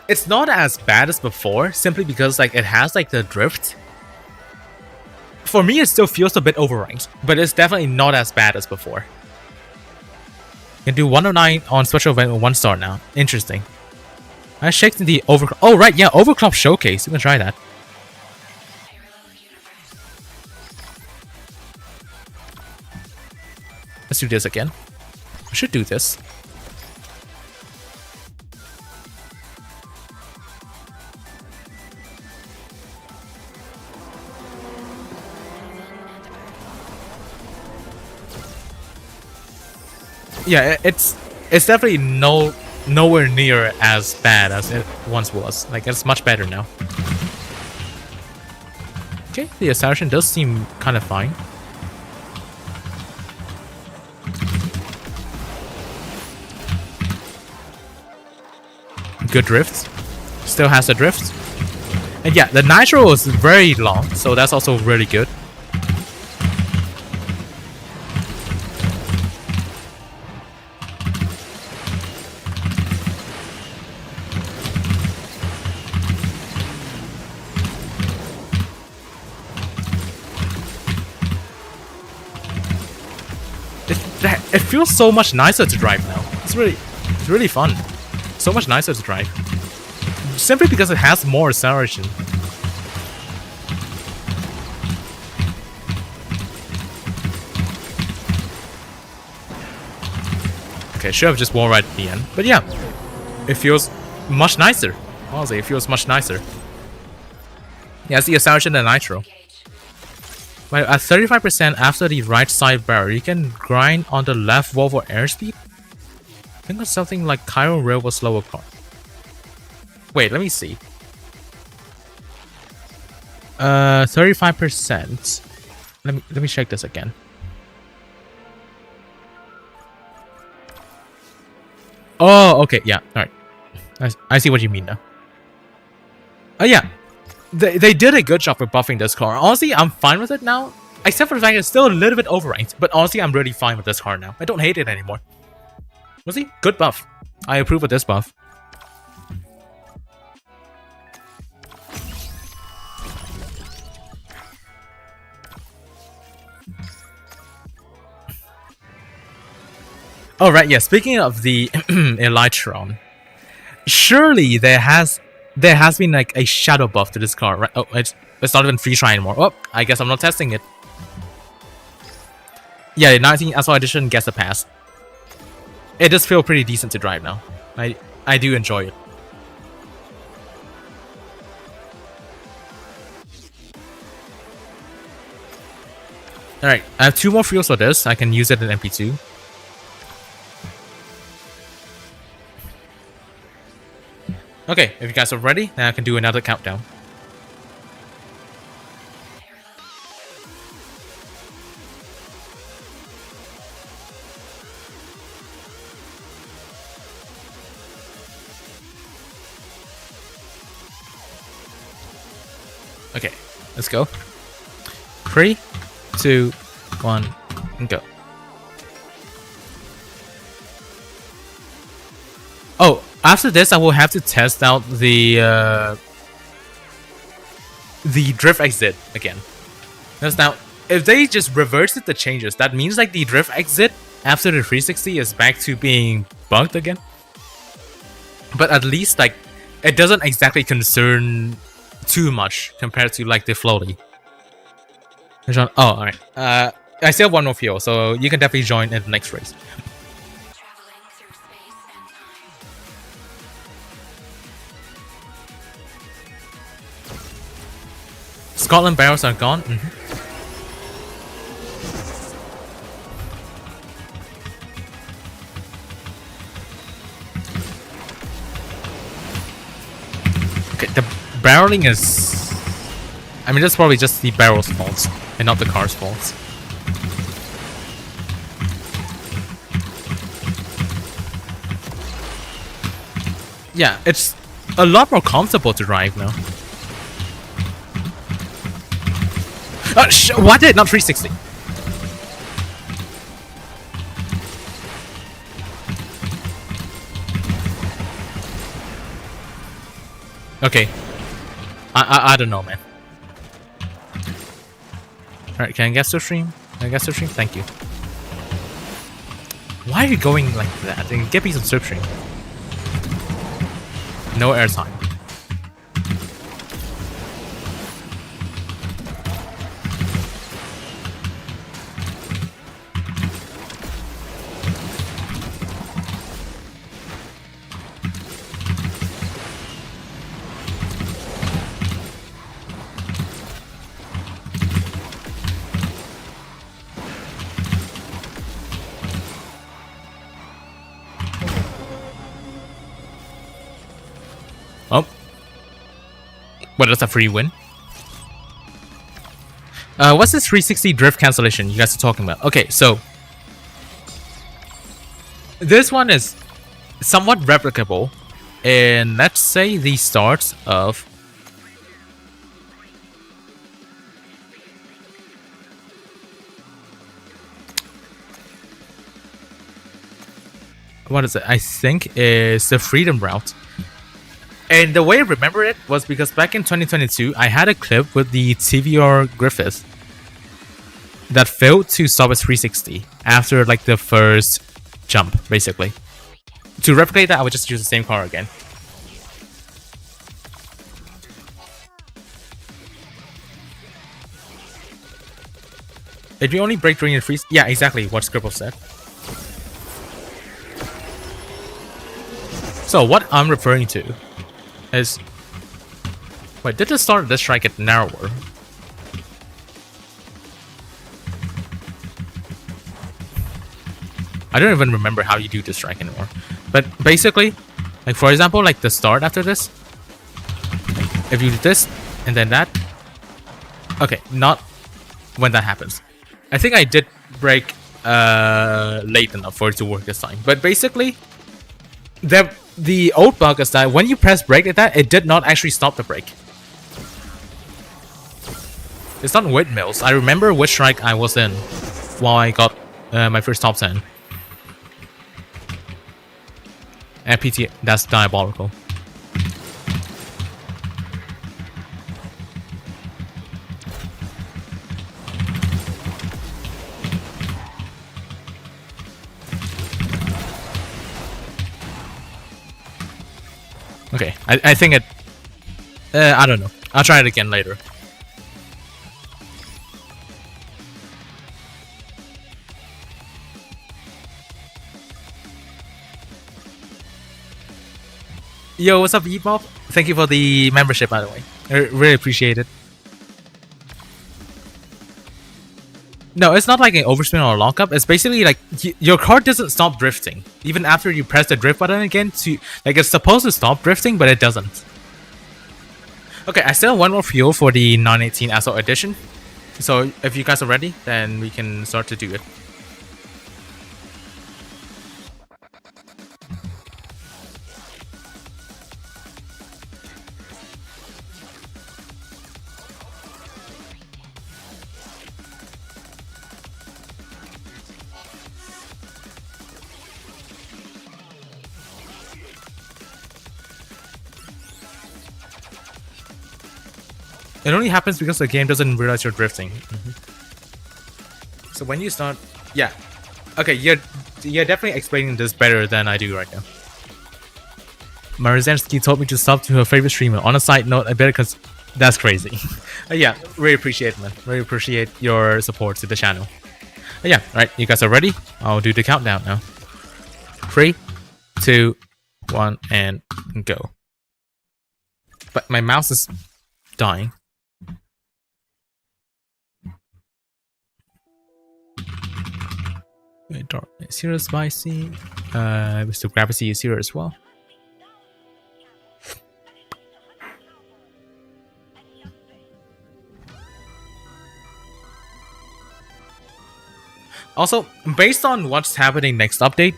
it's not as bad as before, simply because like it has like the drift. For me, it still feels a bit overranked, but it's definitely not as bad as before. You can do 109 on special event with 1 star now. Interesting. I checked the overclock. Oh right, yeah, overclock showcase. You can try that. Let's do this again. We should do this. Yeah, it's definitely nowhere near as bad as it once was. Like, it's much better now. Okay, the acceleration does seem kind of fine. Good drift. Still has a drift. And yeah, the nitro is very long, so that's also really good. It feels so much nicer to drive now. It's really fun. So much nicer to drive. Simply because it has more acceleration. Okay, should have just wall right at the end. But yeah, it feels much nicer. Honestly, it feels much nicer. Yeah, it's the acceleration and nitro. But at 35% after the right side barrel, you can grind on the left wall for airspeed? I think that's something like Chiron Rail was slower car. Wait, let me see. 35%. Let me check this again. Oh, okay, yeah, alright. I see what you mean now. Oh yeah. They did a good job with buffing this car. Honestly, I'm fine with it now. Except for the fact it's still a little bit overranked. But honestly, I'm really fine with this car now. I don't hate it anymore. We'll see. Good buff. I approve of this buff. Oh, right, yeah. Speaking of the Elytron, surely there has been like a shadow buff to this car, right? Oh, it's not even free try anymore. Oh, I guess I'm not testing it. Yeah, the 19 Asphalt Edition gets a pass. It does feel pretty decent to drive now. I do enjoy it. Alright, I have 2 more fuels for this. I can use it in MP2. Okay, if you guys are ready, then I can do another countdown. Okay, let's go. 3, 2, 1, and go. Oh, after this, I will have to test out the drift exit again. Because now, if they just reverted the changes, that means like the drift exit after the 360 is back to being bugged again. But at least like it doesn't exactly concern too much compared to like the floaty. Oh, alright. I still have one more fuel, so you can definitely join in the next race. Scotland barrels are gone. Okay, the barreling is... I mean, that's probably just the barrel's fault, and not the car's fault. Yeah, it's a lot more comfortable to drive now. Why did it not 360? Okay. I don't know, man. Alright, can I guess the stream? Can I guess the stream? Thank you. Why are you going like that? And get me some slipstream. No airtime. Oh. What, that's a free win? What's this 360 drift cancellation you guys are talking about? Okay, so this one is somewhat replicable in, let's say, the start of what is it? I think is the Freedom Route. And the way I remember it was because back in 2022, I had a clip with the TVR Griffith that failed to stop at 360 after like the first jump, basically. To replicate that, I would just use the same car again. If you only brake during your freeze, yeah, exactly what Scribble said. So what I'm referring to is... Wait, did the start of this strike get narrower? I don't even remember how you do this strike anymore. But basically, like for example, like the start after this. Like, if you do this, and then that. Okay, not when that happens. I think I did brake late enough for it to work this time. But basically, the old bug is that when you press brake like that, it did not actually stop the brake. It's not windmills. I remember which strike I was in while I got my first top 10. PT, that's diabolical. Okay, I think it... I don't know. I'll try it again later. Yo, what's up, U.U.F.O? Thank you for the membership, by the way. I really appreciate it. No, it's not like an overspin or a lockup. It's basically like your car doesn't stop drifting even after you press the drift button again. To like, it's supposed to stop drifting, but it doesn't. Okay, I still have one more fuel for the 918 Asphalt Edition. So if you guys are ready, then we can start to do it. It only happens because the game doesn't realize you're drifting. So when you start... Yeah. Okay, you're definitely explaining this better than I do right now. Marzensky told me to sub to her favorite streamer. On a side note, I better because that's crazy. Yeah, really appreciate it, man. Really appreciate your support to the channel. Yeah, alright, you guys are ready? I'll do the countdown now. 3, 2, 1, and go. But my mouse is dying. Dark is here, spicy. Mr. Gravity is here as well. Also, based on what's happening next update,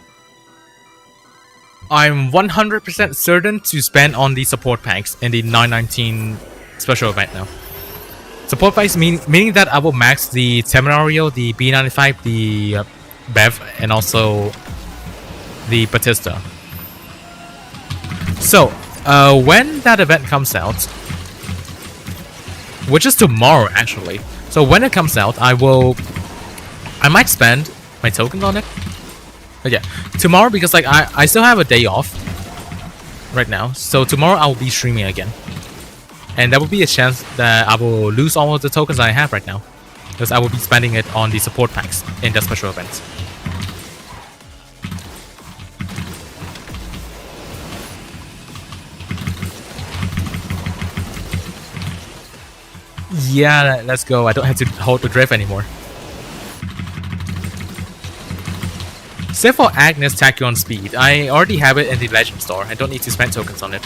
I'm 100% certain to spend on the support packs in the 919 special event now. Support packs meaning that I will max the Temerario, the B95, the Bev, and also the Batista. So, when that event comes out, which is tomorrow actually, so when it comes out, I might spend my tokens on it. But yeah, tomorrow, because like I still have a day off right now, so tomorrow I will be streaming again, and there will be a chance that I will lose all of the tokens I have right now, because I will be spending it on the support packs in the special events. Yeah, let's go. I don't have to hold the drift anymore. Except for Agnes Tachyon Speed, I already have it in the Legend store. I don't need to spend tokens on it.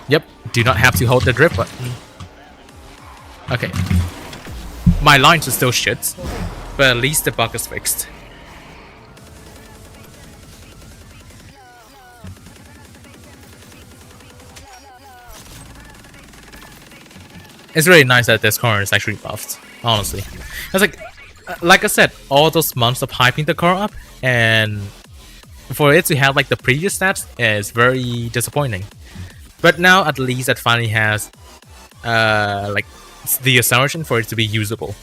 Yep, do not have to hold the drift button. Okay. My lines are still shit, but at least the bug is fixed. It's really nice that this car is actually buffed, honestly. It's like I said, all those months of hyping the car up, and for it to have like the previous stats is very disappointing. But now at least it finally has like the acceleration for it to be usable.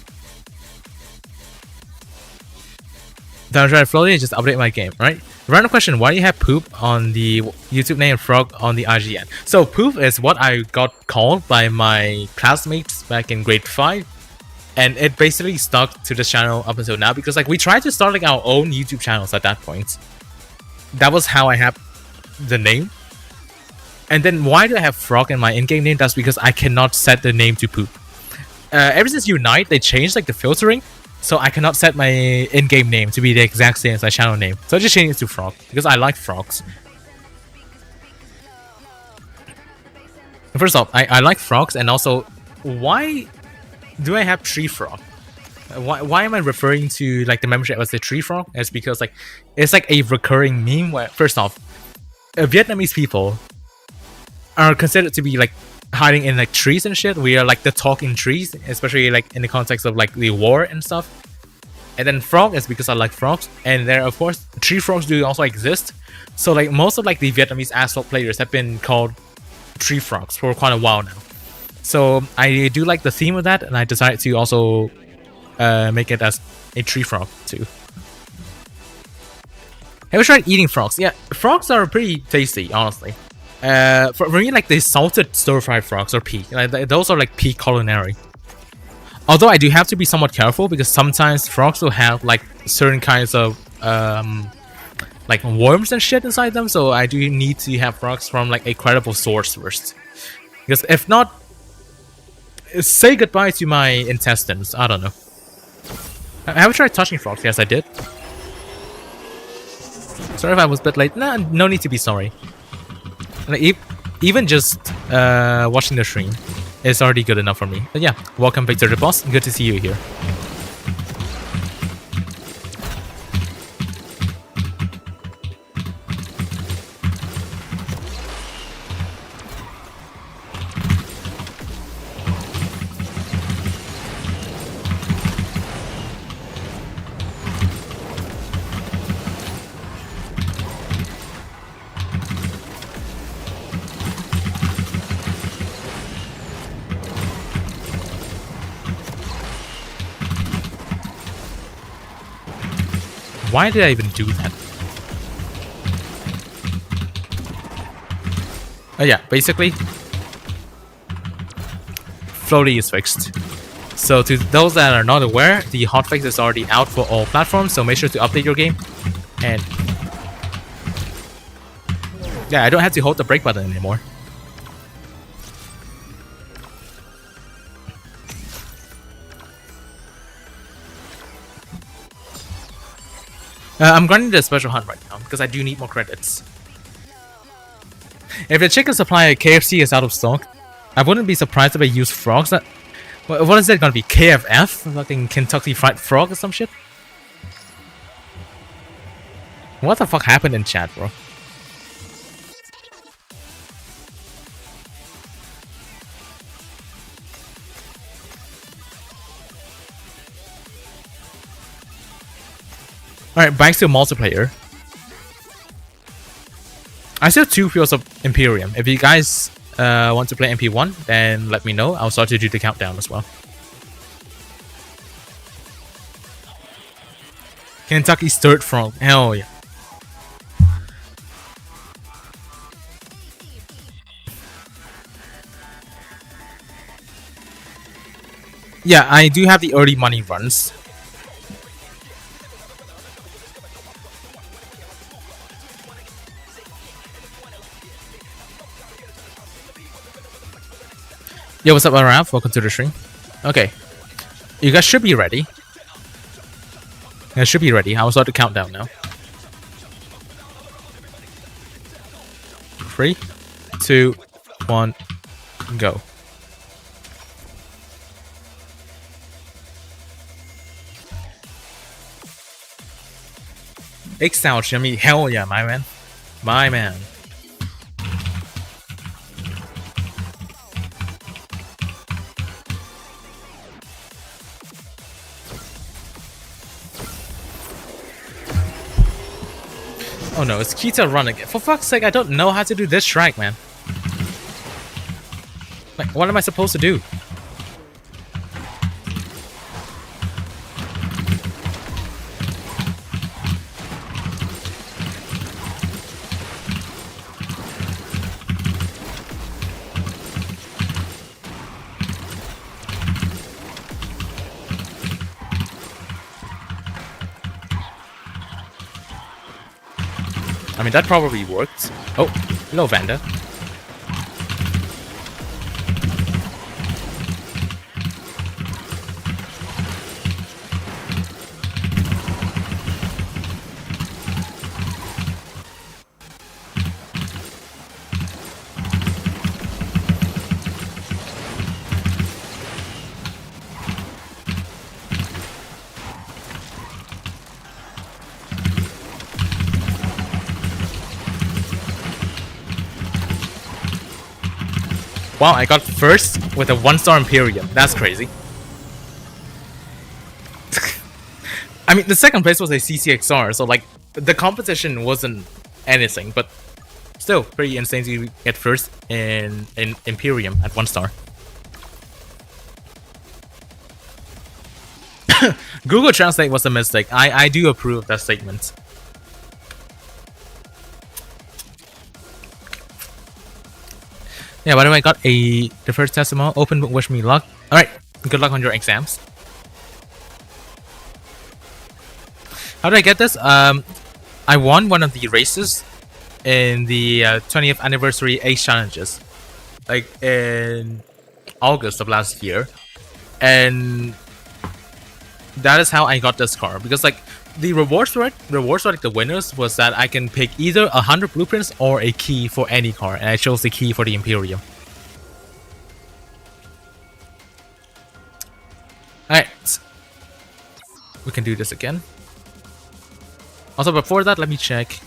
Downright Floaty just update my game, right? Random question, why do you have poop on the YouTube name and frog on the IGN? So poop is what I got called by my classmates back in grade 5. And it basically stuck to the channel up until now, because like we tried to start like our own YouTube channels at that point. That was how I have the name. And then why do I have frog in my in-game name? That's because I cannot set the name to poop. Ever since Unite, they changed like the filtering. So I cannot set my in-game name to be the exact same as my channel name. So I just changed it to Frog, because I like frogs. First off, I like frogs, and also, why do I have Tree Frog? Why am I referring to like the membership as the Tree Frog? It's because like it's like a recurring meme where, first off, Vietnamese people are considered to be like hiding in like trees and shit. We are like the talking trees, especially like in the context of like the war and stuff. And then frog is because I like frogs, and there of course tree frogs do also exist. So like most of like the Vietnamese Asphalt players have been called tree frogs for quite a while now. So I do like the theme of that, and I decided to also make it as a tree frog too. Have you tried eating frogs? Yeah, frogs are pretty tasty, honestly. For me, like the salted stir-fried frogs are peak. Like, those are like peak culinary. Although I do have to be somewhat careful, because sometimes frogs will have like certain kinds of like worms and shit inside them. So I do need to have frogs from like a credible source first, because if not, say goodbye to my intestines. I don't know. Have you tried touching frogs? Yes, I did. Sorry if I was a bit late. Nah, no need to be sorry. Like, even just watching the stream is already good enough for me. But yeah, welcome Victor the Boss. Good to see you here. Why did I even do that? Oh yeah, basically, floaty is fixed. So to those that are not aware, the hotfix is already out for all platforms, so make sure to update your game. And yeah, I don't have to hold the brake button anymore. I'm grinding the special hunt right now because I do need more credits. If the chicken supply at KFC is out of stock, I wouldn't be surprised if I use frogs. That, what is that gonna be? KFF? Fucking Kentucky Fried Frog or some shit? What the fuck happened in chat, bro? Alright, back to multiplayer. I still have 2 fields of Imperium. If you guys want to play MP1, then let me know. I'll start to do the countdown as well. Kentucky's third frog. Hell yeah. Yeah, I do have the early money runs. Yo, what's up, Ralph? Welcome to the stream. Okay, you guys should be ready. You guys should be ready. I'll start the countdown now. 3, 2, 1, go. X-Style Jimmy, hell yeah, my man. My man. Oh no, it's Kita running. For fuck's sake, I don't know how to do this track, man. Like, what am I supposed to do? I mean, that probably worked. Oh, hello, Vanda. Wow, I got first with a 1-star Imperium. That's crazy. I mean, the second place was a CCXR, so like, the competition wasn't anything, but still pretty insane to get first in Imperium at 1-star. Google Translate was a mistake. I do approve that statement. Yeah, by the way, I got the first testimonial. Open book, wish me luck. Alright, good luck on your exams. How did I get this? I won one of the races in the 20th anniversary Ace Challenges. Like in August of last year. And that is how I got this car. Because like, the rewards for it, like the winners, was that I can pick either 100 blueprints or a key for any car, and I chose the key for the Imperium. Alright, we can do this again. Also, before that, let me check.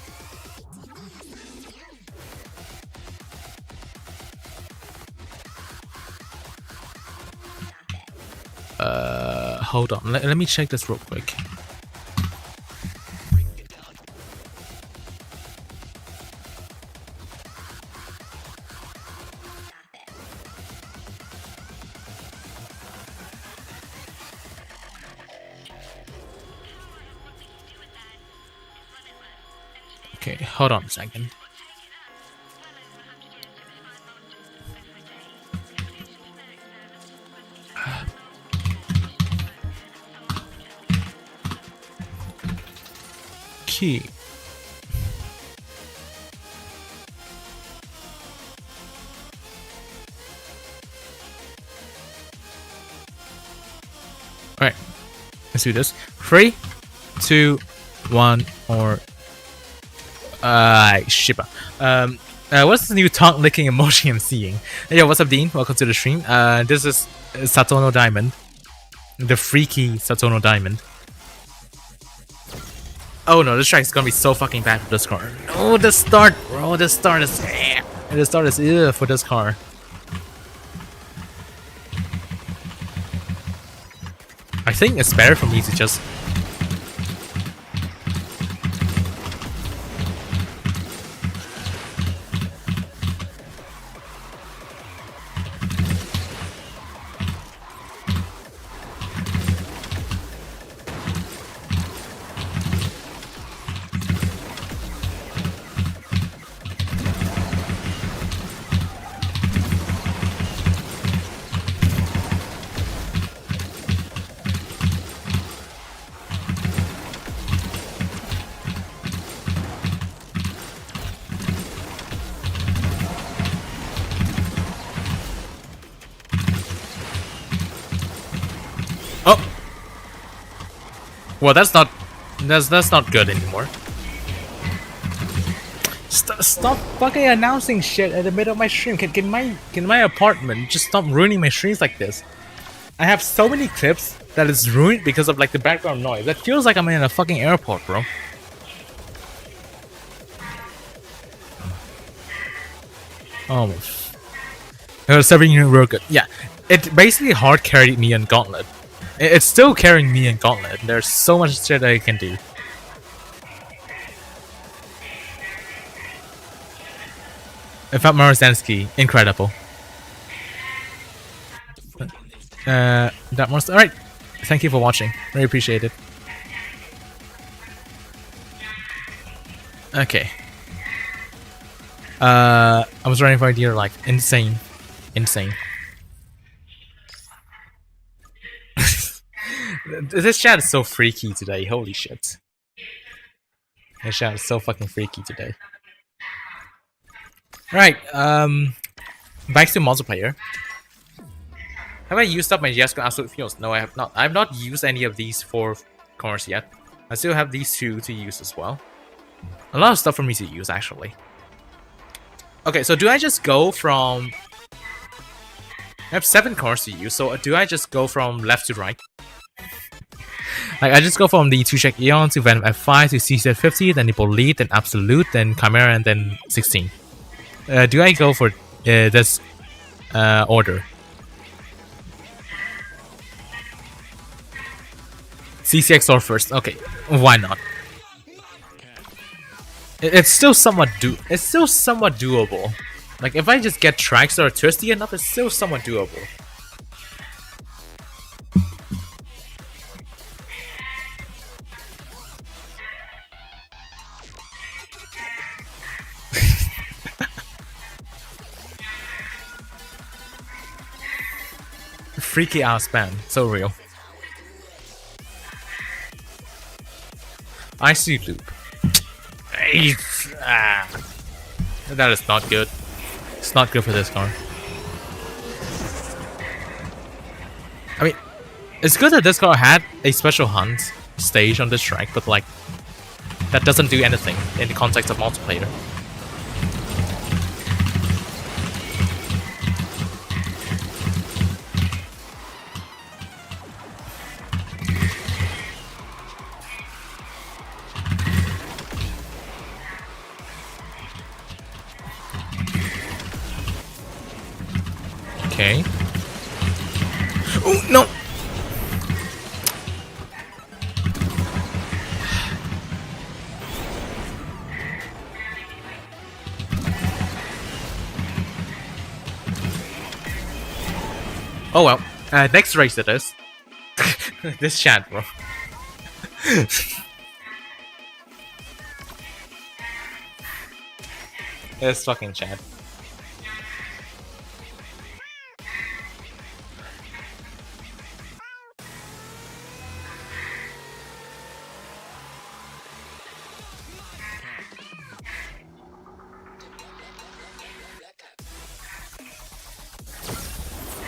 Hold on, let me check this real quick. Okay, hold on a second. Key. All right, let's do this. 3, 2, 1, or Shiba. What's the new tongue licking emoji I'm seeing? Hey, yo, what's up, Dean? Welcome to the stream. This is Satono Diamond, the freaky Satono Diamond. Oh no, this track is gonna be so fucking bad for this car. Oh, the start, bro. The start is for this car. I think it's better for me to just. Well, that's not good anymore. Stop fucking announcing shit at the middle of my stream. Can my apartment just stop ruining my streams like this? I have so many clips that is ruined because of like the background noise. That feels like I'm in a fucking airport, bro. Oh, it was 7 years real good. Yeah, it basically hard carried me in Gauntlet. It's still carrying me in Gauntlet. There's so much shit I can do. In fact, Marazansky, incredible. That monster. Alright. Thank you for watching. Really appreciate it. Okay. I was running for a deer like insane. This chat is so freaky today, holy shit. This chat is so fucking freaky today. Right, back to multiplayer. Have I used up my Yesco Absolute Fuels? No, I have not. I have not used any of these 4 cores yet. I still have these 2 to use as well. A lot of stuff for me to use, actually. Okay, so do I just go from... I have 7 cores to use, so do I just go from left to right? Like, I just go from the 2-check Eon to Venom F5 to CZ50, then Nipple Lead, then Absolute, then Chimera, and then 16. Do I go for this order? CCXR first. Okay, why not? It's still somewhat doable. Like, if I just get tracks that are twisty enough, it's still somewhat doable. Freaky ass spam, so real. I see loop. That is not good. It's not good for this car. I mean, it's good that this car had a special hunt stage on this track, but like, that doesn't do anything in the context of multiplayer. Okay. Oh no! Oh well. Next race it is. This chat, bro. It's fucking Chad.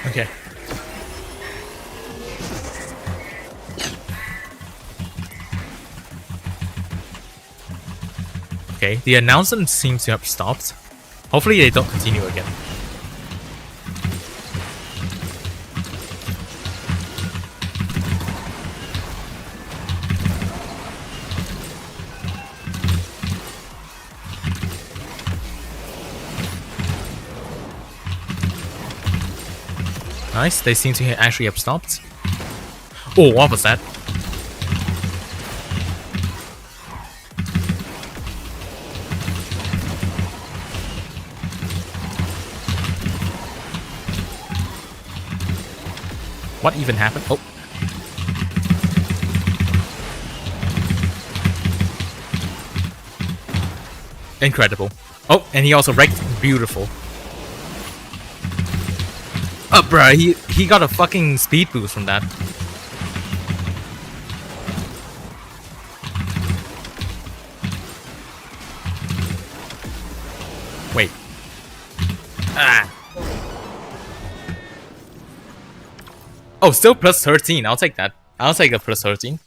Okay. Okay, the announcement seems to have stopped. Hopefully they don't continue again. Nice, they seem to actually have stopped. Oh, what was that? What even happened? Oh. Incredible. Oh, and he also wrecked. Beautiful. Oh, bruh, he got a fucking speed boost from that. Wait. Ah. Oh, still plus 13. I'll take that. I'll take a plus 13.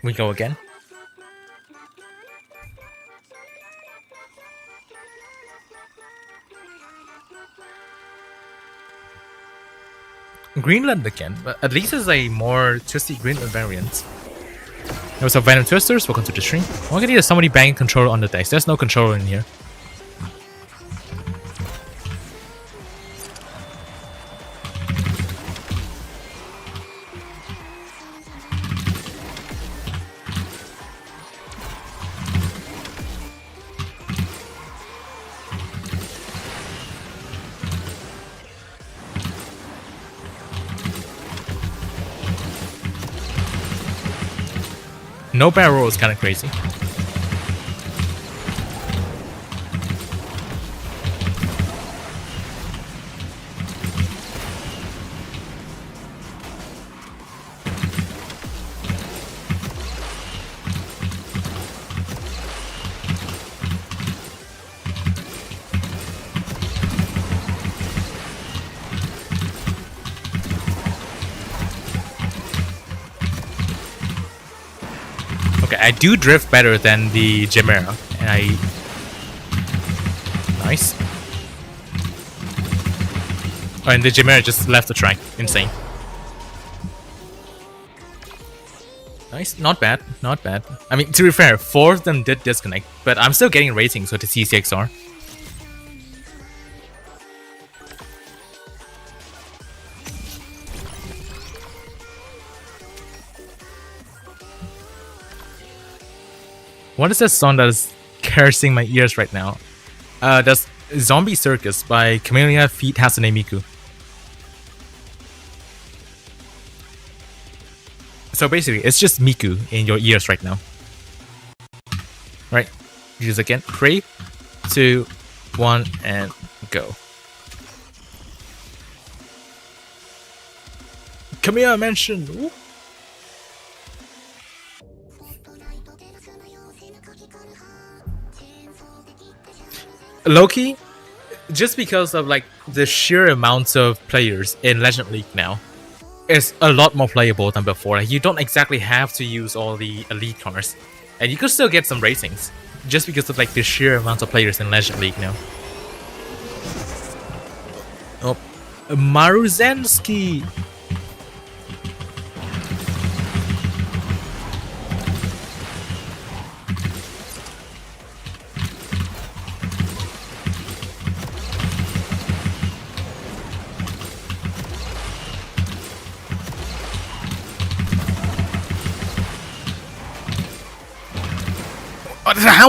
We go again. Greenland again, but at least it's a more twisty Greenland variant. What's up, Venom Twisters? Welcome to the stream. Why can't you somebody bang controller on the decks? There's no controller in here. No barrel is kind of crazy. I do drift better than the Chimera, and nice. Oh, and the Chimera just left the track. Insane. Nice, not bad, not bad. I mean, to be fair, 4 of them did disconnect, but I'm still getting ratings with the CCXR. What is that song that is cursing my ears right now? That's Zombie Circus by Camellia feat. Hatsune Miku. So basically, it's just Miku in your ears right now. Right, use again. 3, 2, 1, and go. Camellia mentioned. Ooh. Loki, just because of like the sheer amounts of players in Legend League now, is a lot more playable than before. You don't exactly have to use all the elite cards, and you could still get some ratings just because of like the sheer amount of players in Legend League now. Oh, Maruzensky.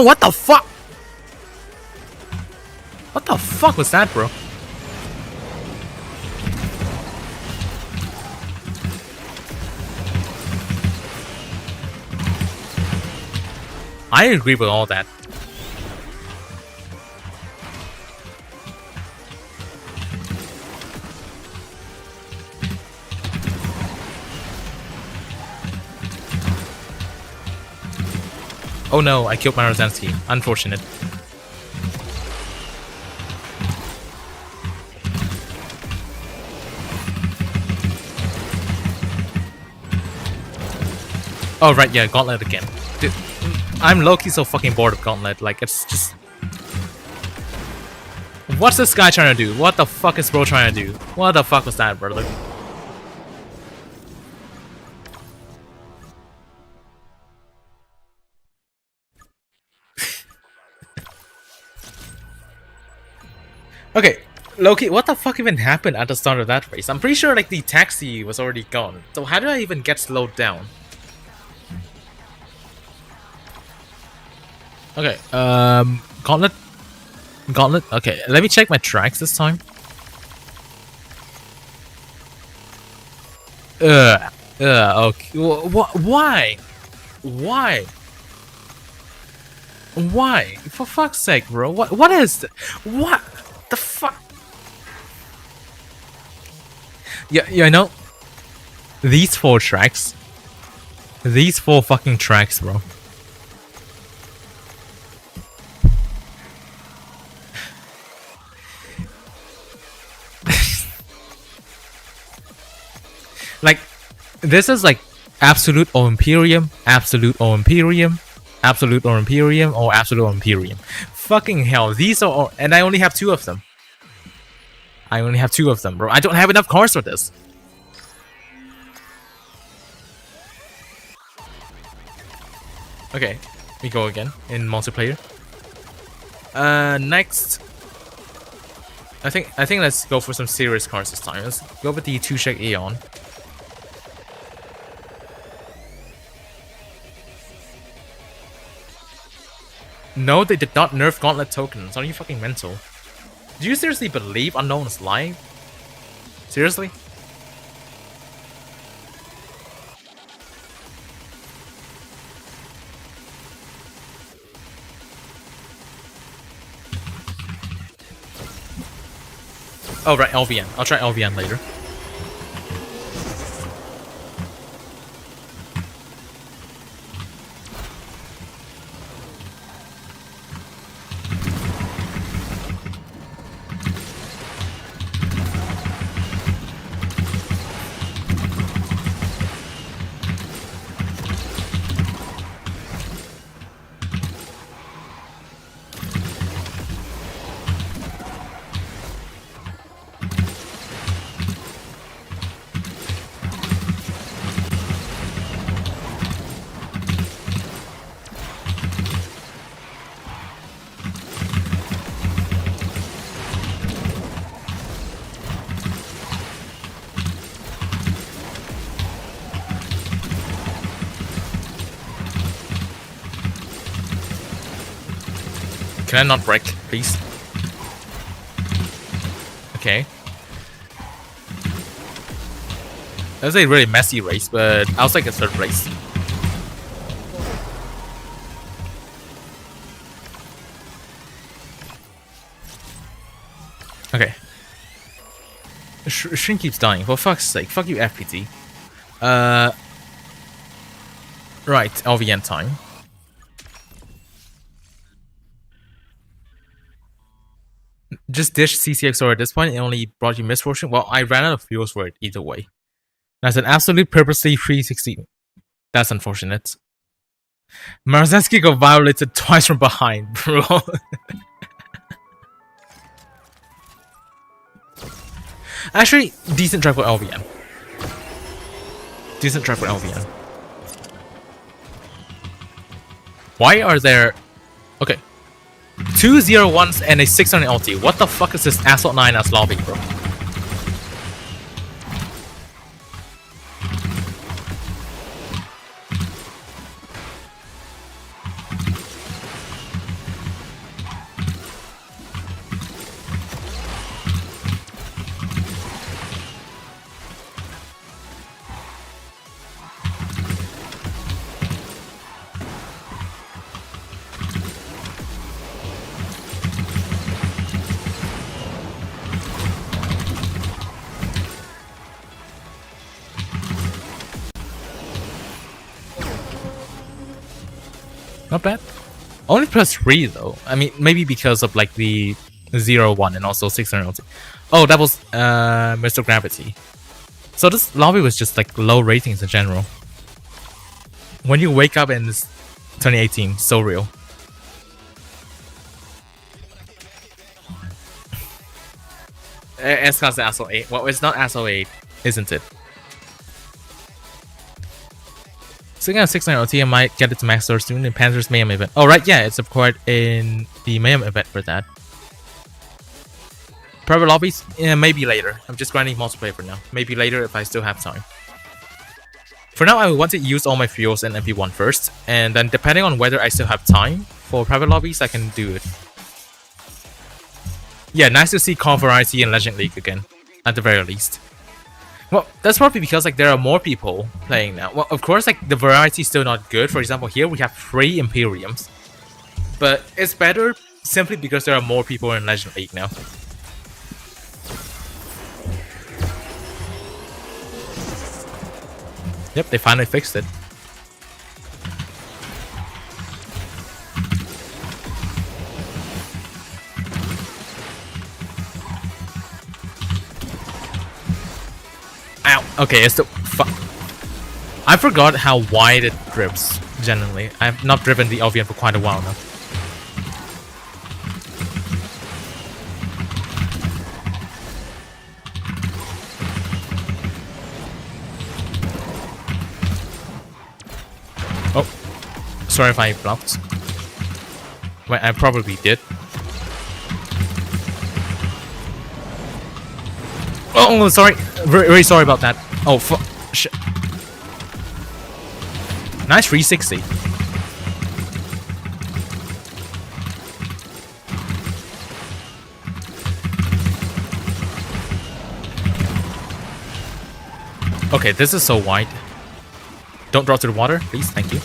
What the fuck? What the fuck was that, bro? I agree with all that. Oh no, I killed my Rozensky. Unfortunate. Oh right, yeah, Gauntlet again. Dude, I'm low-key so fucking bored of Gauntlet. Like, it's just... What's this guy trying to do? What the fuck is bro trying to do? What the fuck was that, brother? Okay, Loki, what the fuck even happened at the start of that race? I'm pretty sure like the taxi was already gone. So how did I even get slowed down? Okay, Gauntlet. Okay, let me check my tracks this time. Okay. Why? Why? Why? For fuck's sake, bro. What is what the fuck? Yeah, I know. These 4 tracks. These 4 fucking tracks, bro. Like, this is like Absolute or Imperium, Absolute or Imperium, Absolute or Imperium, or Absolute or Imperium. Fucking hell, these are all, and I only have 2 of them. I only have 2 of them, bro. I don't have enough cars for this. Okay, we go again in multiplayer. Next, I think let's go for some serious cars this time. Let's go with the 2-check Aeon. No, they did not nerf Gauntlet tokens. Are you fucking mental? Do you seriously believe Unknown is live? Seriously? Oh right, LVN. I'll try LVN later. Can I not break, please? Okay. That was a really messy race, but I was like a 3rd race. Okay. Shrink keeps dying. For fuck's sake. Fuck you, FPT. Right, LVN time. Just dish CCXR at this point, it only brought you misfortune. Well, I ran out of fuels for it either way. That's an absolute purposely 360. That's unfortunate. Marzensky got violated twice from behind, bro. Actually, decent try for LVN. Decent try for LVN. Why are there... Okay. 2 0-1s and a 600 LT. What the fuck is this Asphalt 9 as lobby, bro? Not bad. Only +3 though. I mean, maybe because of like the 0-1 and also 600. Oh, that was Mr. Gravity. So this lobby was just like low ratings in general. When you wake up in this 2018, so real. S-Class Asshole 8. Well, it's not Asshole 8, isn't it? So again, 600 OT, I might get it to max source soon in Panzer's Mayhem event. Oh, right, yeah, it's required in the Mayhem event for that. Private lobbies? Yeah, maybe later. I'm just grinding multiplayer for now. Maybe later if I still have time. For now, I want to use all my fuels in MP1 first, and then depending on whether I still have time for private lobbies, I can do it. Yeah, nice to see call variety in Legend League again, at the very least. Well, that's probably because like there are more people playing now. Well, of course, like the variety is still not good. For example, here we have 3 Imperiums, but it's better simply because there are more people in Legend League now. Yep, they finally fixed it. Ow. Okay, it's the I forgot how wide it drips, generally. I have not driven the LVN for quite a while now. Oh. Sorry if I blocked. Wait, I probably did. Oh, sorry. Very sorry about that. Oh, shit. Nice 360. Okay, this is so wide. Don't drop to the water, please. Thank you.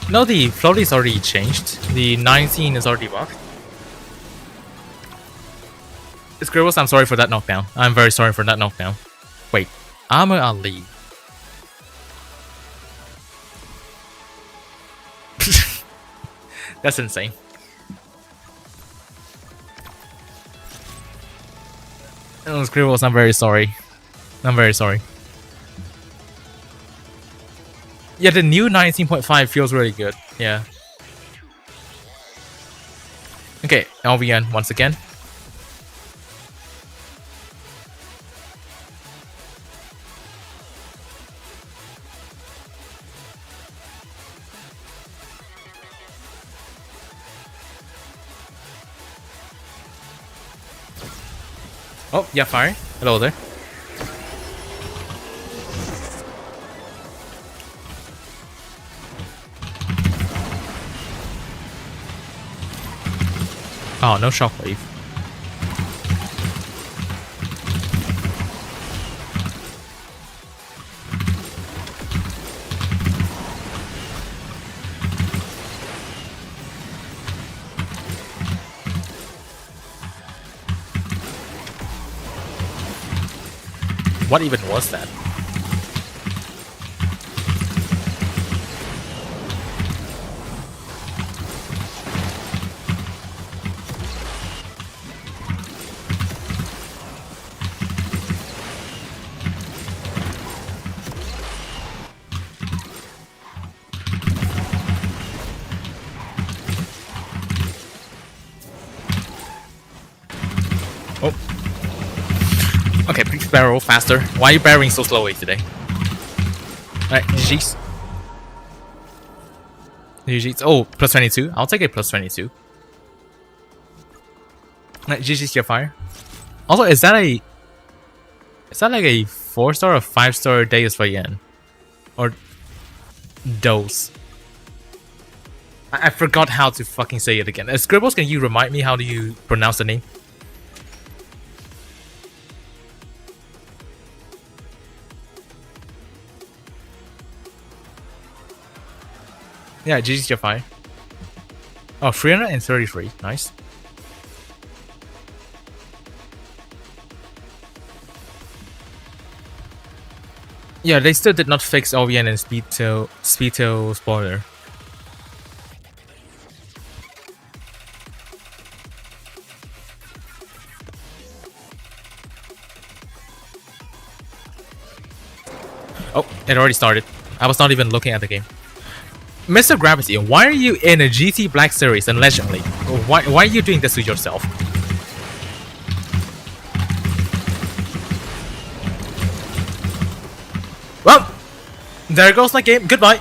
No, the float is already changed. The 19 is already buffed. Scribbles, I'm sorry for that knockdown. I'm very sorry for that knockdown. Wait, Armor Ali. That's insane. Oh, Scribbles, I'm very sorry. I'm very sorry. Yeah, the new 19.5 feels really good. Yeah. Okay, LVN once again. Oh, yeah, fire. Hello there. Oh, no shockwave. What even was that? Okay, please barrel faster. Why are you barreling so slowly today? Alright, GG's. GG's. Oh, plus 22. I'll take a plus 22. Alright, GG's your fire. Also, is that like a 4-star or 5-star Deus Yen? Or Dose? I forgot how to fucking say it again. Scribbles, can you remind me how do you pronounce the name? Yeah, GG's your fire. Oh, 333. Nice. Yeah, they still did not fix OVN and Speedtail spoiler. Oh, it already started. I was not even looking at the game. Mr. Gravity, why are you in a GT Black Series and Legend League? Why are you doing this to yourself? Well, there goes my game. Goodbye.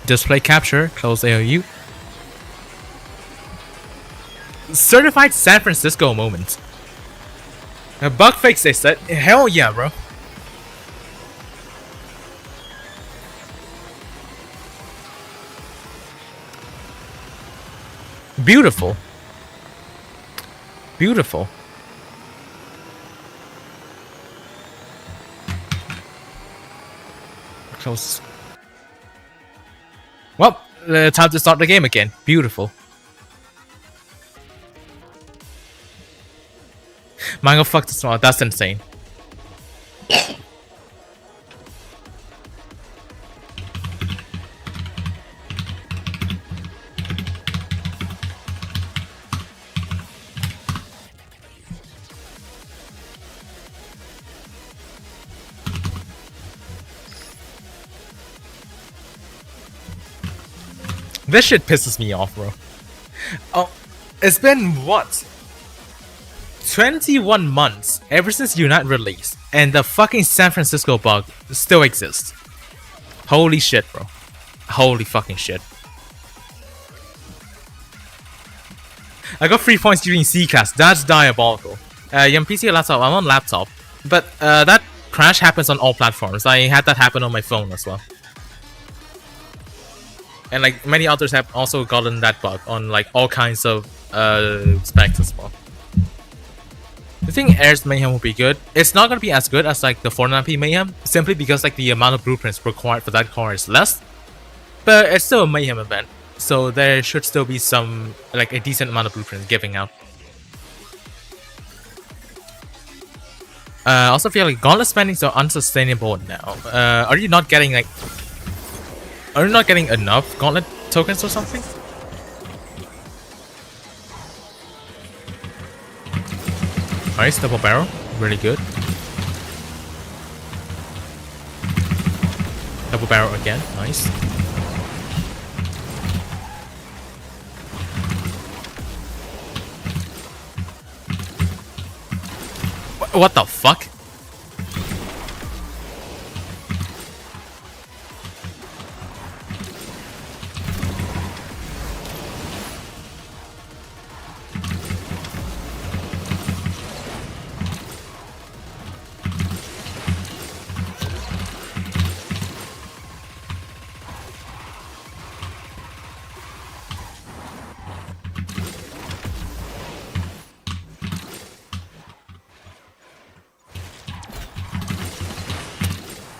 Display capture, close AOU. Certified San Francisco moment. A bug fix, they said. Hell yeah, bro. Beautiful. Beautiful. Close. Well, time to start the game again. Beautiful. Mango fuck the small. That's insane. This shit pisses me off, bro. Oh, it's been what? 21 months ever since Unite released, and the fucking San Francisco bug still exists. Holy shit, bro. Holy fucking shit. I got 3 points during C-Class. That's diabolical. You're on PC or laptop? I'm on laptop. But that crash happens on all platforms. I had that happen on my phone as well. And like many others have also gotten that bug on like all kinds of specs as well. I think Air's Mayhem will be good. It's not gonna be as good as like the 490p Mayhem, simply because like the amount of blueprints required for that car is less. But it's still a Mayhem event, so there should still be some like a decent amount of blueprints giving out. I also feel like gauntlet spendings are unsustainable now. Are you not getting like? Are you not getting enough gauntlet tokens or something? Nice, double barrel. Really good. Double barrel again. Nice. What the fuck?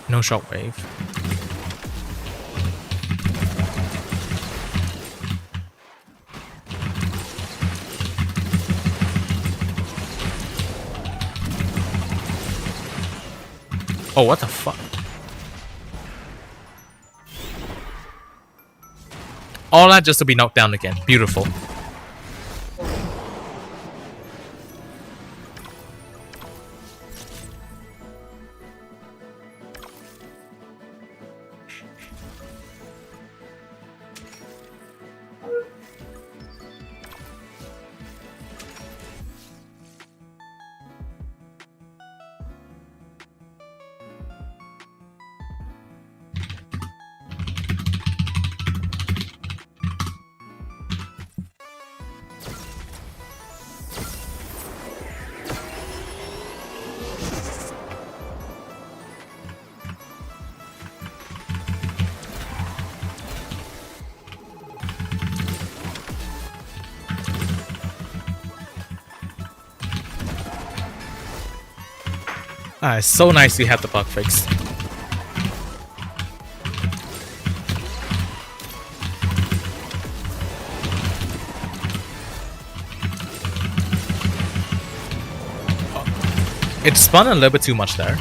No shockwave. Oh, what the fuck? All that just to be knocked down again. Beautiful. Ah, it's so nice we had the bug fix. It spun a little bit too much there.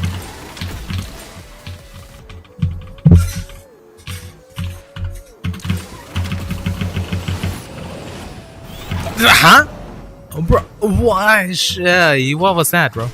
Huh? Bro, why? What was that, bro?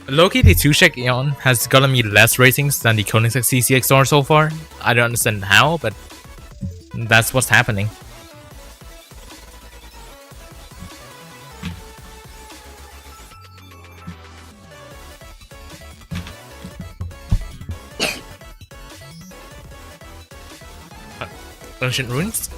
Loki, the 2-check Eon has gotten me less ratings than the Koenigsegg CCXR so far. I don't understand how, but that's what's happening. Ancient Ruins?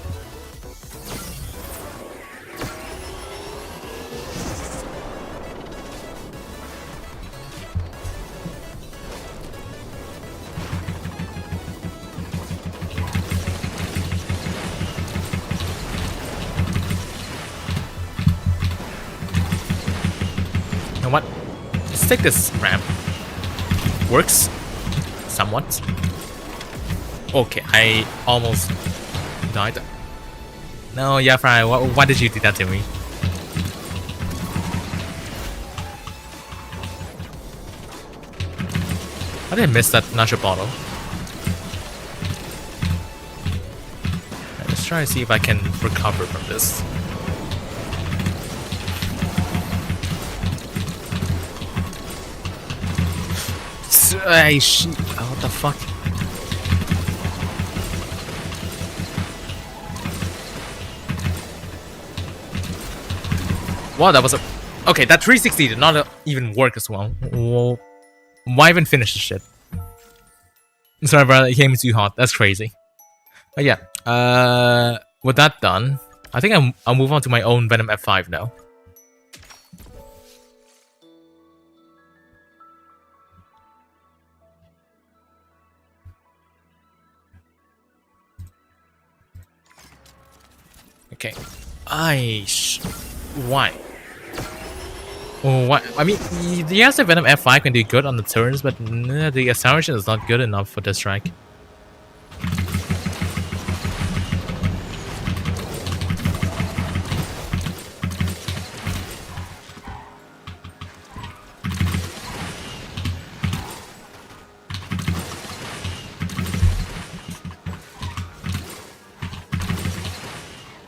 What? Let's take this ramp. Works somewhat. Okay, I almost died. No, yeah, Fry, why did you do that to me? How did I miss that nacho bottle? Let's try to see if I can recover from this. Hey, shit. Oh, what the fuck? Wow, that was a... Okay, that 360 did not even work as well. Why even finish the shit? Sorry, bro, it came too hot. That's crazy. But yeah, with that done, I think I'll move on to my own Venom F5 now. Okay. Why? Oh, what? I mean, yes, the Venom F5 can do good on the turns, but the acceleration is not good enough for this strike.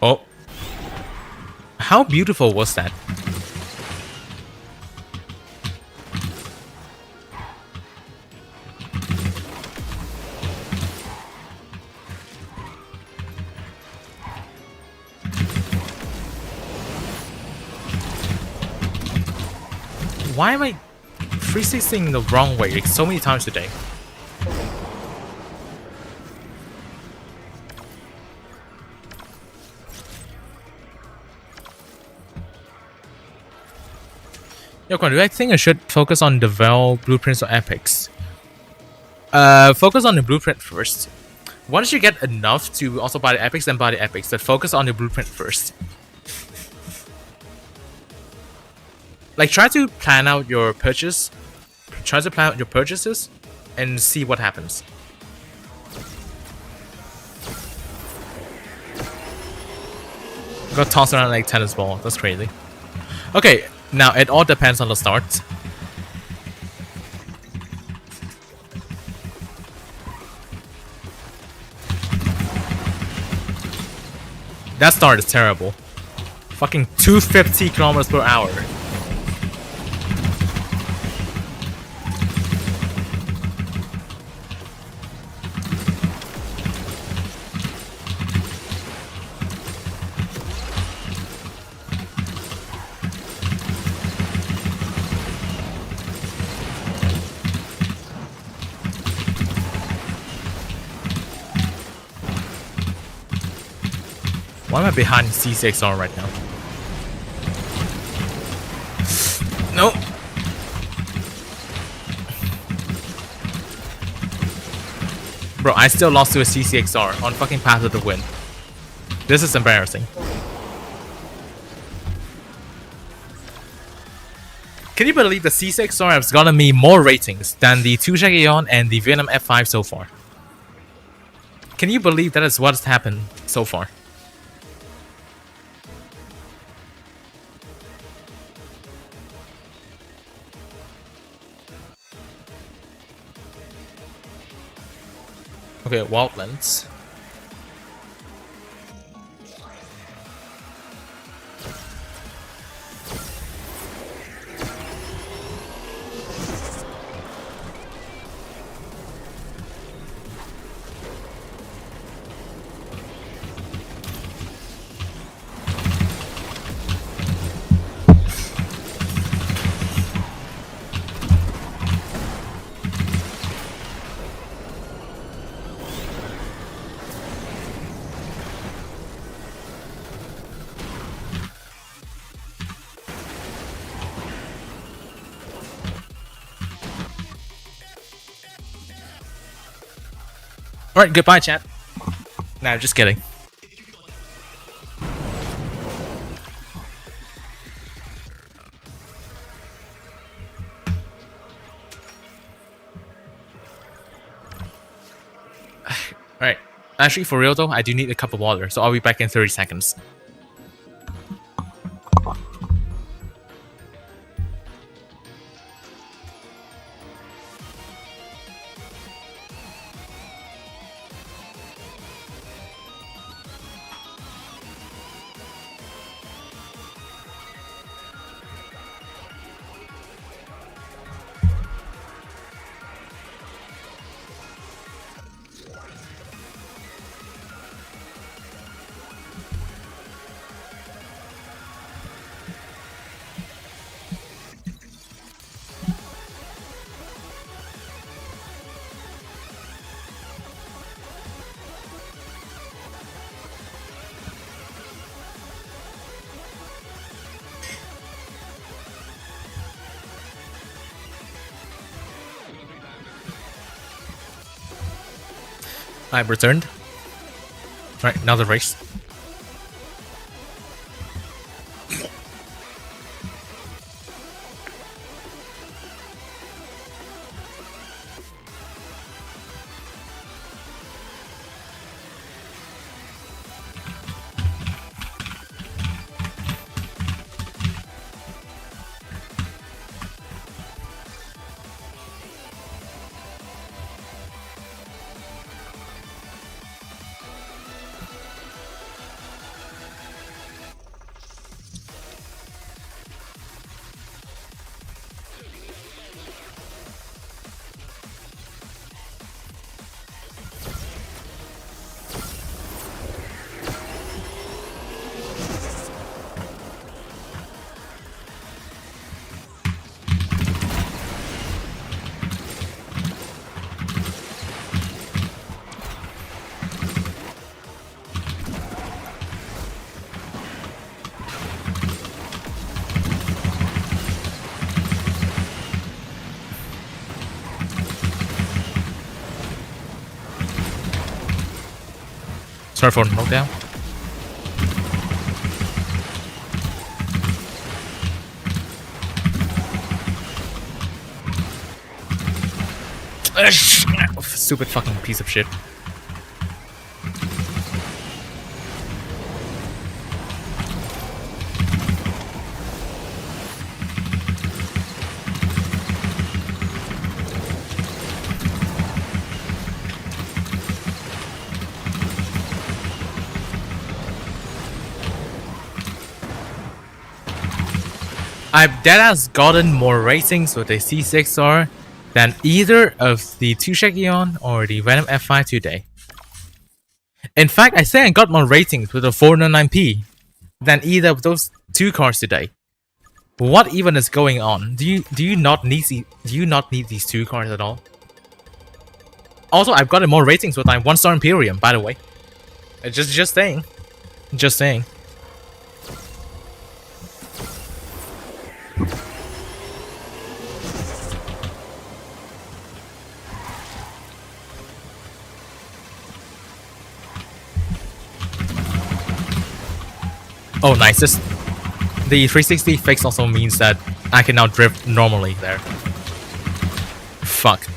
Oh. How beautiful was that? Why am I 360ing the wrong way like so many times today? Yo, do I think I should focus on Devel, blueprints, or epics? Focus on the blueprint first. Once you get enough to also buy the epics, then buy the epics. But focus on the blueprint first. Like, try to plan out your purchase. Try to plan out your purchases and see what happens. Got tossed around like tennis ball. That's crazy. Okay, now it all depends on the start. That start is terrible. Fucking 250 kilometers per hour. Why am I behind C6R right now? No. Bro, I still lost to a CCXR on fucking path of the win. This is embarrassing. Can you believe the C6R has gotten me more ratings than the 2-check Aeon and the Venom F5 so far? Can you believe that is what's happened so far? Okay, Wildlands. Alright, goodbye, chat. Nah, just kidding. Alright, actually, for real though, I do need a cup of water, so I'll be back in 30 seconds. I've returned. Right, now the race. Sorry for the knockdown. Stupid fucking piece of shit. That has gotten more ratings with a C6R than either of the 2-check Aeon or the Venom F5 today. In fact, I say I got more ratings with a 499p than either of those two cards today. What even is going on? Do you not need these two cards at all? Also, I've gotten more ratings with my 1-star Imperium, by the way. Just saying. Just saying. Oh, nice. The 360 fix also means that I can now drift normally there. Fuck.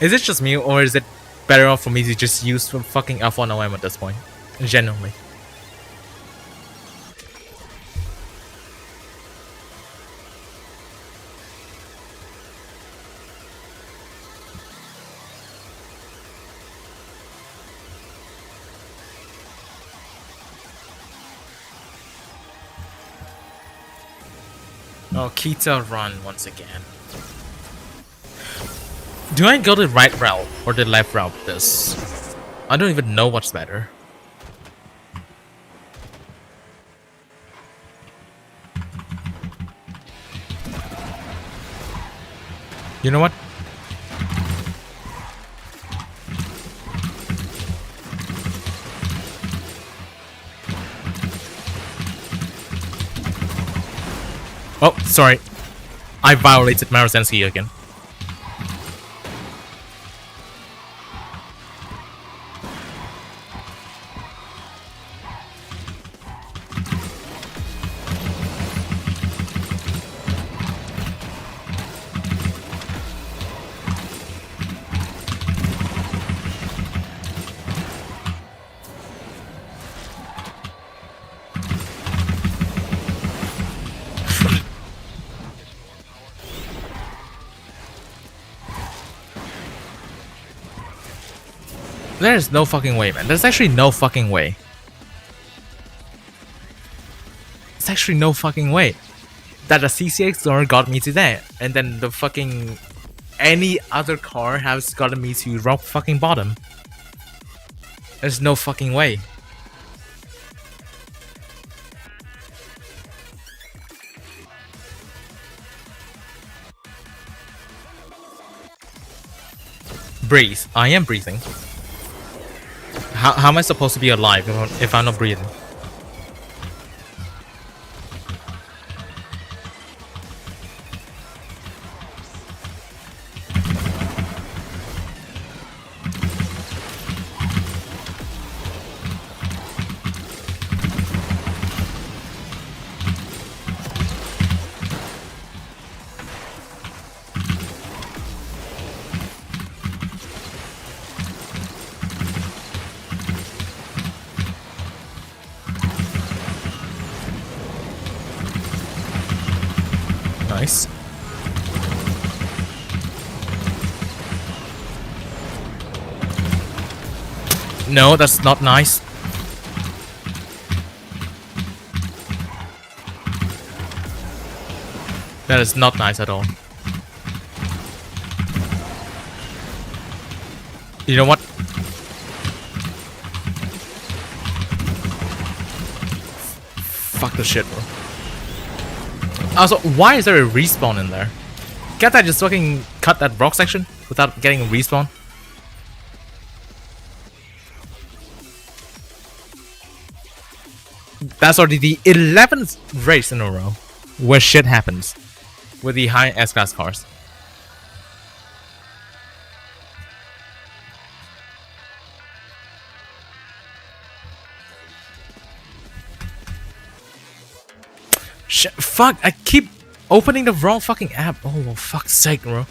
Is it just me, or is it better off for me to just use fucking Alpha OM at this point? Genuinely. Oh, Kita run once again. Do I go the right route or the left route with this? I don't even know what's better. You know what? Oh, sorry. I violated Marasensky again. There's no fucking way, man. There's actually no fucking way. It's actually no fucking way that a CCX door got me to that, and then the fucking any other car has gotten me to rock fucking bottom. There's no fucking way. Breathe. I am breathing. How am I supposed to be alive if I'm not breathing? Nice. No, that's not nice. That is not nice at all. You know what? Fuck the shit, bro. Also, why is there a respawn in there? Can't I just fucking cut that rock section without getting a respawn? That's already the 11th race in a row where shit happens with the high S-Class cars. Fuck, I keep opening the wrong fucking app. Oh, fuck's sake, bro.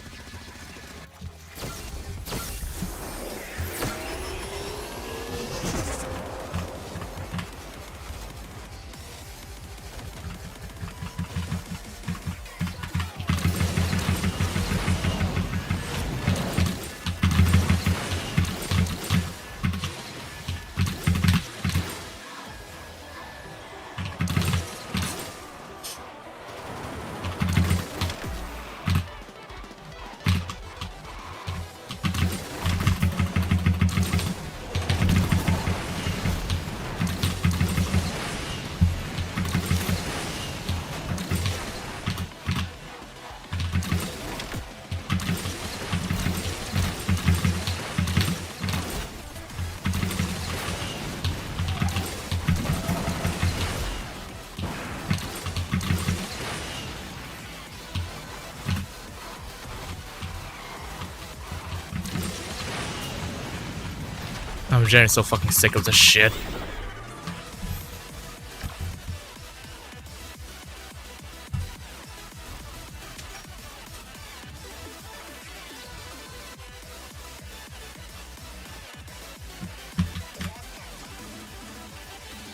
I'm getting so fucking sick of this shit.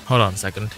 Hold on a second.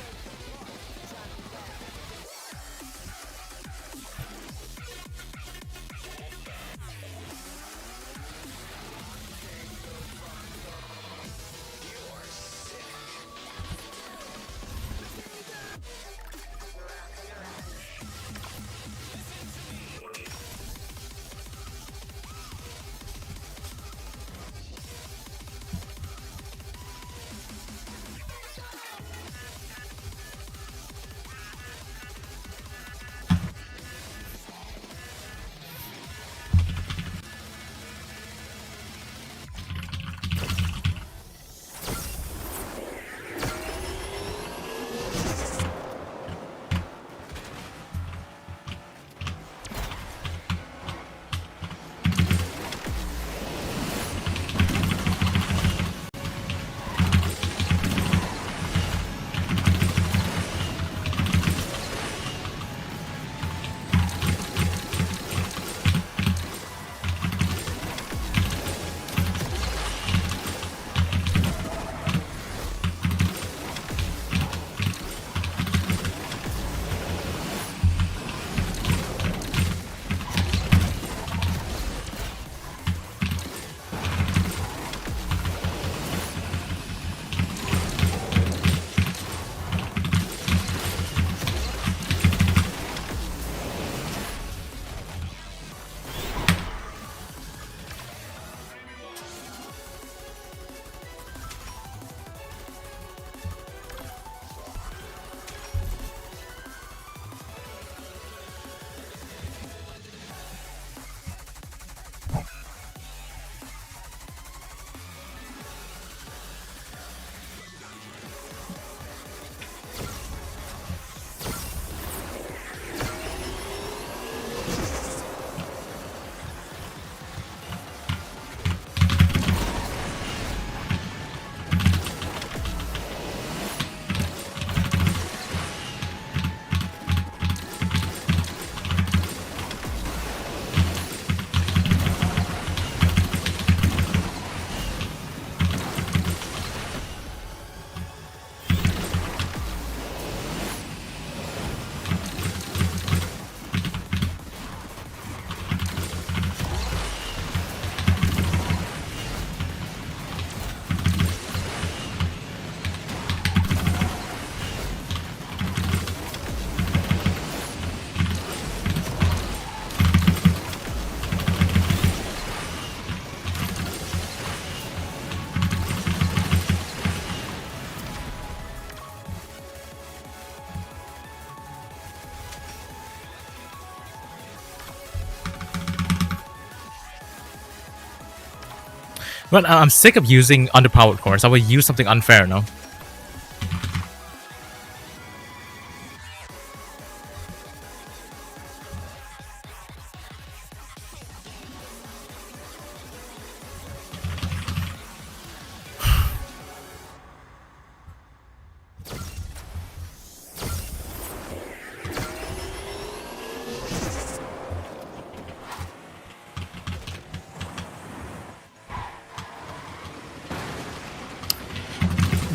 But I'm sick of using underpowered cores. I will use something unfair, no?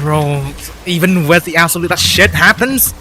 Bro, even with the absolute that shit happens?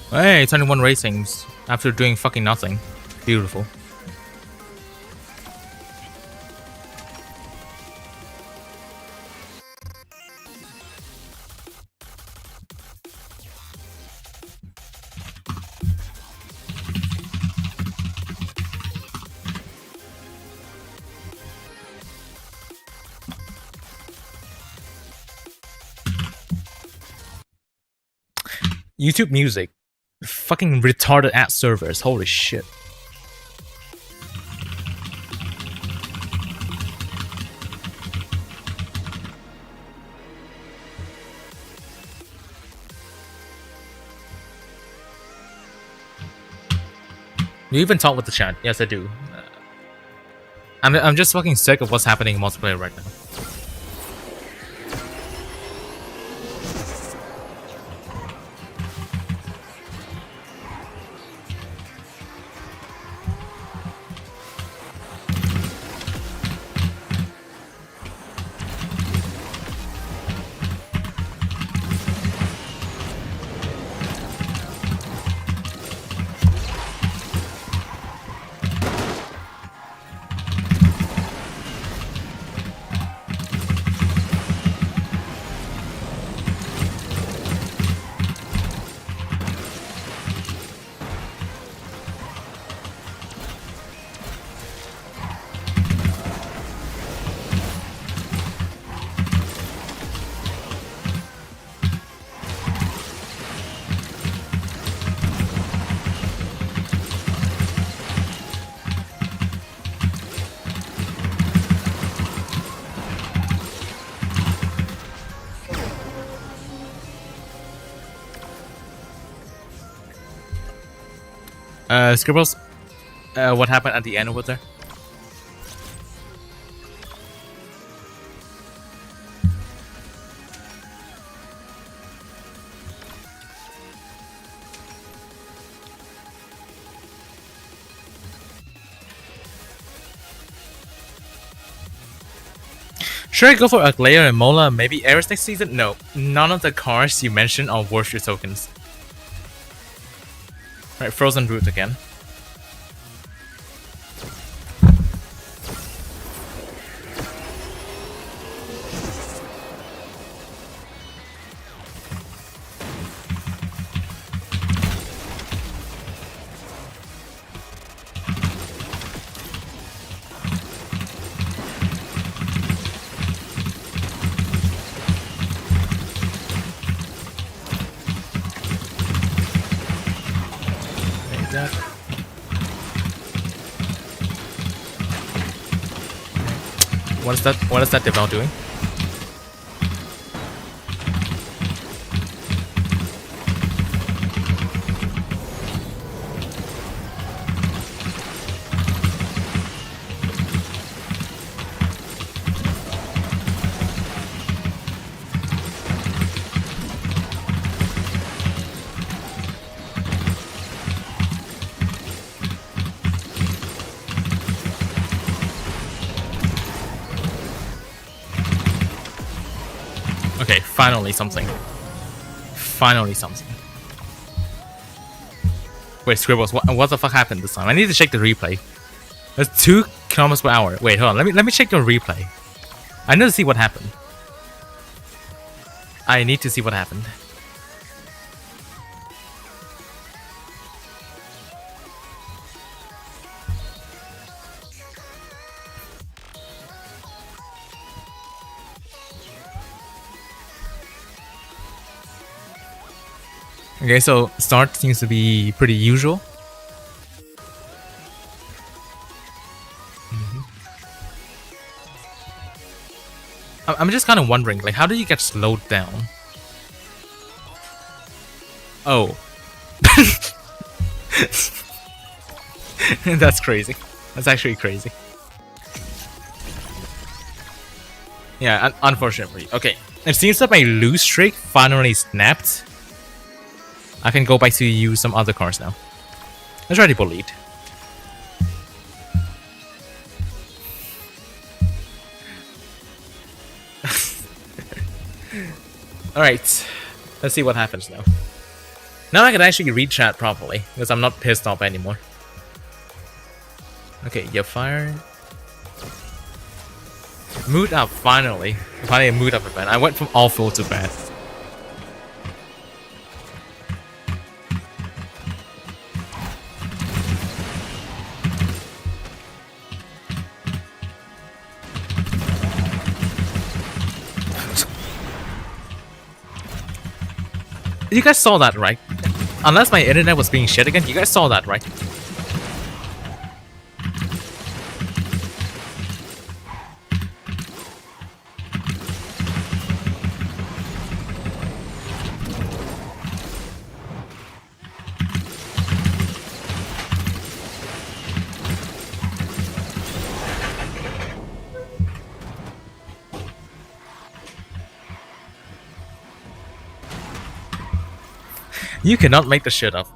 Hey, it's only one racings after doing fucking nothing. Beautiful. YouTube Music. Fucking retarded ass servers. Holy shit. You even talk with the chat? Yes, I do. I'm just fucking sick of what's happening in multiplayer right now. Scribbles, what happened at the end over there? Should I go for Aglaia and Mola and maybe Ares next season? No, none of the cards you mentioned are worth your tokens. Right, Frozen Root again. What is that Deval doing? Okay, finally something. Finally something. Wait, Scribbles, what the fuck happened this time? I need to check the replay. There's 2 kilometers per hour. Wait, hold on. Let me check the replay. I need to see what happened. I need to see what happened. Okay, so start seems to be pretty usual. I'm just kind of wondering, like, how do you get slowed down? Oh. That's crazy. That's actually crazy. Yeah, unfortunately. Okay, it seems that my loose streak finally snapped. I can go back to use some other cards now. Let's try to bullied. Alright, let's see what happens now. Now I can actually read chat properly, because I'm not pissed off anymore. Okay, you fire. Mood up, finally. Finally a mood up event. I went from awful to bad. You guys saw that, right? Unless my internet was being shit again, you guys saw that, right? You cannot make the shit up.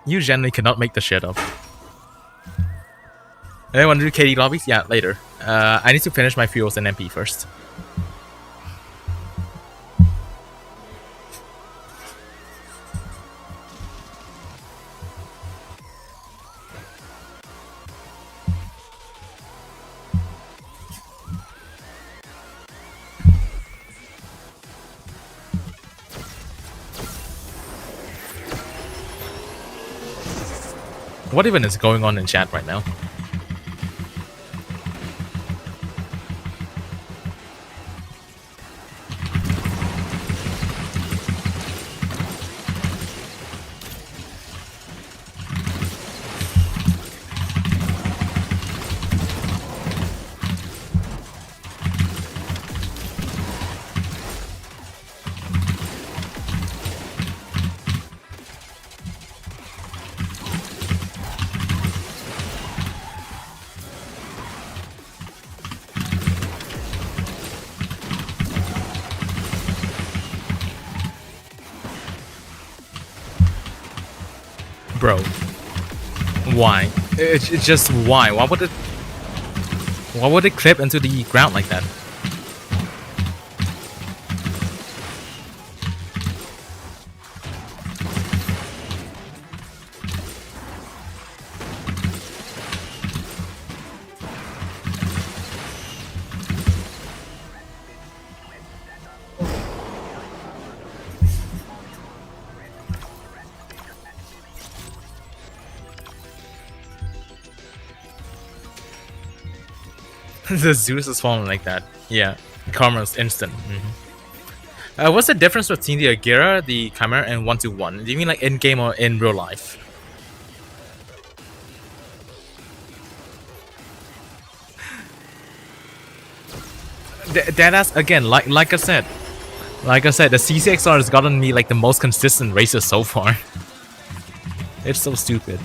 You generally cannot make the shit up. Anyone do KD lobbies? Yeah, later. I need to finish my fuels and MP first. What even is going on in chat right now? Bro, why? It's just why? Why would it clip into the ground like that? The Zeus is falling like that. Yeah, karma's instant. What's the difference between the Aglaia, the Chimera, and 1-1? Do you mean like in game or in real life? That's again, like I said, the CCXR has gotten me like the most consistent races so far. It's so stupid.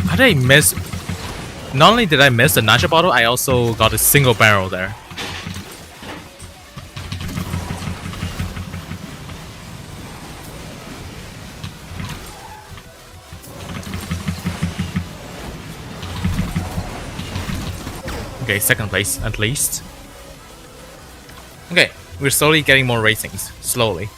How did I miss? Not only did I miss the Nacho bottle, I also got a single barrel there. Okay, second place at least. Okay, we're slowly getting more ratings. Slowly.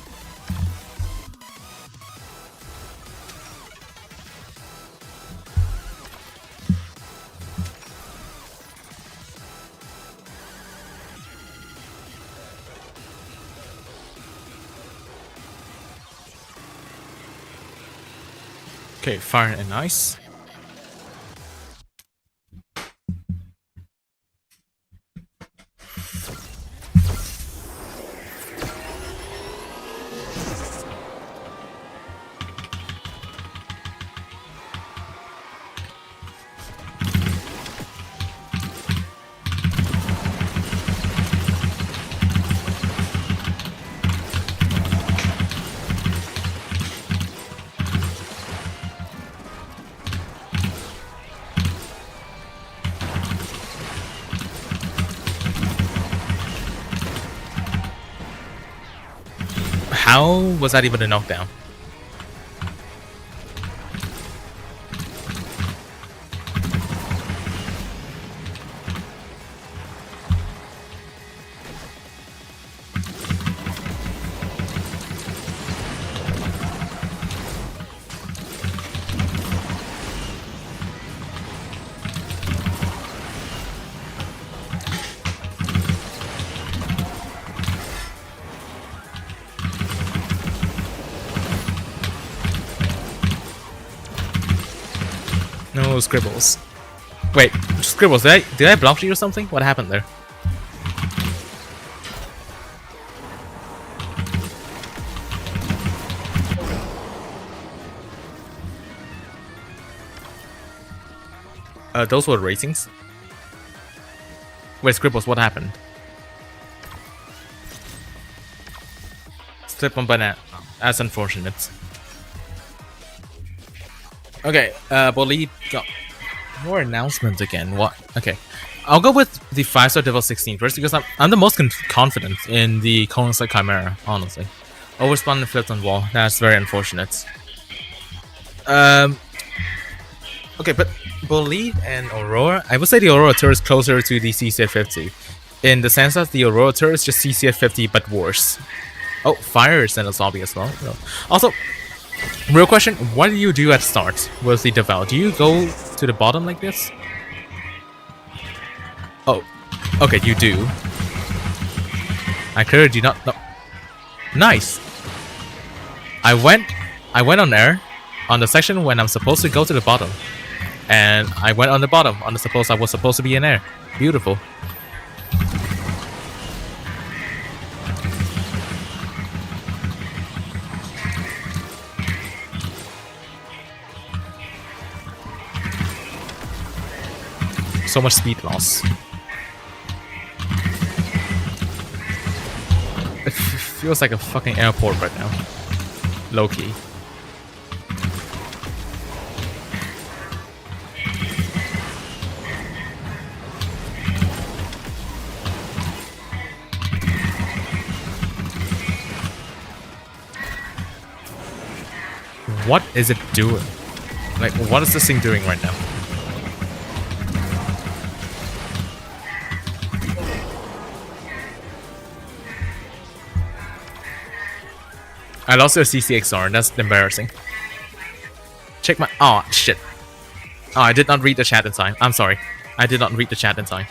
Okay, fire and ice. How was that even a knockdown? No scribbles. Wait, scribbles, did I block you or something? What happened there? Those were ratings. Wait, scribbles, what happened? Slip on banana. That's unfortunate. Okay, Bolide got more announcements again. What? Okay, I'll go with the 5-star Devil 16 first because I'm the most confident in the Colonside Chimera, honestly. Overspun and flipped on wall. That's very unfortunate. Okay, but Bolide and Aurora, I would say the Aurora turret is closer to the CC50 in the sense that the Aurora turret is just CC50 but worse. Oh, fire is in a zombie as well. No. Also, real question, what do you do at start with the Deval? Do you go to the bottom like this? Oh, okay, you do. I clearly do not know. Nice! I went on air on the section when I'm supposed to go to the bottom. And I went on the bottom on the I was supposed to be in air. Beautiful. So much speed loss. It feels like a fucking airport right now. Low key. what is it doing? Like, what is this thing doing right now? I lost a CCXR, and that's embarrassing. Check my... Oh, shit. Oh, I did not read the chat in time. I'm sorry. I did not read the chat in time.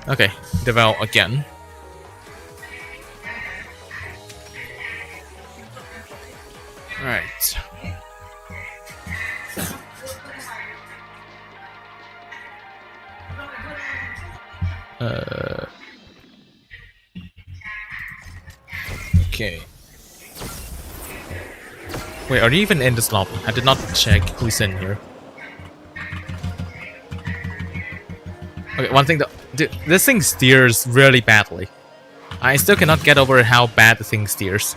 Okay, develop again. Alright. Okay. Wait, are you even in this lobby? I did not check who's in here. Okay, one thing though, dude, this thing steers really badly. I still cannot get over how bad the thing steers.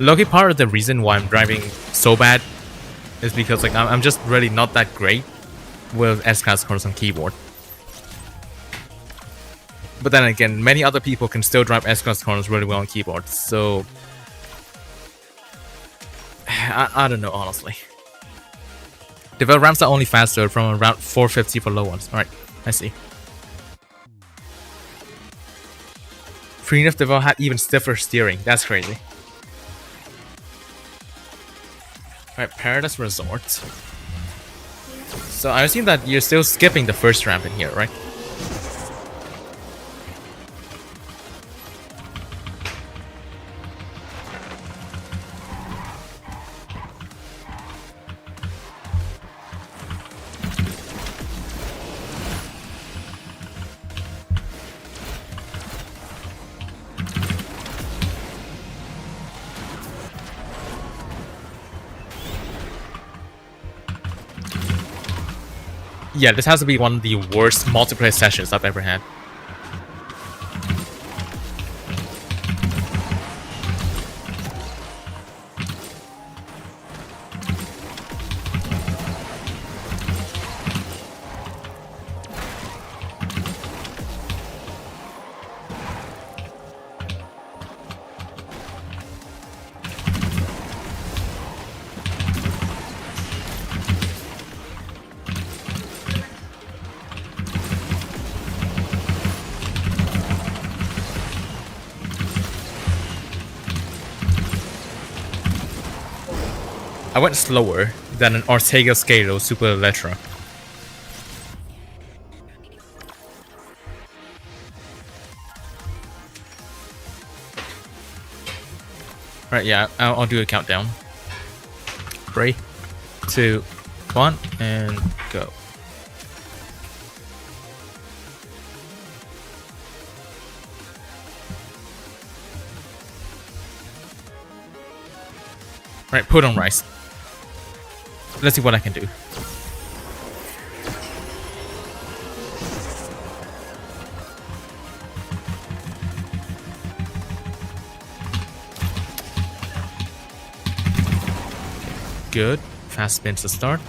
Lucky part of the reason why I'm driving so bad is because like I'm just really not that great with S-Class corners on keyboard. But then again, many other people can still drive S-Class corners really well on keyboard, so I don't know honestly. Develop ramps are only faster from around 450 for low ones. Alright, I see. Free enough Develop had even stiffer steering. That's crazy. Alright, Paradise Resort. So I assume that you're still skipping the first ramp in here, right? Yeah, this has to be one of the worst multiplayer sessions I've ever had. I went slower than an Ortega Scalo Super Electra. Right, yeah, I'll do a countdown. 3, 2, 1, and go. Right, put on rice. Let's see what I can do. Good. Fast spins to start.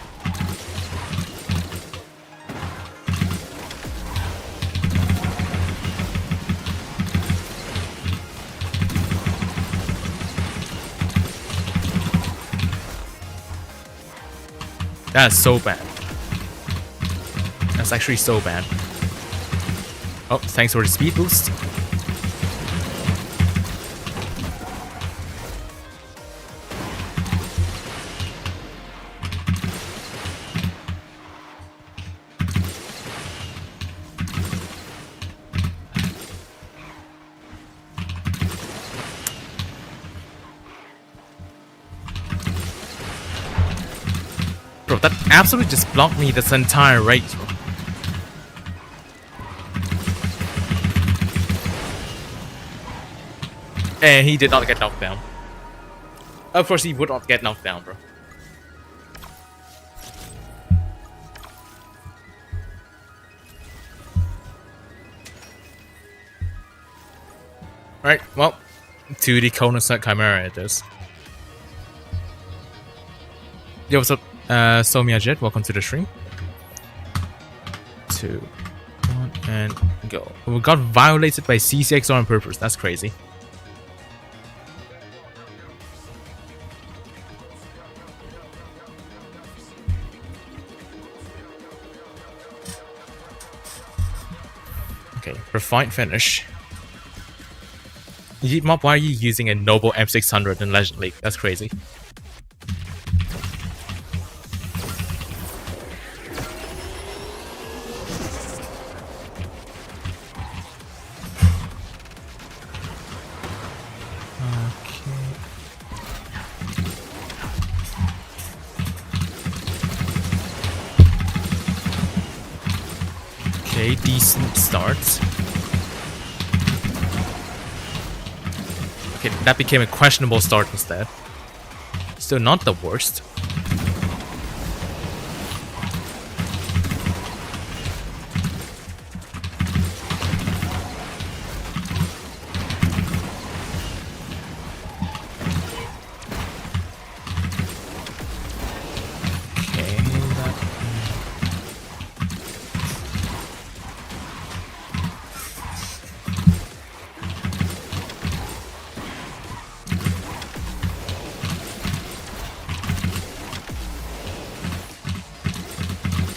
That is so bad. That's actually so bad. Oh, thanks for the speed boost. Bro, that absolutely just blocked me this entire race, bro. And he did not get knocked down. Of course, he would not get knocked down, bro. Right, well, to the Conusnet Chimera it is. Yo, what's up? Somia Jet, welcome to the stream. 2, 1, and go. We got violated by CCXR on purpose. That's crazy. Okay, refined finish. Mob, why are you using a Noble M600 in Legend League? That's crazy. Okay, decent starts. Okay, that became a questionable start instead. Still not the worst.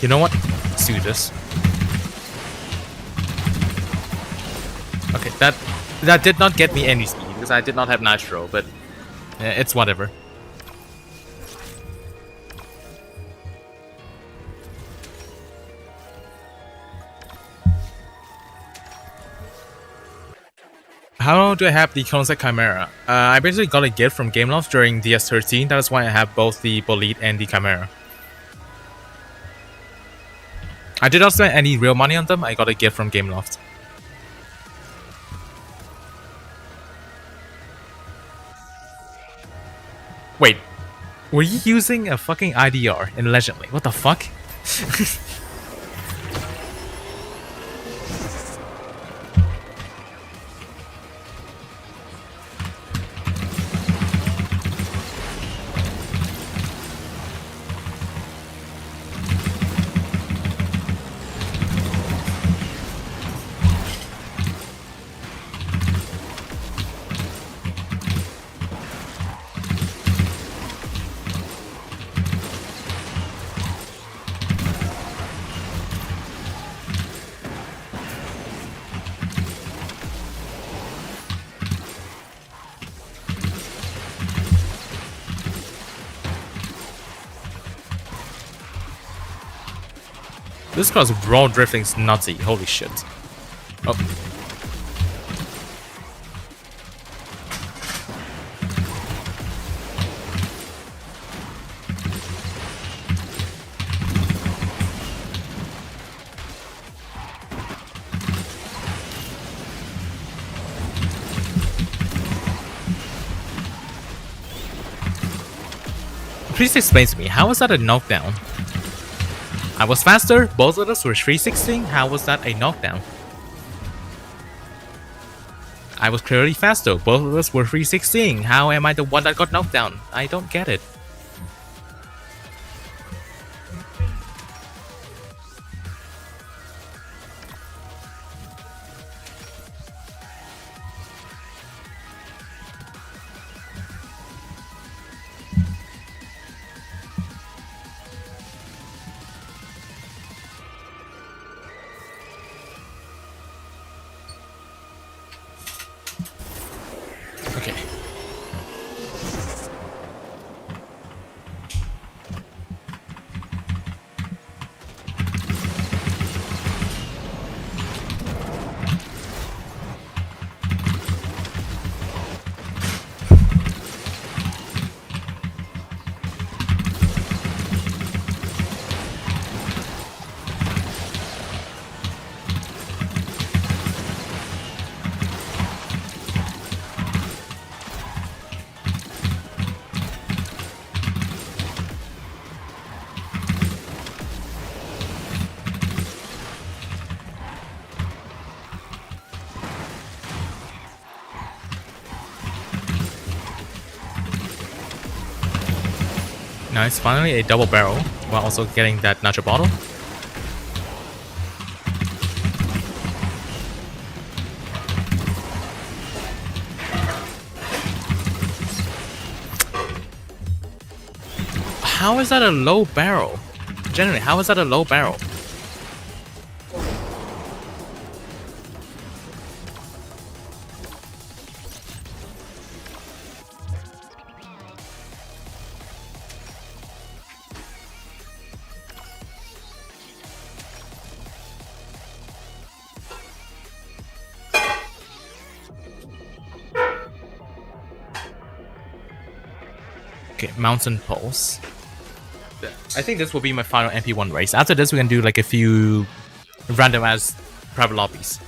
You know what? Let's do this. Okay, that did not get me any speed because I did not have Nitro, but it's whatever. How do I have the Concept Chimera? I basically got a gift from Gameloft during DS13. That is why I have both the Bolide and the Chimera. I did not spend any real money on them. I got a gift from Gameloft. Wait, were you using a fucking IDR in Legend League? What the fuck? This car's raw drifting's nutty. Holy shit. Oh. Please explain to me, how is that a knockdown? I was faster, both of us were 316, how was that a knockdown? I was clearly faster, both of us were 316, how am I the one that got knocked down? I don't get it. Nice, finally a double barrel while also getting that nacho bottle. How is that a low barrel? Generally, how is that a low barrel? Okay, Mountain Pulse. I think this will be my final MP1 race. After this, we can do like a few random ass private lobbies.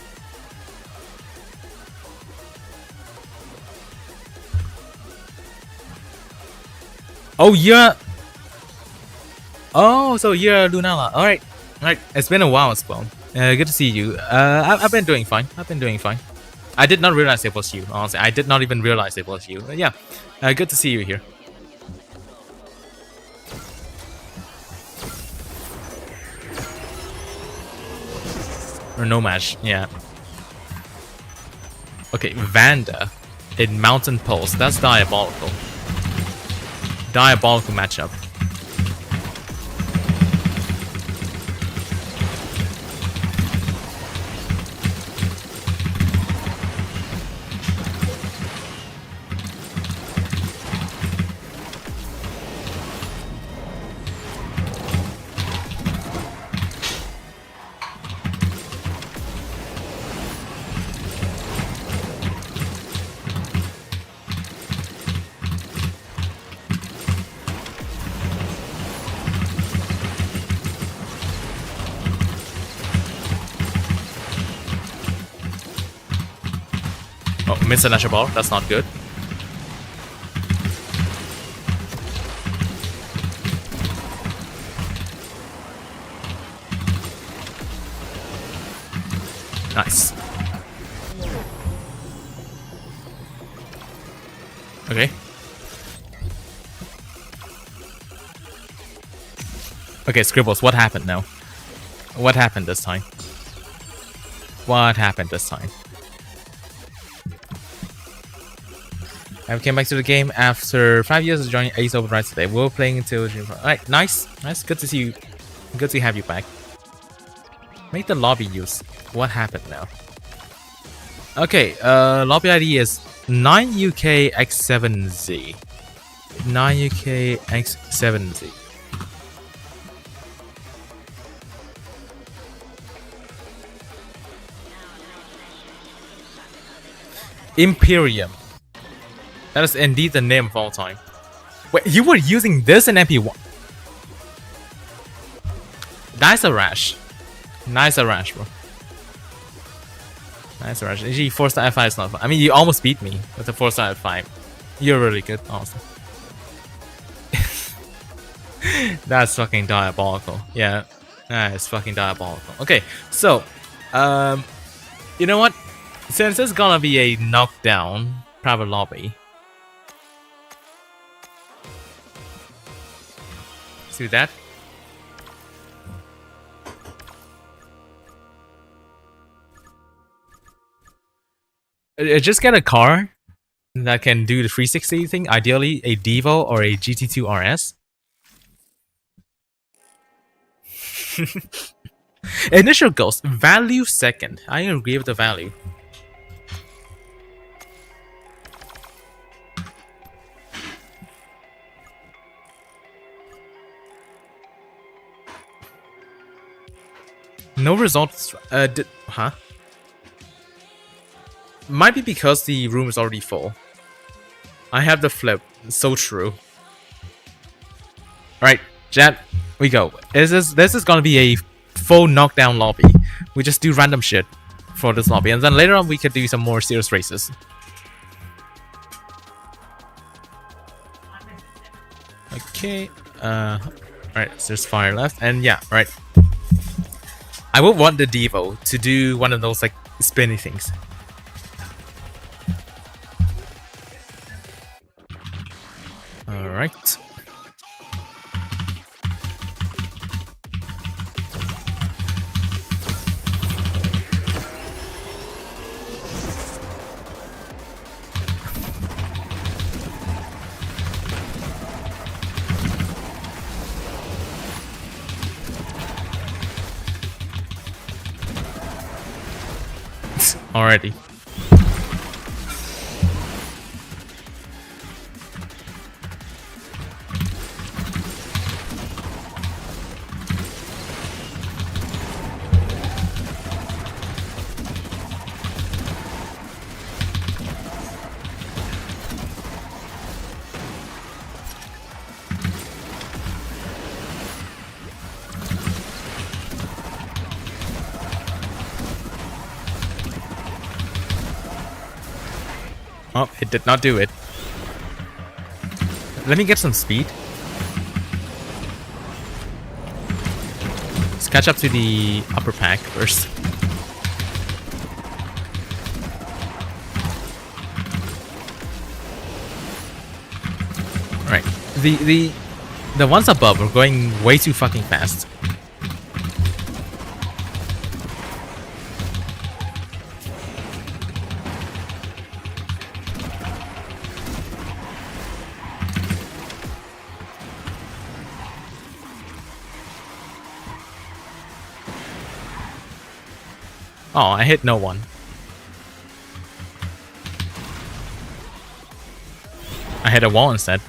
Oh yeah. Oh, so you're Lunala. All right. It's been a while as well. Good to see you. I've been doing fine. I did not realize it was you. Honestly, I did not even realize it was you. Yeah. Good to see you here. Or no match, yeah. Okay, Vanda in Mountain Pulse. That's diabolical. Diabolical matchup. Oh, missed a nacho ball. That's not good. Nice. Okay. Okay, Scribbles, what happened now? What happened this time? What happened this time? I came back to the game after 5 years of joining Ace Override today. We're playing until June. Alright, nice. Good to see you. Good to have you back. Make the lobby use. What happened now? Okay, lobby ID is 9UKX7Z. 9UKX7Z. Imperium. That is indeed the name of all time. Wait, you were using this in MP1? Nice a rash. Nice a rash, bro. Nice a rash. Actually, 4-star F5 is not fun. I mean, you almost beat me with the 4-star F5. You're really good, honestly. That's fucking diabolical. Yeah, that is fucking diabolical. Okay, so, you know what? Since it's gonna be a knockdown private lobby, see that? Just get a car that can do the 360 thing. Ideally, a Devo or a GT2 RS. Initial goals, value second. I agree with the value. No results. Huh? Might be because the room is already full. I have the flip. So true. Alright, chat. We go. This is gonna be a full knockdown lobby. We just do random shit for this lobby, and then later on we could do some more serious races. Okay. Alright, so there's fire left, and yeah, right. I would want the Devo to do one of those like spinny things. Alright. already. Oh, it did not do it. Let me get some speed. Let's catch up to the upper pack first. Right. The ones above are going way too fucking fast. Oh, I hit no one. I hit a wall instead.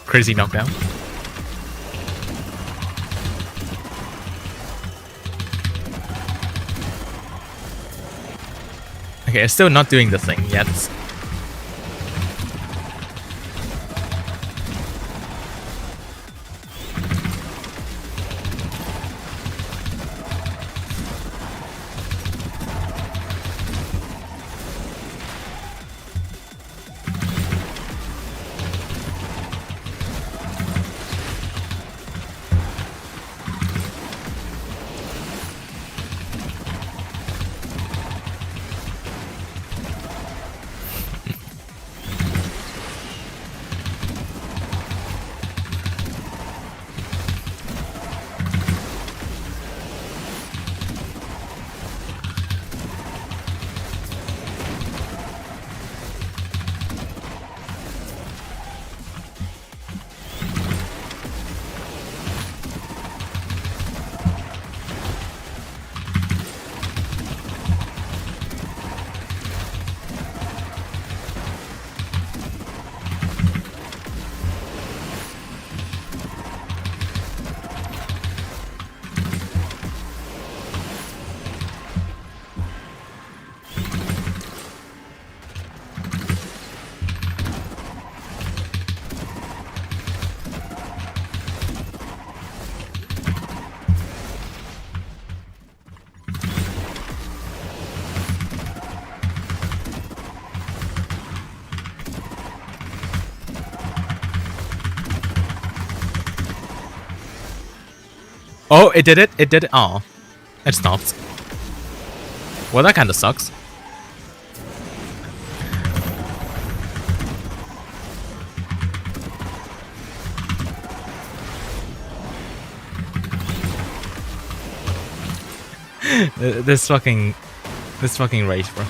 Crazy knockdown. Okay, it's still not doing the thing yet. Oh, it did it. It did it. Oh, it stopped. Well, that kind of sucks. This fucking race, bro.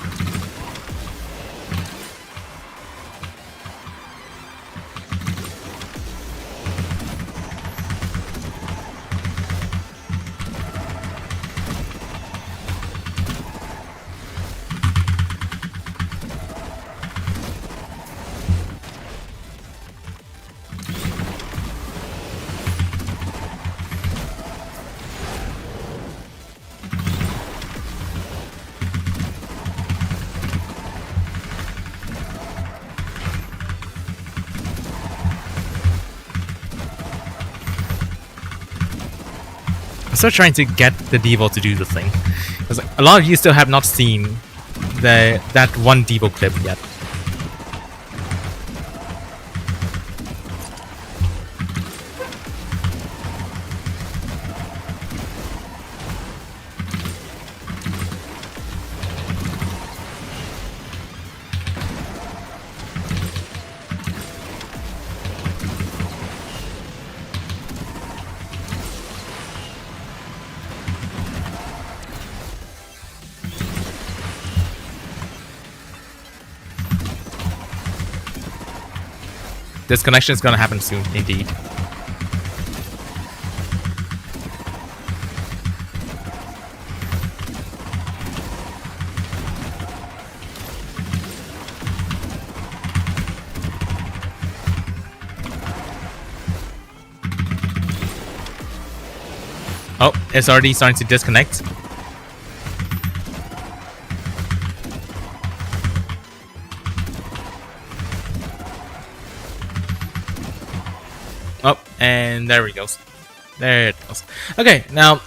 I'm still trying to get the Devo to do the thing, because a lot of you still have not seen that one Devo clip yet. Disconnection is gonna happen soon, indeed. Oh, it's already starting to disconnect. Oh, and there he goes. There it goes. Okay, now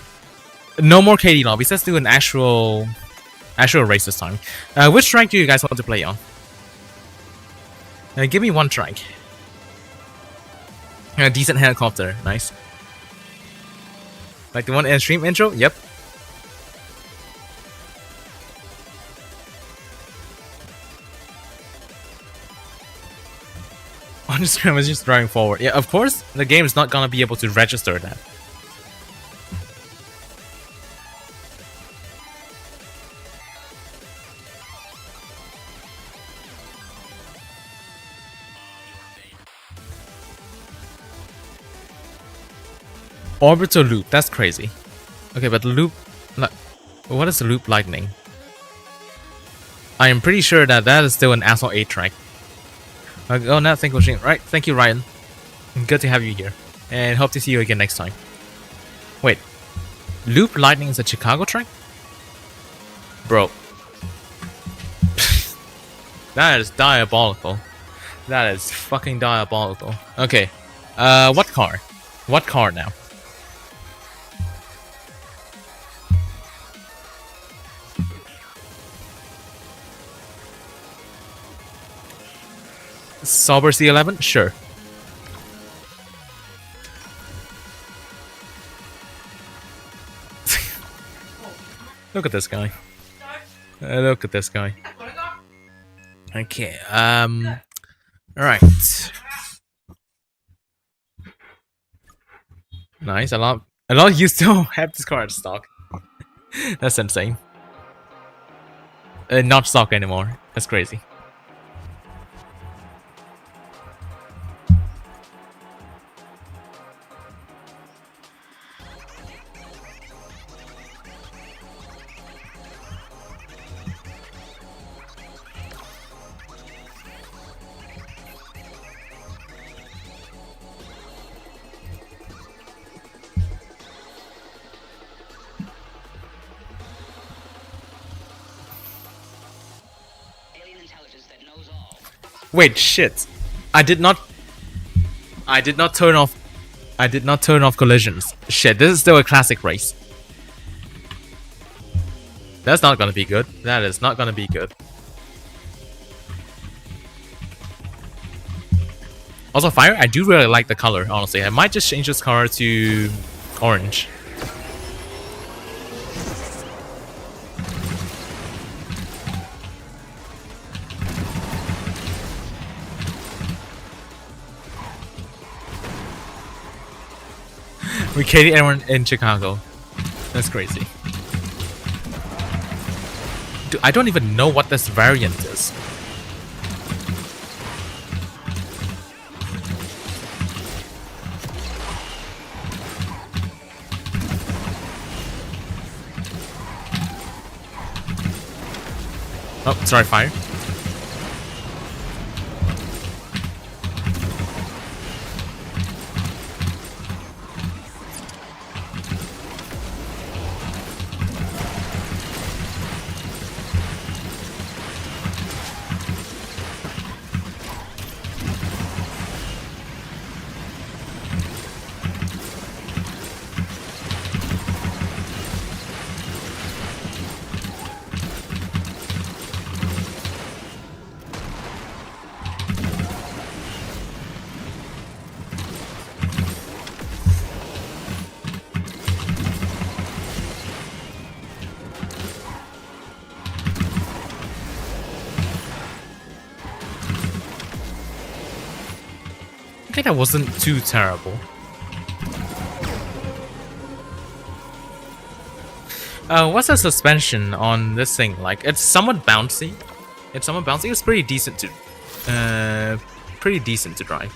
no more KD lobbies. Let's do an actual race this time. Which track do you guys want to play on? Give me one track. A decent helicopter, nice. Like the one in stream intro? Yep. On the screen is just driving forward. Yeah, of course, the game is not gonna be able to register that. Orbital loop, that's crazy. Okay, but the loop... What is the loop lightning? I am pretty sure that that is still an Asphalt 8 track. Oh, now thank you, right? Thank you, Ryan. Good to have you here. And hope to see you again next time. Wait. Loop lightning is a Chicago track? Bro. That is diabolical. That is fucking diabolical. Okay. What car? What car now? Sauber C11? Sure. Look at this guy. Look at this guy. Okay, alright. Nice, a lot of you still have this car in stock. That's insane. Not stock anymore. That's crazy. Wait, shit. I did not turn off collisions. Shit, this is still a classic race. That's not gonna be good. That is not gonna be good. Also, fire, I do really like the color, honestly. I might just change this car to orange. We KD everyone in Chicago. That's crazy. Dude, I don't even know what this variant is. Oh, sorry, fire. I think that wasn't too terrible. What's the suspension on this thing like? It's somewhat bouncy. It's pretty decent to drive.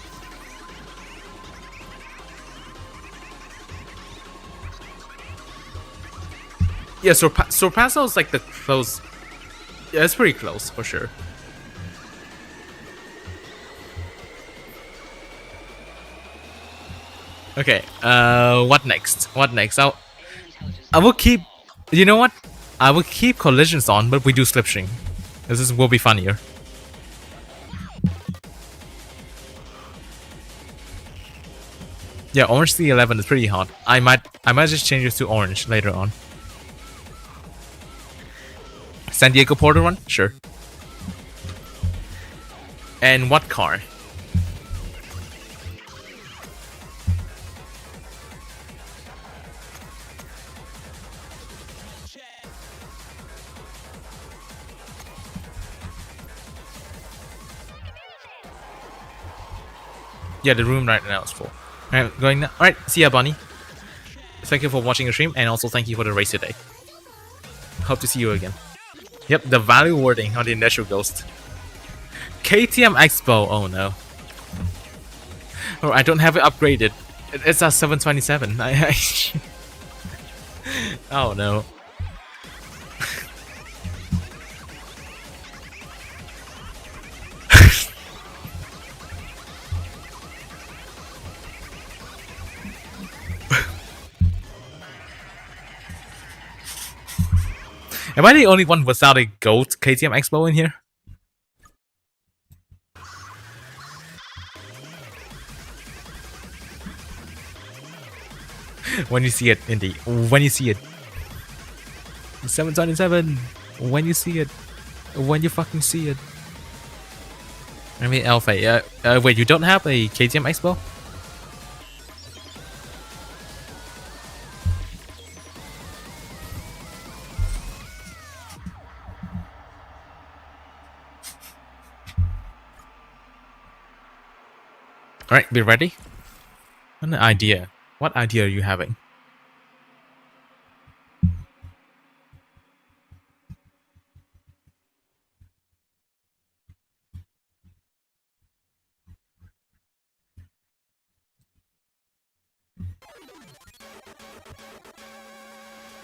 Yeah, Sorpasso is like the close. Yeah, it's pretty close for sure. Okay. What next? What next? I will keep. You know what? I will keep collisions on, but we do slipstream. This will be funnier. Yeah, orange C11 is pretty hot. I might just change it to orange later on. San Diego Porter one? Sure. And what car? Yeah, the room right now is full. Alright, going now. Alright, see ya, Bunny. Thank you for watching the stream, and also thank you for the race today. Hope to see you again. Yep, the value wording on the initial ghost. KTM Expo, oh no. Oh, I don't have it upgraded. It's a 727. Oh no. Am I the only one without a gold KTM Expo in here? When you see it, indeed. When you see it. 727. When you see it. When you fucking see it. I mean, Alpha. Wait, you don't have a KTM Expo? Alright, be ready? An idea. What idea are you having?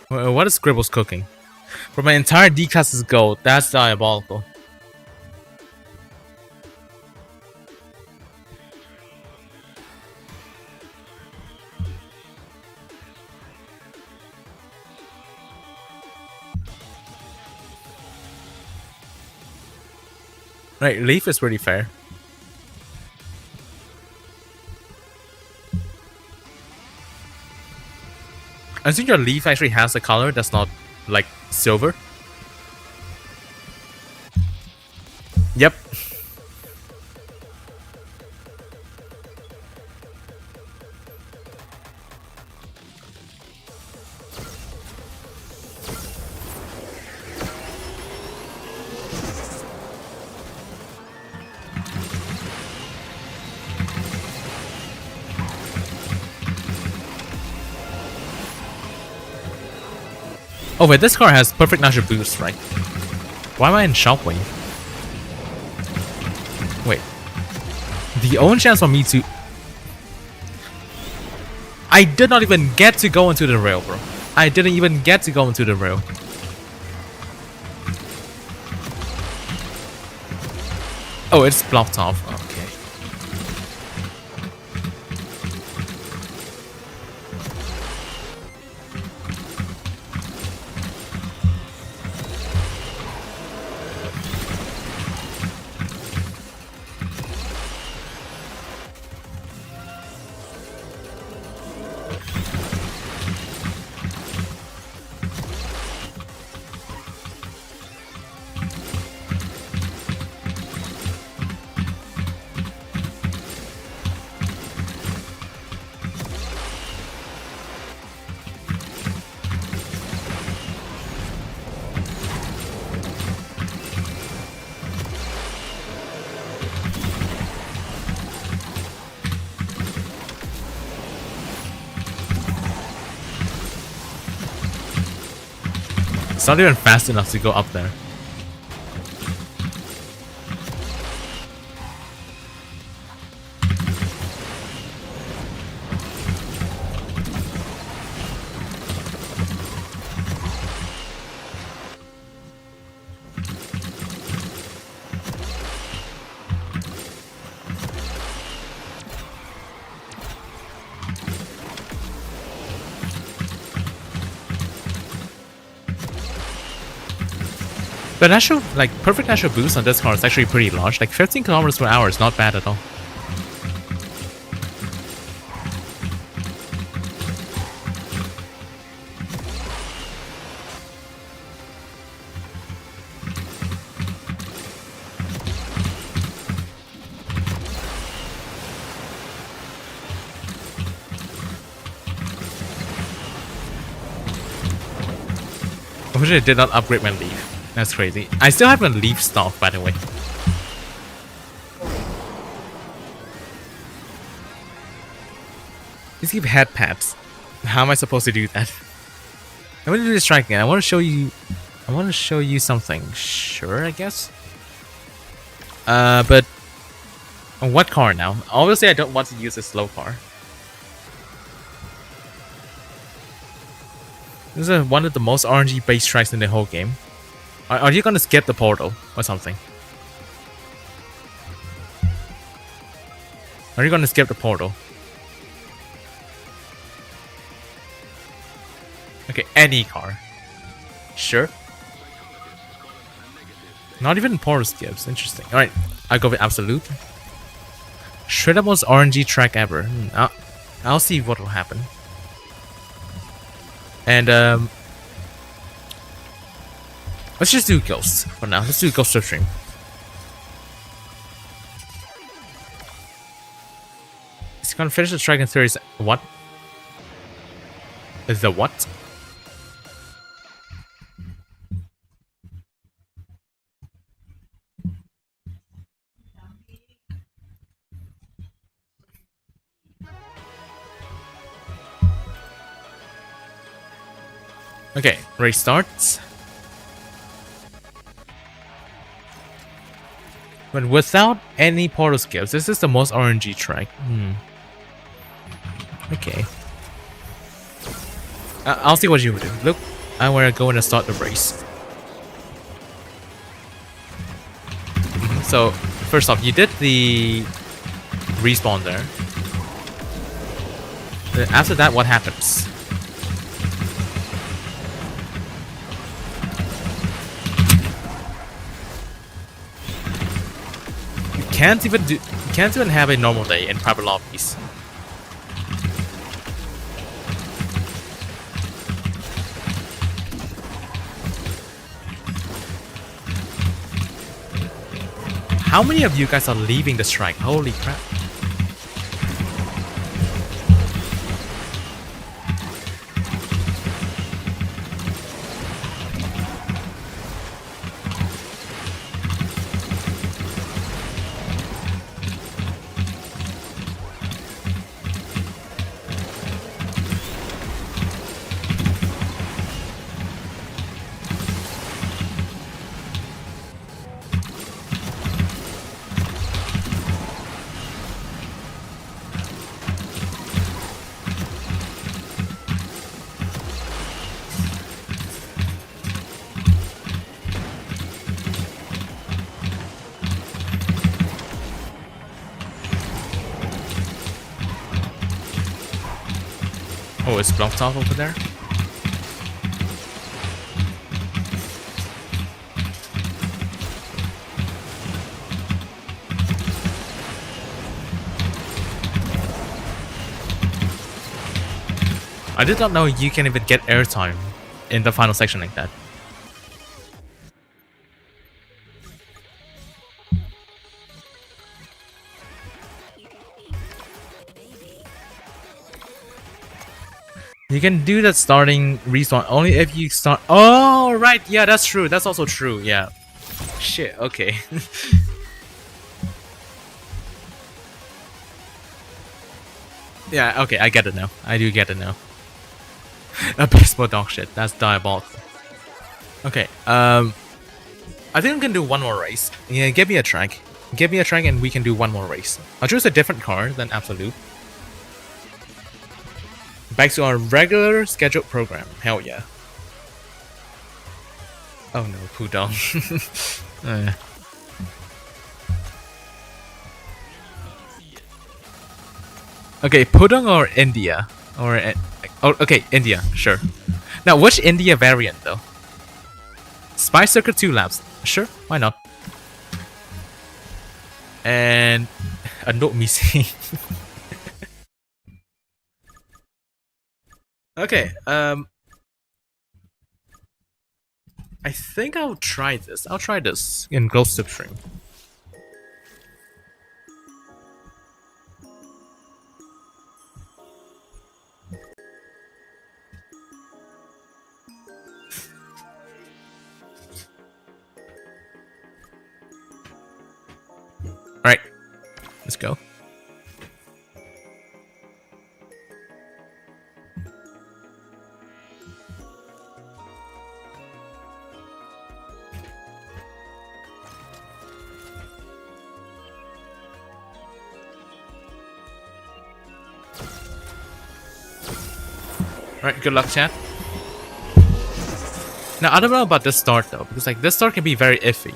What is Scribble's cooking? For my entire D-class is gold. That's diabolical. Right, Leaf is pretty fair. I think your Leaf actually has a color that's not like silver. Yep. Oh wait, this car has perfect natural boost, right? Why am I in Shockwave? Wait. The only chance for me to... I did not even get to go into the rail, bro. I didn't even get to go into the rail. Oh, it's blocked off. Okay. It's not even fast enough to go up there. But natural, like, perfect natural boost on this car is actually pretty large. Like 15 kilometers per hour is not bad at all. I wish I did not upgrade my leaf. That's crazy. I still have a leaf stock, by the way. Just give head pats. How am I supposed to do that? I want to do this track again. I want to show you. I want to show you something. Sure, I guess. But on what car now? Obviously, I don't want to use a slow car. This is one of the most RNG based tracks in the whole game. Are you gonna skip the portal or something? Are you gonna skip the portal? Okay, any car. Sure. Not even portal skips. Interesting. Alright, I go with absolute. Shredder most RNG track ever. I'll see what will happen. And let's just do Ghost for now. Let's do Ghost Stream. He's gonna finish the track in 30 seconds. What? Is the what? Okay, race starts. But without any portal skips, this is the most RNG track. Okay. I'll see what you will do. Look, I'm gonna go and start the race. So, first off, you did the respawn there. Then after that, what happens? You can't even have a normal day in private lobbies. How many of you guys are leaving the strike? Holy crap. Oh, it's blocked off over there? I did not know you can even get airtime in the final section like that. You can do that starting respawn only if you start. Oh, right. Yeah, that's true. That's also true. Yeah. Shit. Okay. Yeah. Okay. I get it now. I do get it now. Abysmal dog shit. That's diabolical. Okay. I think we can do one more race. Yeah. Give me a track. Give me a track, and we can do one more race. I'll choose a different car than absolute. Back to our regular scheduled program. Hell yeah. Oh no, Pudong. Okay, Pudong or India? Or oh, okay, India, sure. Now, which India variant though? Spy Circuit 2 laps. Sure, why not? And a note missing. Okay, I think I'll try this. I'll try this in Ghost Substream. Alright, let's go. Alright, good luck, chat. Now, I don't know about this start though, because like this start can be very iffy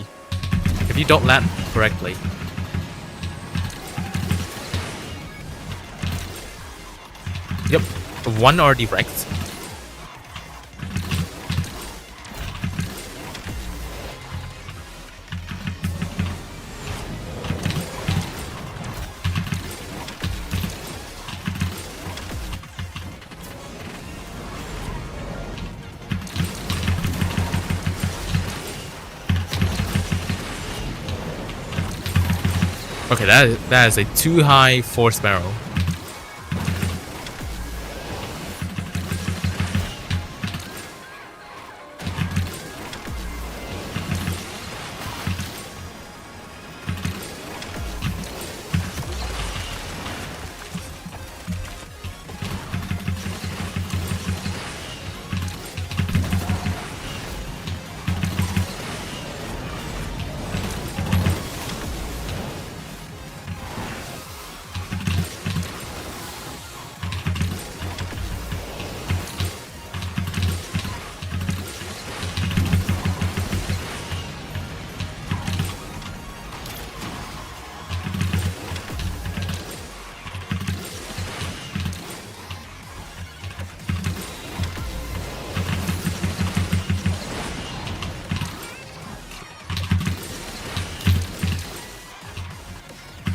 if you don't land correctly. Yep, one already wrecked. Okay, that is a too high force barrel.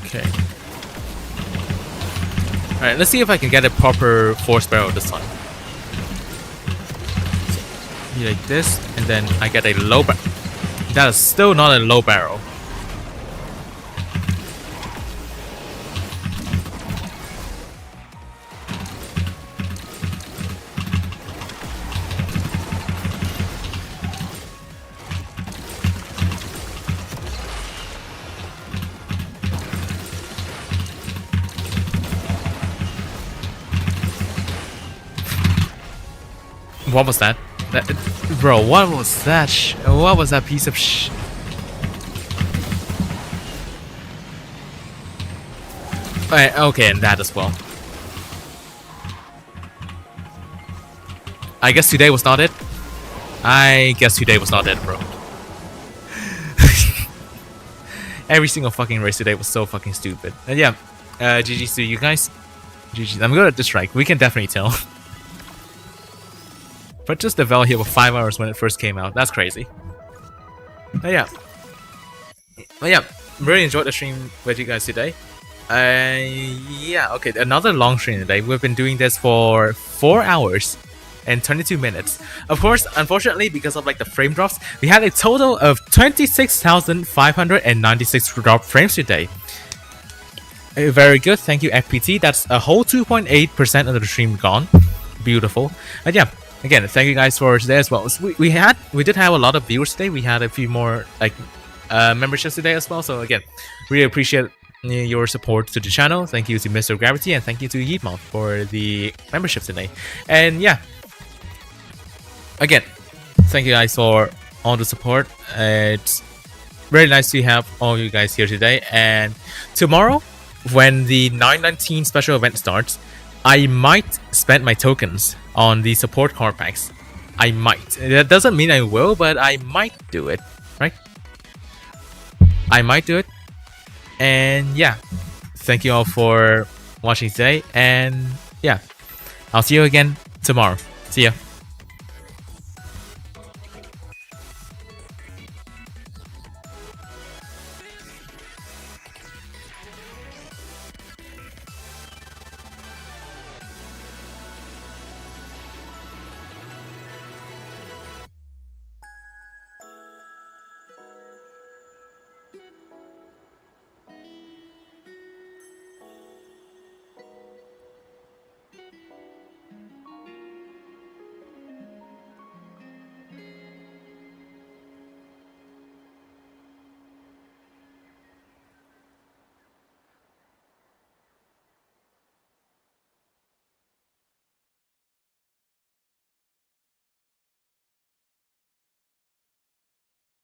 Okay. Alright, let's see if I can get a proper force barrel this time. So, like this, and then I get a low barrel. That is still not a low barrel. What was that? Bro, what was that? What was that piece of sh? Okay, and that as well. I guess today was not it. I guess today was not it, bro. Every single fucking race today was so fucking stupid. And yeah, GG's to you guys. GG's. I'm good at this strike. We can definitely tell. But just the Vel here for 5 hours when it first came out. That's crazy. But yeah, really enjoyed the stream with you guys today. Yeah, okay, another long stream today. We've been doing this for 4 hours and 22 minutes. Of course, unfortunately, because of like the frame drops, we had a total of 26,596 drop frames today. Very good, thank you FPT. That's a whole 2.8% of the stream gone. Beautiful. And yeah. Again, thank you guys for today as well. So we did have a lot of viewers today. We had a few more like memberships today as well. So again, really appreciate your support to the channel. Thank you to Mr. Gravity and thank you to U.U.F.O for the membership today. And yeah, again, thank you guys for all the support. It's really nice to have all you guys here today. And tomorrow, when the 919 special event starts, I might spend my tokens on the support card packs. I might. That doesn't mean I will, but I might do it, right? I might do it. And yeah, thank you all for watching today. And yeah, I'll see you again tomorrow. See ya.